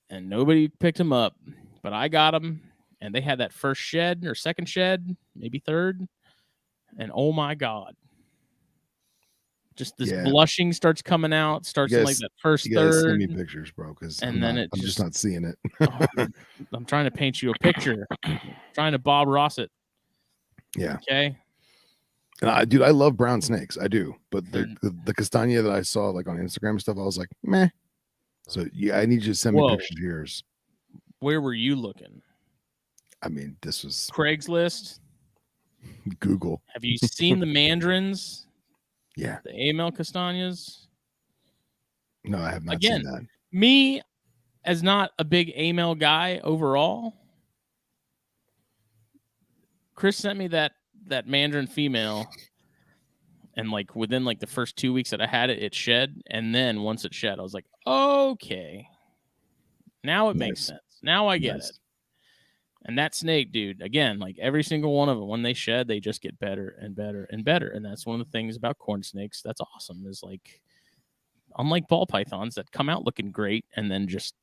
and nobody picked them up. But I got them, and they had that first shed or second shed, maybe third, and oh my god, just this blushing starts coming out, starts in like that first third. Send me pictures, bro, because I'm just not seeing it. I'm trying to paint you a picture. I'm trying to Bob Ross it. Yeah. Okay. And dude, I love brown snakes. I do, but the castagna that I saw like on Instagram and stuff, I was like, meh. So yeah, I need you to send me pictures of yours. Where were you looking? I mean, this was Craigslist. Google. Have you seen the mandarins? Yeah. The AML castagnas? No, I have not seen that. Me, as not a big AML guy overall, Chris sent me that mandarin female, and like within like the first 2 weeks that I had it, it shed. And then once it shed, I was like, okay, now it makes sense. Now I get it. And that snake, dude, again, like every single one of them, when they shed, they just get better and better and better. And that's one of the things about corn snakes that's awesome is like, unlike ball pythons that come out looking great and then just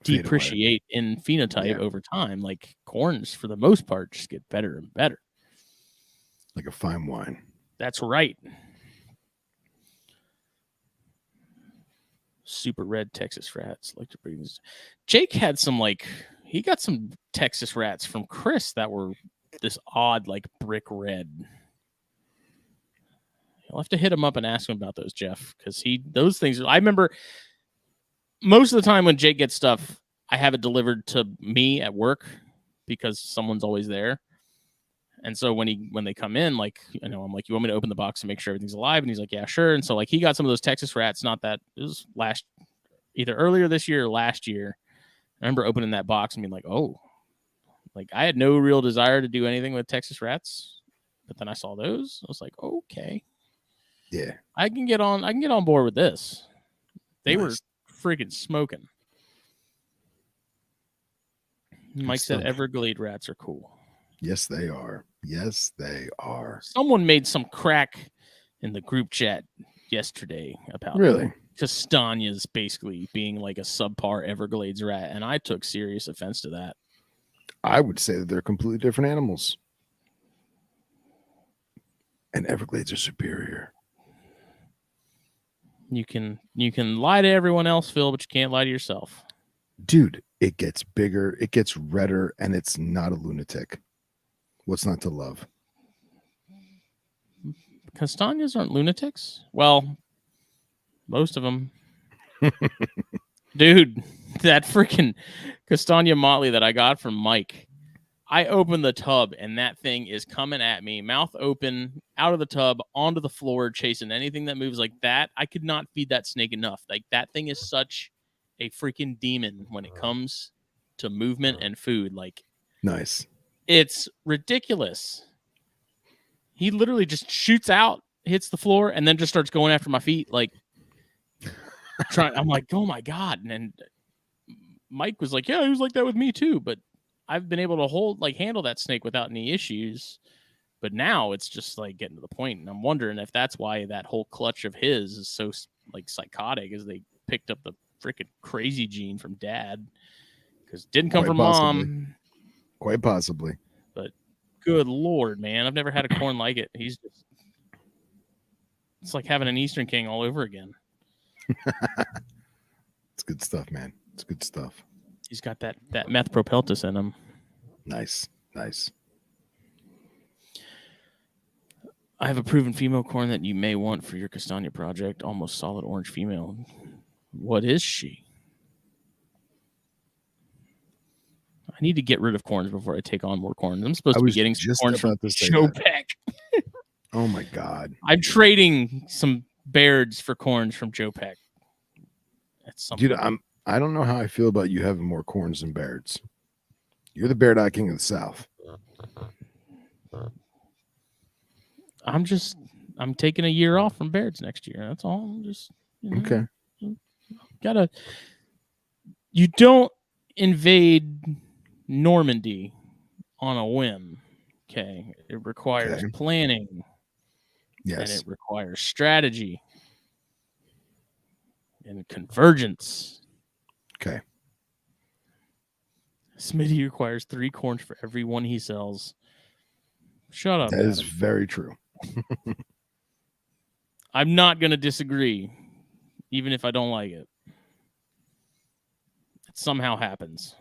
depreciate in phenotype over time, like corns for the most part just get better and better. Like a fine wine. That's right. Super red Texas rats. Like to bring this. Jake had some he got some Texas rats from Chris that were this odd like brick red. You'll have to hit him up and ask him about those, Jeff, because those things. I remember most of the time when Jake gets stuff, I have it delivered to me at work because someone's always there. And so when they come in, like, I'm like, you want me to open the box and make sure everything's alive? And he's like, yeah, sure. And so like he got some of those Texas rats, it was either earlier this year or last year. I remember opening that box and being like, oh, like I had no real desire to do anything with Texas rats, but then I saw those. I was like, okay, yeah, I can get on board with this. They were freaking smoking. Mike said Everglade rats are cool. Yes, they are. Yes, they are. Someone made some crack in the group chat yesterday about Castagnas basically being like a subpar Everglades rat, and I took serious offense to that. I would say that they're completely different animals. And Everglades are superior. You can lie to everyone else, Phil, but you can't lie to yourself. Dude, it gets bigger, it gets redder, and it's not a lunatic. What's not to love? Castagnas aren't lunatics? Well, most of them. Dude, that freaking Castagna motley that I got from Mike, I opened the tub and that thing is coming at me, mouth open, out of the tub, onto the floor, chasing anything that moves like that. I could not feed that snake enough. Like, that thing is such a freaking demon when it comes to movement and food. Like, nice. It's ridiculous. He literally just shoots out, hits the floor, and then just starts going after my feet. Like, I'm like, oh my God. And Mike was like, yeah, he was like that with me too. But I've been able to handle that snake without any issues. But now it's just like getting to the point. And I'm wondering if that's why that whole clutch of his is so like psychotic, as they picked up the freaking crazy gene from dad, because it didn't come from mom. Quite possibly. But good Lord, man, I've never had a corn like it. It's like having an Eastern King all over again. It's good stuff, man. It's good stuff. He's got that meth propeltus in him. Nice. I have a proven female corn that you may want for your Castagna project. Almost solid orange female. What is she? I need to get rid of corns before I take on more corns. I'm supposed to be getting some corns from Joe Peck. Oh my God. I'm trading some Bairds for corns from Joe Peck. Dude, I don't know how I feel about you having more corns than Bairds. You're the Baird Eye King of the South. I'm taking a year off from Bairds next year. That's all. I'm just okay. You don't invade Normandy on a whim. Okay. It requires planning. Yes. And it requires strategy and convergence. Okay. Smitty requires 3 corns for every one he sells. Shut up. That is very true. I'm not going to disagree, even if I don't like it. It somehow happens.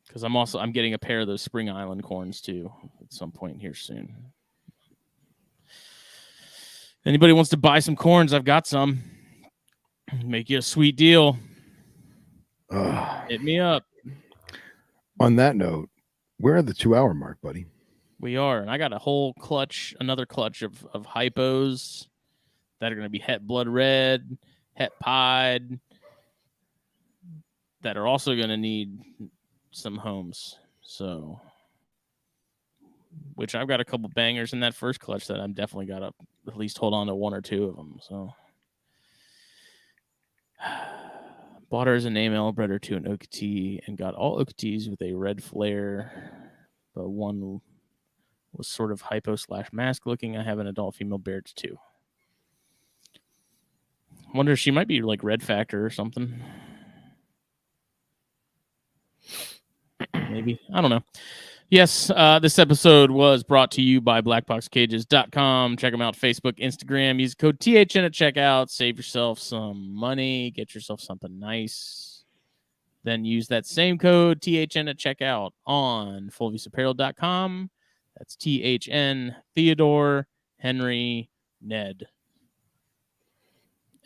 Because I'm getting a pair of those Spring Island corns too at some point here soon. Anybody wants to buy some corns? I've got some. Make you a sweet deal. Hit me up. On that note, we're at the 2-hour mark, buddy. We are, and I got another clutch of hypos that are going to be het blood red, het pied, that are also going to need some homes. So, which I've got a couple bangers in that first clutch that I'm definitely got to at least hold on to 1 or 2 of them. So, bought her as a name Elbred or 2 an Okatee, and got all Okatees with a red flare, but one was sort of hypo/mask looking. I have an adult female Bairds too. Wonder if she might be like Red Factor or something. Maybe. I don't know. Yes, this episode was brought to you by BlackBoxCages.com. Check them out, Facebook, Instagram. Use code THN at checkout. Save yourself some money. Get yourself something nice. Then use that same code THN at checkout on FullViewsApparel.com. That's THN, Theodore, Henry, Ned.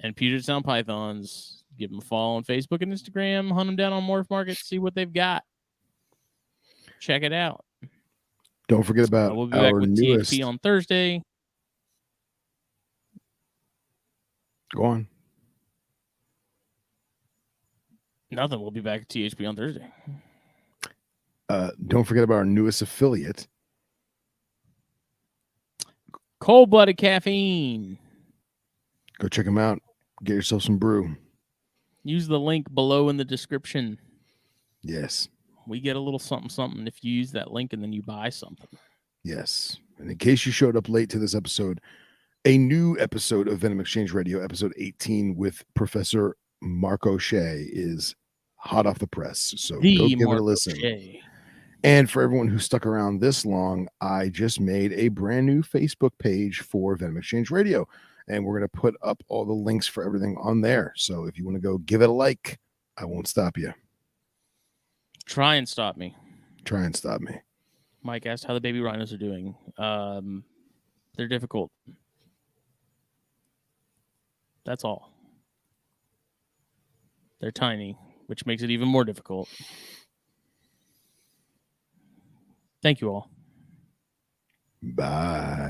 And Puget Sound Pythons. Give them a follow on Facebook and Instagram. Hunt them down on Morph Market. See what they've got. Check it out. Don't forget about we'll be back with newest THP on Thursday. Go on. Nothing. We'll be back at THP on Thursday. Don't forget about our newest affiliate, Cold-blooded caffeine. Go check them out. Get yourself some brew. Use the link below in the description. Yes. We get a little something if you use that link and then you buy something. Yes. And in case you showed up late to this episode, a new episode of Venom Exchange Radio, episode 18 with Professor Mark O'Shea is hot off the press. So go give it a listen. O'Shea. And for everyone who stuck around this long, I just made a brand new Facebook page for Venom Exchange Radio. And we're going to put up all the links for everything on there. So if you want to go give it a like, I won't stop you. Try and stop me. Try and stop me. Mike asked how the baby rhinos are doing. They're difficult. That's all. They're tiny, which makes it even more difficult. Thank you all. Bye.